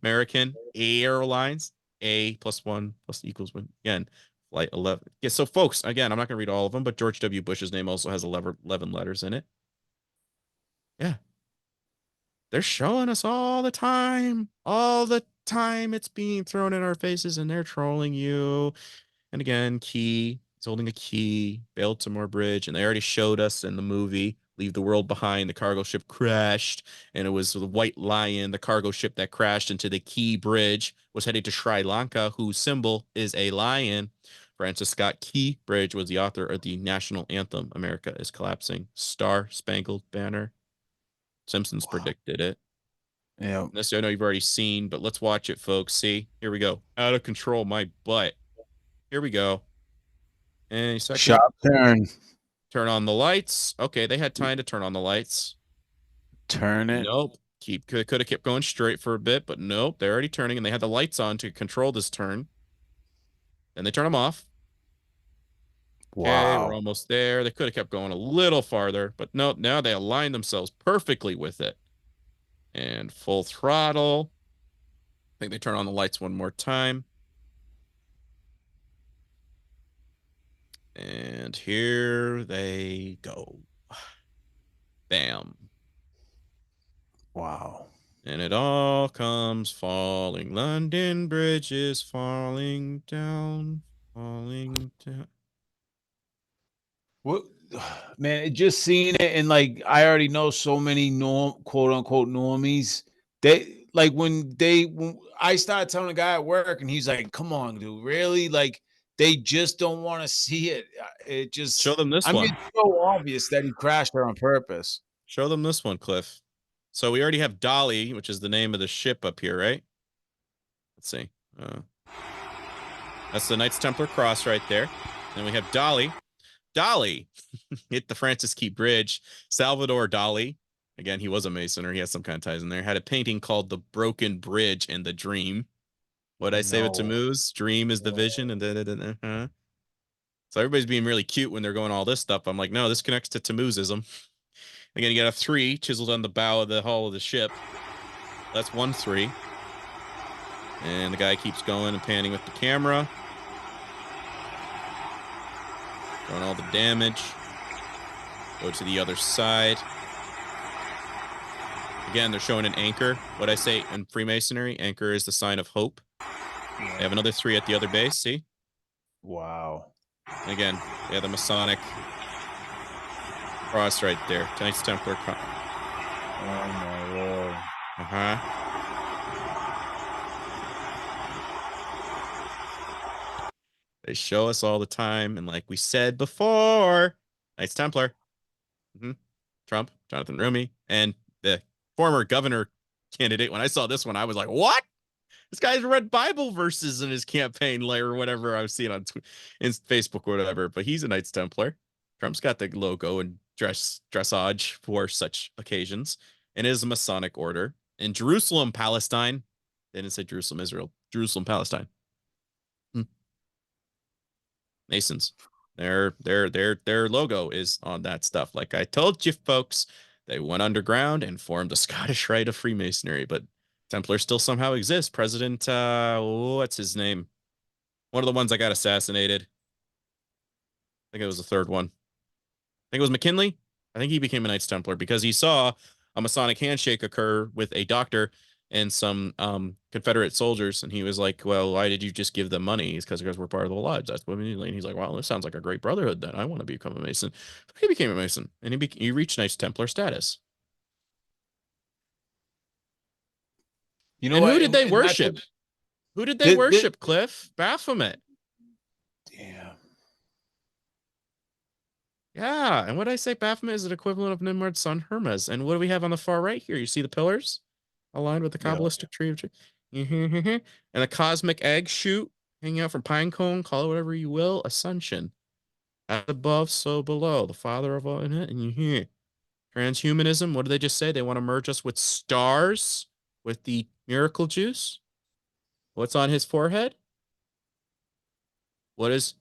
American Airlines, A plus 1 plus equals 1. Again, Flight 11. Yeah, so folks, again, I'm not going to read all of them, but George W. Bush's name also has 11 letters in it. Yeah. They're showing us all the time. All the time it's being thrown in our faces, and they're trolling you. And again, key. He's holding a key. Baltimore Bridge. And they already showed us in the movie Leave the World Behind. The cargo ship crashed. And it was the White Lion, the cargo ship that crashed into the Key Bridge, was headed to Sri Lanka, whose symbol is a lion. Francis Scott Key Bridge was the author of the national anthem, America is Collapsing. Star Spangled Banner. Simpsons predicted it. Yeah. This I know you've already seen, but let's watch it, folks. See, here we go. Out of control, my butt. Here we go. Any second. Sharp turn. Turn on the lights. Okay, they had time to turn on the lights. Turn it. Nope. Could have kept going straight for a bit, but nope. They're already turning, and they had the lights on to control this turn. Then they turn them off. Wow. Okay, we're almost there. They could have kept going a little farther, but no, now they align themselves perfectly with it. And full throttle. I think they turn on the lights one more time. And here they go. Bam. Wow. And it all comes falling. London Bridge is falling down, falling down. What, man, just seeing it, and like I already know so many quote unquote normies. They like when I started telling a guy at work, and he's like, "Come on, dude, really?" Like they just don't want to see it. It just Show them this I one. mean, it's so obvious that he crashed there on purpose. Show them this one, Cliff. So we already have Dolly, which is the name of the ship up here, right? Let's see. That's the Knights Templar cross right there. Then we have Dolly. Dolly hit the Francis Key Bridge. Salvador Dali, again, he was a Mason, or he has some kind of ties in there, had a painting called The Broken Bridge and the Dream. What'd I say with Tammuz? Dream is the vision. And So everybody's being really cute when they're going all this stuff. I'm like, no, this connects to Tammuzism. Again, you got a 3 chiseled on the bow of the hull of the ship. That's 1 3. And the guy keeps going and panning with the camera. Doing all the damage. Go to the other side. Again, they're showing an anchor. What I say in Freemasonry, anchor is the sign of hope. They have another 3 at the other base, see? Wow. And again, they have the Masonic cross right there. Knights Templar cross. Oh my Lord. They show us all the time, and like we said before, Knights Templar, Trump, Jonathan Rumi, and the former governor candidate. When I saw this one, I was like, what? This guy's read Bible verses in his campaign or whatever I was seeing on in Facebook or whatever, but he's a Knights Templar. Trump's got the logo and dressage for such occasions, and it is a Masonic order. In Jerusalem, Palestine, they didn't say Jerusalem, Israel. Jerusalem, Palestine. Masons. Their logo is on that stuff. Like I told you, folks, they went underground and formed a Scottish Rite of Freemasonry, but Templars still somehow exist. President, what's his name? One of the ones that got assassinated. I think it was the third one. I think it was McKinley. I think he became a Knights Templar because he saw a Masonic handshake occur with a doctor and some Confederate soldiers. And he was like, well, why did you just give them money? It's because we're part of the lodge. That's what we need. And he's like, well, this sounds like a great brotherhood then. I want to become a Mason. So he became a Mason, and he reached Knights Templar status. You know and what? who did they And worship? Who did they worship, Cliff? Baphomet. Damn. Yeah, and what did I say? Baphomet is an equivalent of Nimrod's son Hermes. And what do we have on the far right here? You see the pillars aligned with the Kabbalistic tree of truth. And a cosmic egg shoot hanging out from pine cone, call it whatever you will, ascension. As above, so below, the father of all in it. And you hear transhumanism. What did they just say? They want to merge us with stars, with the miracle juice. What's on his forehead? What is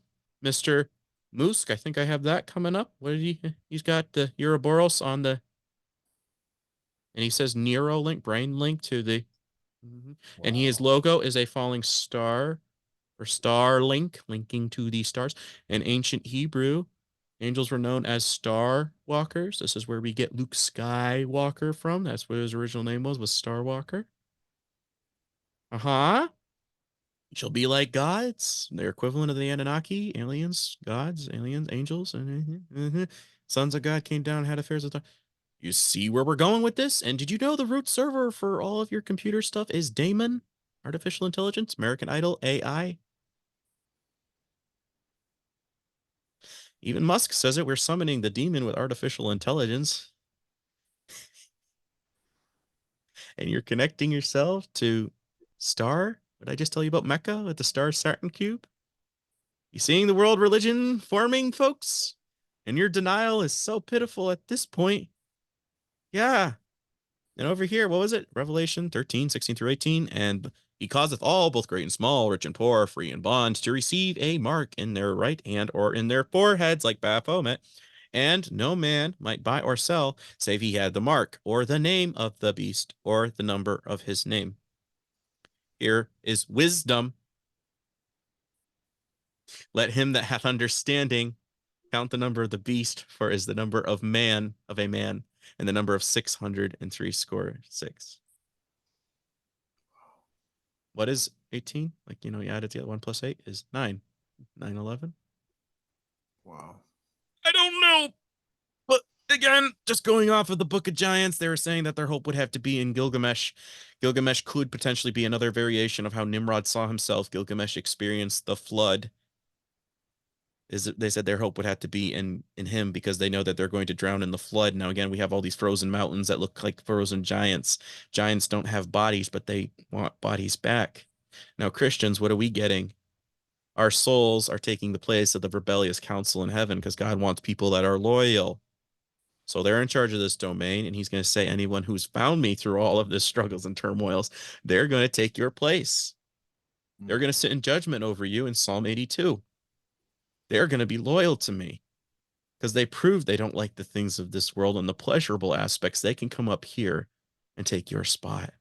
Mr. Musk? I think I have that coming up. What did he? He's got the Ouroboros on the, and he says Neuralink, brain link to the, and his logo is a falling star, or Starlink, linking to the stars. In ancient Hebrew, angels were known as star walkers. This is where we get Luke Skywalker from. That's what his original name was Star Walker. Shall be like gods. They're equivalent of the Anunnaki, aliens, gods, aliens, angels, and sons of God came down and had affairs with them. You see where we're going with this? And did you know the root server for all of your computer stuff is Daemon, artificial intelligence, American Idol, AI? Even Musk says it. We're summoning the demon with artificial intelligence. And you're connecting yourself to Star. What did I just tell you about Mecca with the star Saturn cube? You seeing the world religion forming, folks? And your denial is so pitiful at this point. Yeah. And over here, what was it? Revelation 13, 16 through 18. And he causeth all, both great and small, rich and poor, free and bond, to receive a mark in their right hand or in their foreheads, like Baphomet. And no man might buy or sell, save he had the mark, or the name of the beast, or the number of his name. Here is wisdom. Let him that hath understanding count the number of the beast, for is the number of man, and the number of 666. What is 18? Like, you add it together. 1 plus 8 is 9. 9, 11. Wow. I don't know. But again, just going off of the Book of Giants, they were saying that their hope would have to be in Gilgamesh. Gilgamesh could potentially be another variation of how Nimrod saw himself. Gilgamesh experienced the flood. They said their hope would have to be in him, because they know that they're going to drown in the flood. Now, again, we have all these frozen mountains that look like frozen giants. Giants don't have bodies, but they want bodies back. Now, Christians, what are we getting? Our souls are taking the place of the rebellious council in heaven, because God wants people that are loyal. So they're in charge of this domain, and he's going to say, anyone who's found me through all of this struggles and turmoils, they're going to take your place. They're going to sit in judgment over you in Psalm 82. They're going to be loyal to me, because they prove they don't like the things of this world and the pleasurable aspects. They can come up here and take your spot.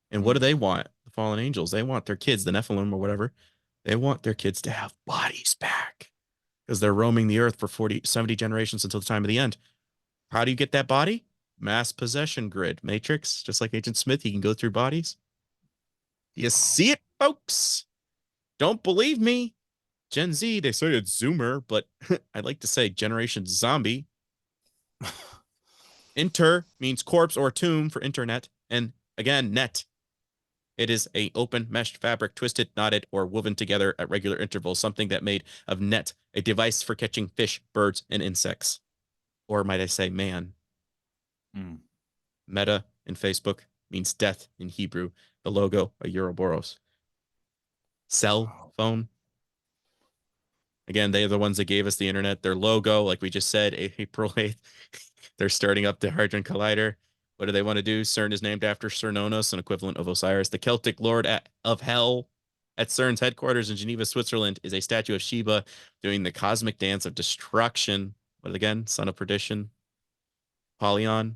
And what do they want? The fallen angels. They want their kids, the Nephilim or whatever. They want their kids to have bodies back, because they're roaming the earth for 70 generations until the time of the end. How do you get that body? Mass possession grid. Matrix, just like Agent Smith, he can go through bodies. You see it, folks? Don't believe me? Gen Z, they say it's Zoomer, but I'd like to say Generation Zombie. Inter means corpse or tomb for internet. And again, net. It is a open meshed fabric, twisted, knotted, or woven together at regular intervals, something that made of net, a device for catching fish, birds, and insects. Or might I say man. Meta in Facebook means death in Hebrew. The logo, a Ouroboros. Cell phone. Again, they are the ones that gave us the internet. Their logo, like we just said, April 8th, they're starting up the Hadron Collider. What do they want to do? CERN is named after Cernunnos, an equivalent of Osiris. The Celtic lord of hell at CERN's headquarters in Geneva, Switzerland, is a statue of Shiva doing the cosmic dance of destruction. But again, son of perdition. Polyon.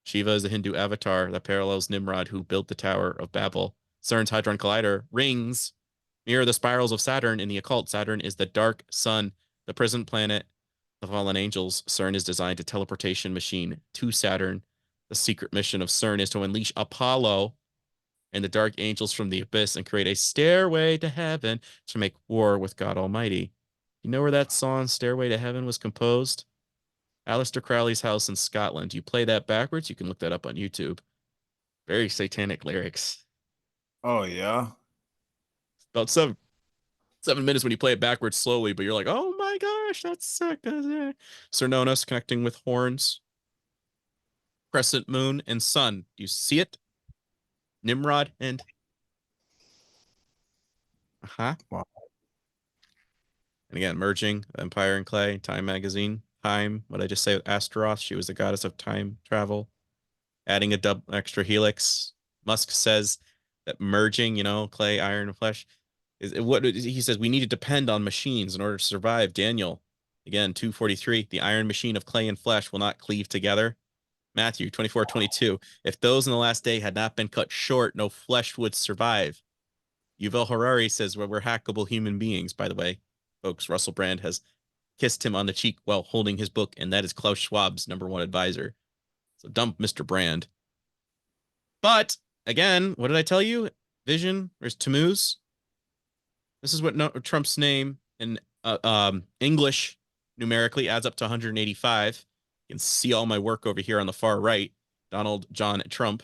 Shiva is a Hindu avatar that parallels Nimrod, who built the Tower of Babel. CERN's Hadron Collider rings mirror the spirals of Saturn in the occult. Saturn is the dark sun, the prison planet, the fallen angels. CERN is designed a teleportation machine to Saturn. The secret mission of CERN is to unleash Apollo and the dark angels from the abyss and create a stairway to heaven to make war with God Almighty. You know where that song, Stairway to Heaven, was composed? Aleister Crowley's house in Scotland. You play that backwards, you can look that up on YouTube. Very satanic lyrics. Oh yeah. About 7 minutes when you play it backwards slowly, but you're like, oh my gosh, that's sick. Cernunnos connecting with horns. Crescent moon and sun. Do you see it? Nimrod and Wow. And again, merging Empire and Clay, Time magazine, Time. What did I just say with Astaroth? She was the goddess of time travel. Adding a double extra helix. Musk says that merging, clay, iron, and flesh is what he says. We need to depend on machines in order to survive. Daniel, again, 2:43. The iron machine of clay and flesh will not cleave together. Matthew 24:22. If those in the last day had not been cut short, no flesh would survive. Yuval Harari says we're hackable human beings, by the way. Folks, Russell Brand has kissed him on the cheek while holding his book, and that is Klaus Schwab's #1 advisor. So dump Mr. Brand. But again, what did I tell you? Vision, there's Tammuz. This is what Trump's name in English numerically adds up to 185. You can see all my work over here on the far right. Donald John Trump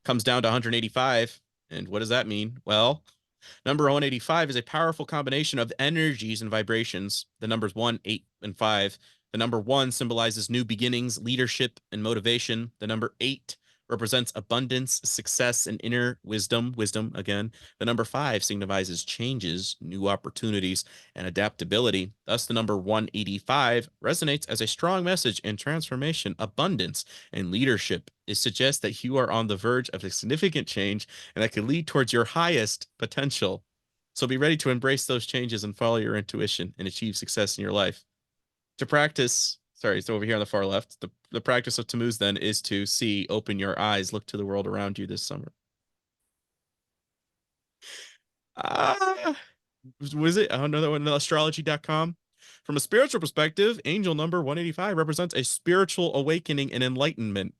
comes down to 185. And what does that mean? Well, number 185 is a powerful combination of energies and vibrations. The numbers 1, 8, and 5. The number 1 symbolizes new beginnings, leadership, and motivation. The number 8 represents abundance, success, and inner wisdom. Wisdom, again. The number 5 signifies changes, new opportunities, and adaptability. Thus, the number 185 resonates as a strong message in transformation, abundance, and leadership. It suggests that you are on the verge of a significant change and that could lead towards your highest potential. So be ready to embrace those changes and follow your intuition and achieve success in your life. To practice, so over here on the far left, the practice of Tammuz then is to see, open your eyes, look to the world around you this summer. Was it? I don't know that one. Astrology.com. From a spiritual perspective, angel number 185 represents a spiritual awakening and enlightenment.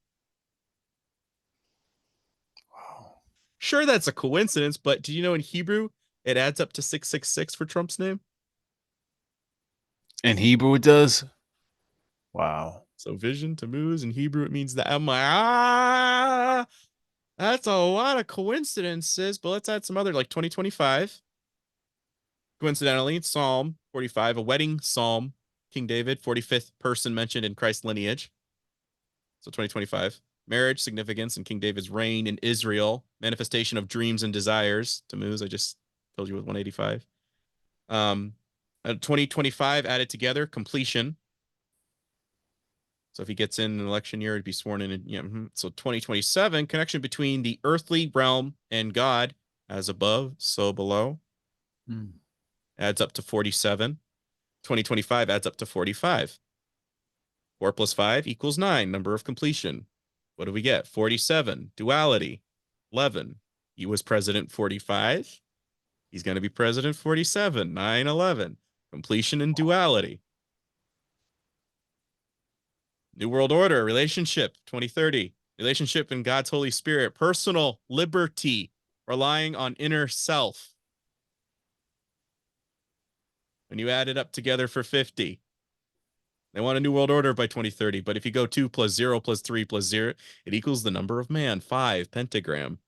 Wow. Sure, that's a coincidence, but do you know in Hebrew it adds up to 666 for Trump's name? In Hebrew, it does. Wow. So vision, Tammuz, in Hebrew, it means that. I'm like, that's a lot of coincidences, but let's add some other, like 2025. Coincidentally, Psalm 45, a wedding psalm, King David, 45th person mentioned in Christ's lineage. So 2025. Marriage, significance, in King David's reign in Israel. Manifestation of dreams and desires, Tammuz, I just told you with 185. 2025 added together, completion. So if he gets in an election year, he'd be sworn in. So 2027, connection between the earthly realm and God, as above, so below. Adds up to 47. 2025 adds up to 45. 4 plus 5 equals 9, number of completion. What do we get? 47, duality, 11. He was president 45. He's going to be president 47, 9, 11. Completion and duality. New World Order, relationship, 2030. Relationship in God's Holy Spirit, personal liberty, relying on inner self. When you add it up together for 50, they want a New World Order by 2030. But if you go 2 plus 0 plus 3 plus 0, it equals the number of man, 5, pentagram.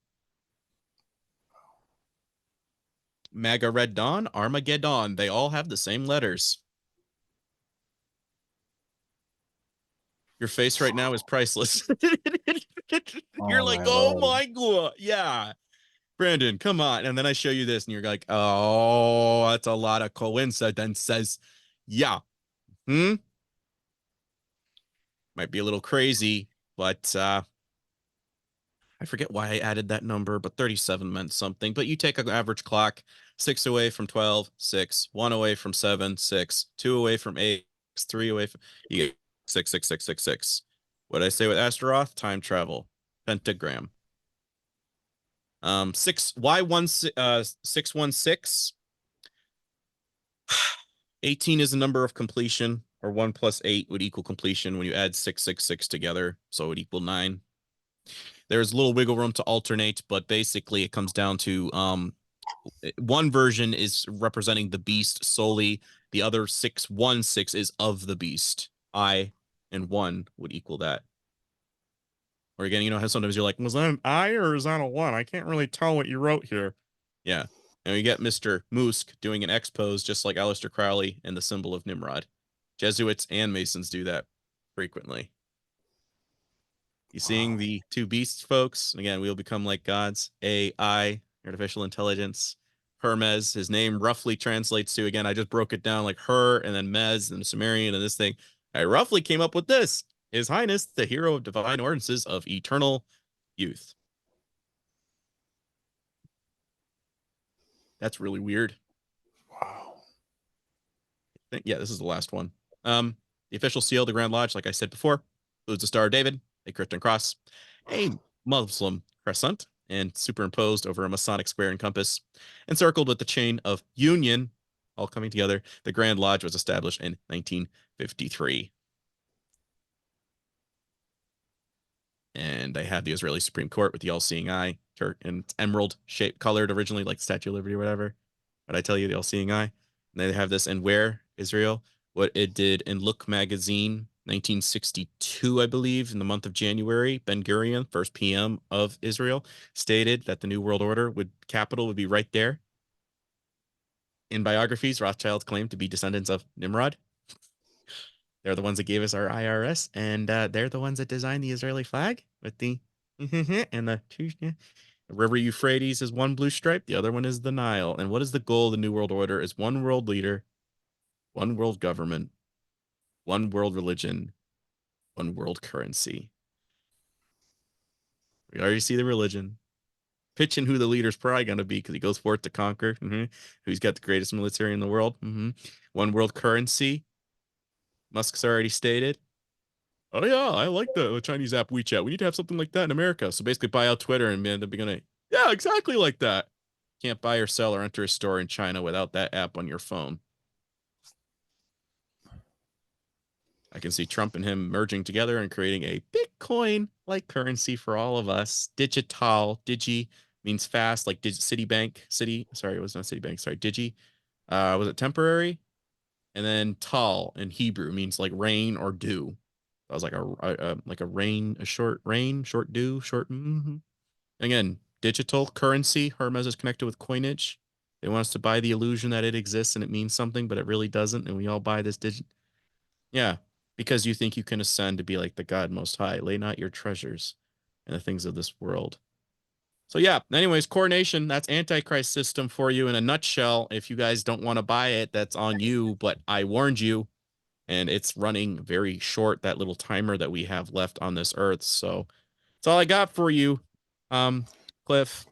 MAGA Red Dawn, Armageddon, they all have the same letters. Your face right now is priceless. You're like, oh my God. Yeah. Brandon, come on. And then I show you this and you're like, oh, that's a lot of coincidences. Yeah. Might be a little crazy, but I forget why I added that number, but 37 meant something. But you take an average clock, 6 away from 12, 6, 1 away from 7, 6, 2 away from 8, 3 away from, you get 6, 6, 6, 6, 6. What did I say with Astaroth? Time travel. Pentagram. 616. 18 is the number of completion, or 1 plus 8 would equal completion when you add 666 together, so it would equal 9. There's little wiggle room to alternate, but basically it comes down to one version is representing the beast solely. The other 616 is of the beast. I and 1 would equal that. Or again, you know how sometimes you're like, was that an I or is that a 1? I can't really tell what you wrote here. Yeah. And you get Mr. Musk doing an X pose just like Aleister Crowley and the symbol of Nimrod. Jesuits and Masons do that frequently. You seeing the two beasts, folks? Again, we'll become like gods. AI, artificial intelligence. Hermes, his name roughly translates to, again, I just broke it down like her and then Mez and Sumerian and this thing. I roughly came up with this. His Highness, the hero of divine ordinances of eternal youth. That's really weird. Wow. Yeah, this is the last one. The official seal of the Grand Lodge, like I said before, includes the Star of David, a Christian cross, a Muslim crescent, and superimposed over a Masonic square and compass, encircled with the chain of union, all coming together. The Grand Lodge was established in 1953. And I have the Israeli Supreme Court with the all-seeing eye, and it's emerald shape colored originally, like the Statue of Liberty or whatever. But I tell you, the all-seeing eye. And they have this in Where, Israel, what it did in Look magazine, 1962, I believe, in the month of January. Ben Gurion, first PM of Israel, stated that the New World Order capital would be right there. In biographies, Rothschilds claimed to be descendants of Nimrod. They're the ones that gave us our IRS, and they're the ones that designed the Israeli flag with the and the River Euphrates is one blue stripe, the other one is the Nile. And what is the goal of the New World Order? Is one world leader, one world government, one world religion, one world currency. We already see the religion. Pitching who the leader's probably going to be because he goes forth to conquer. Who's got the greatest military in the world. One world currency. Musk's already stated. Oh, yeah, I like the Chinese app WeChat. We need to have something like that in America. So basically buy out Twitter and man, they're going to, yeah, exactly like that. Can't buy or sell or enter a store in China without that app on your phone. I can see Trump and him merging together and creating a Bitcoin-like currency for all of us. Digital, digi means fast, like Citibank. Sorry, it was not Citibank. Sorry, digi. Was it temporary? And then tal in Hebrew means like rain or dew. That was like a rain, a short rain, short dew, short. Again, digital currency. Hermes is connected with coinage. They want us to buy the illusion that it exists and it means something, but it really doesn't. And we all buy this Yeah, because you think you can ascend to be like the God Most High. Lay not your treasures in the things of this world. So yeah, anyways, coronation, that's Antichrist system for you in a nutshell. If you guys don't want to buy it, that's on you, but I warned you, and it's running very short, that little timer that we have left on this earth. So that's all I got for you, Cliff.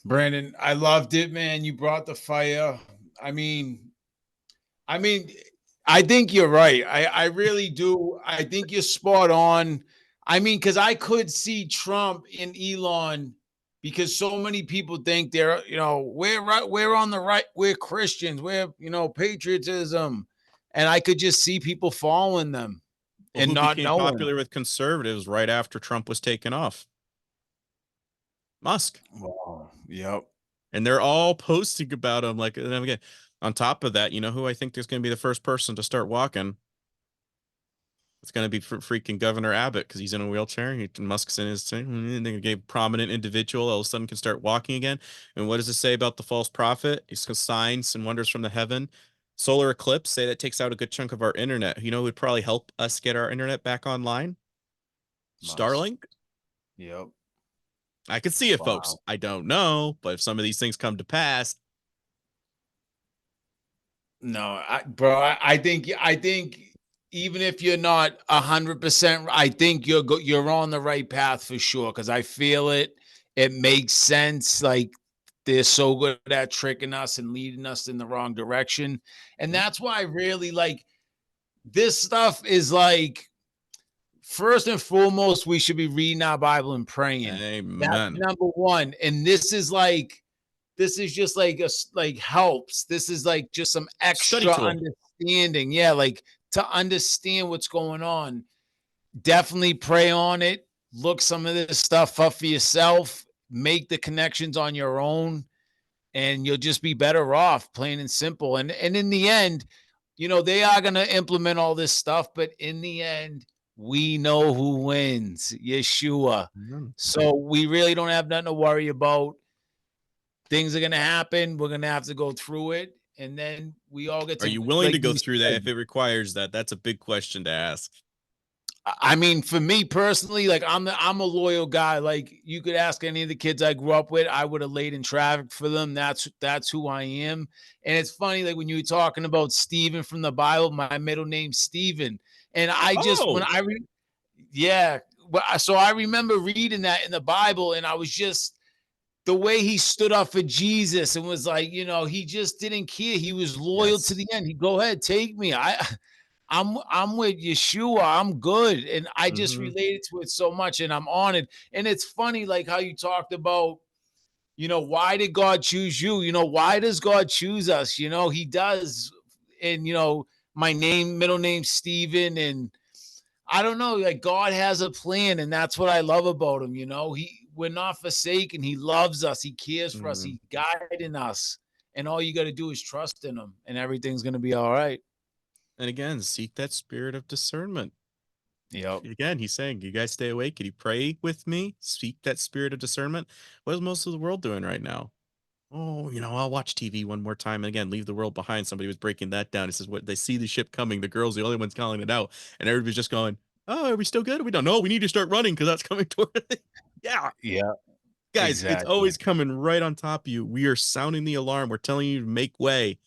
Brandon, I loved it, man. You brought the fire. I mean, I think you're right. I really do. I think you're spot on. I mean, because I could see Trump and Elon, because so many people think they're, we're right, we're on the right, we're Christians, we're, patriotism. And I could just see people following them and not became knowing. Popular with conservatives right after Trump was taken off. Musk. Wow. Yep. And they're all posting about him. Like, and again, on top of that, you know who I think is going to be the first person to start walking? It's going to be freaking Governor Abbott, because he's in a wheelchair. Musk's in his thing. They prominent individual all of a sudden can start walking again. And what does it say about the false prophet? It's signs and wonders from the heaven. Solar eclipse, say that takes out a good chunk of our internet. You know who would probably help us get our internet back online? Musk. Starlink. Yep. I could see it, folks. I don't know, but if some of these things come to pass. No, I think even if you're not 100%, I think you're on the right path for sure. Because I feel it. It makes sense. Like, they're so good at tricking us and leading us in the wrong direction. And that's why I really like this stuff. Is like, first and foremost, we should be reading our Bible and praying. Amen. That's number one. And this is just like helps. This is like just some extra understanding. Yeah, like to understand what's going on. Definitely pray on it. Look some of this stuff up for yourself. Make the connections on your own, and you'll just be better off, plain and simple. And in the end, they are going to implement all this stuff, but in the end, we know who wins. Yeshua. So we really don't have nothing to worry about. Things are going to happen. We're going to have to go through it. And then we all get to. Are you willing to go through that if it requires that? That's a big question to ask. I mean, for me personally, like I'm a loyal guy. Like you could ask any of the kids I grew up with, I would have laid in traffic for them. That's who I am. And it's funny, like when you were talking about Stephen from the Bible, my middle name's Stephen. And I just so I remember reading that in the Bible, and I was just the way he stood up for Jesus and was like, he just didn't care. He was loyal to the end. He go ahead, take me. I'm with Yeshua. I'm good. And I just related to it so much, and I'm honored. And it's funny, like how you talked about, why did God choose you? Why does God choose us? He does. And, my middle name, Stephen. And I don't know, like God has a plan, and that's what I love about him. We're not forsaken. He loves us. He cares for us. He's guiding us. And all you got to do is trust in him, and everything's going to be all right. And again, seek that spirit of discernment. Yep. Again, he's saying, you guys stay awake. Can you pray with me? Seek that spirit of discernment. What is most of the world doing right now? Oh, I'll watch TV one more time. And again, leave the world behind. Somebody was breaking that down. He says, what they see the ship coming. The girl's the only one's calling it out. And everybody's just going, oh, are we still good? We don't know. We need to start running because that's coming toward it. Yeah. Yeah. Guys, It's always coming right on top of you. We are sounding the alarm. We're telling you to make way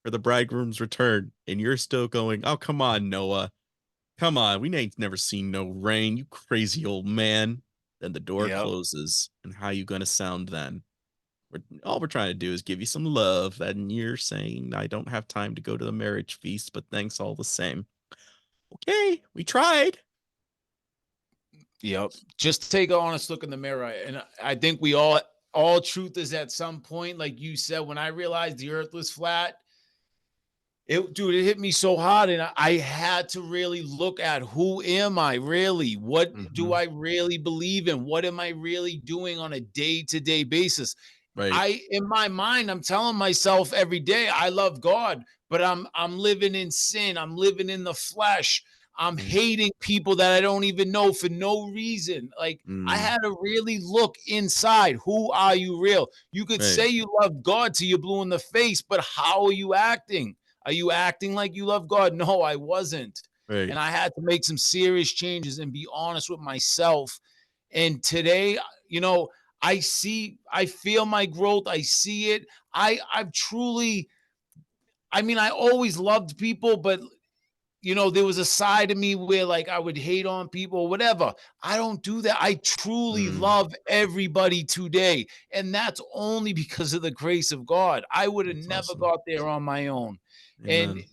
for the bridegroom's return, and you're still going, oh, come on, Noah. Come on. We ain't never seen no rain, you crazy old man. Then the door closes, and how you going to sound then? All we're trying to do is give you some love, and you're saying, I don't have time to go to the marriage feast, but thanks all the same. Okay, we tried. Yep. Just take an honest look in the mirror. And I think we all truth is at some point, like you said, when I realized the earth was flat, it hit me so hard, and I had to really look at who am I really? What do I really believe in? What am I really doing on a day-to-day basis? Right. In my mind, I'm telling myself every day, I love God, but I'm living in sin. I'm living in the flesh. I'm hating people that I don't even know for no reason. Like I had to really look inside. Who are you real? You could say you love God till you're blue in the face, but how are you acting? Are you acting like you love God? No, I wasn't. Right. And I had to make some serious changes and be honest with myself. And today, I feel my growth. I see it. I've truly, I always loved people, but there was a side of me where like I would hate on people or whatever. I don't do that. I truly love everybody today. And that's only because of the grace of God. I would have never got there on my own. Amen.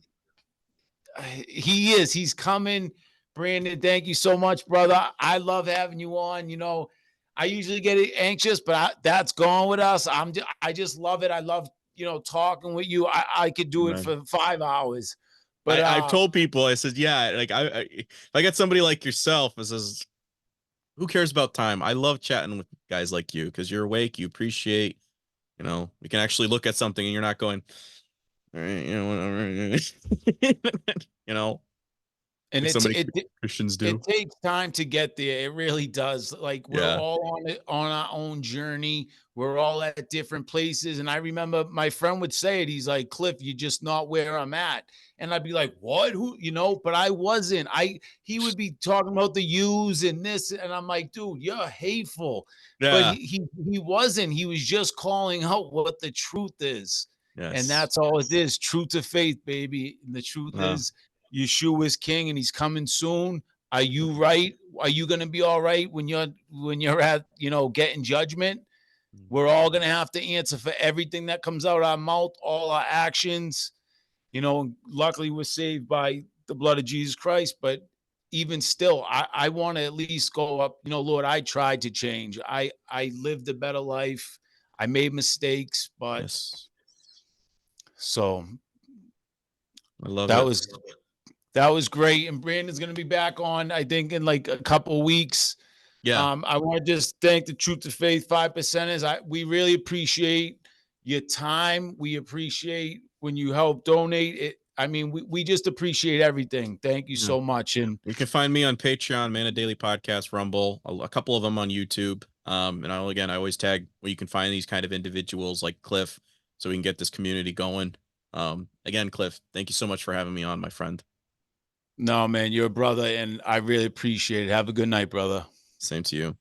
And he's coming. Brandon, thank you so much, brother. I love having you on. I usually get anxious, but that's gone with us. I just love it. I love, talking with you. I could do it for 5 hours. But I've told people, I said, yeah, like if I get somebody like yourself, it says, who cares about time? I love chatting with guys like you because you're awake. You appreciate, we can actually look at something and you're not going, all right, whatever. And Christians do. It takes time to get there. It really does. Like we're all on our own journey. We're all at different places. And I remember my friend would say it. He's like, Cliff, you're just not where I'm at. And I'd be like, what? Who? But I wasn't. He would be talking about the U's and this, and I'm like, dude, you're hateful. Yeah. But he wasn't. He was just calling out what the truth is. Yes. And that's all it is. Truth to faith, baby. And the truth is Yeshua is king and he's coming soon. Are you right? Are you going to be all right when you're at, getting judgment? We're all going to have to answer for everything that comes out of our mouth, all our actions. Luckily we're saved by the blood of Jesus Christ, but even still, I want to at least go up, Lord, I tried to change. I lived a better life. I made mistakes, but so I love that it. was That was great. And Brandon's going to be back on, I think, in like a couple of weeks. Yeah. I want to just thank the Truth to Faith 5%ers. We really appreciate your time. We appreciate when you help donate it. I mean, we just appreciate everything. Thank you so much. And you can find me on Patreon, Man of Daily Podcast, Rumble, a couple of them on YouTube. And I always tag where you can find these kind of individuals like Cliff, so we can get this community going. Again, Cliff, thank you so much for having me on, my friend. No, man, you're a brother, and I really appreciate it. Have a good night, brother. Same to you.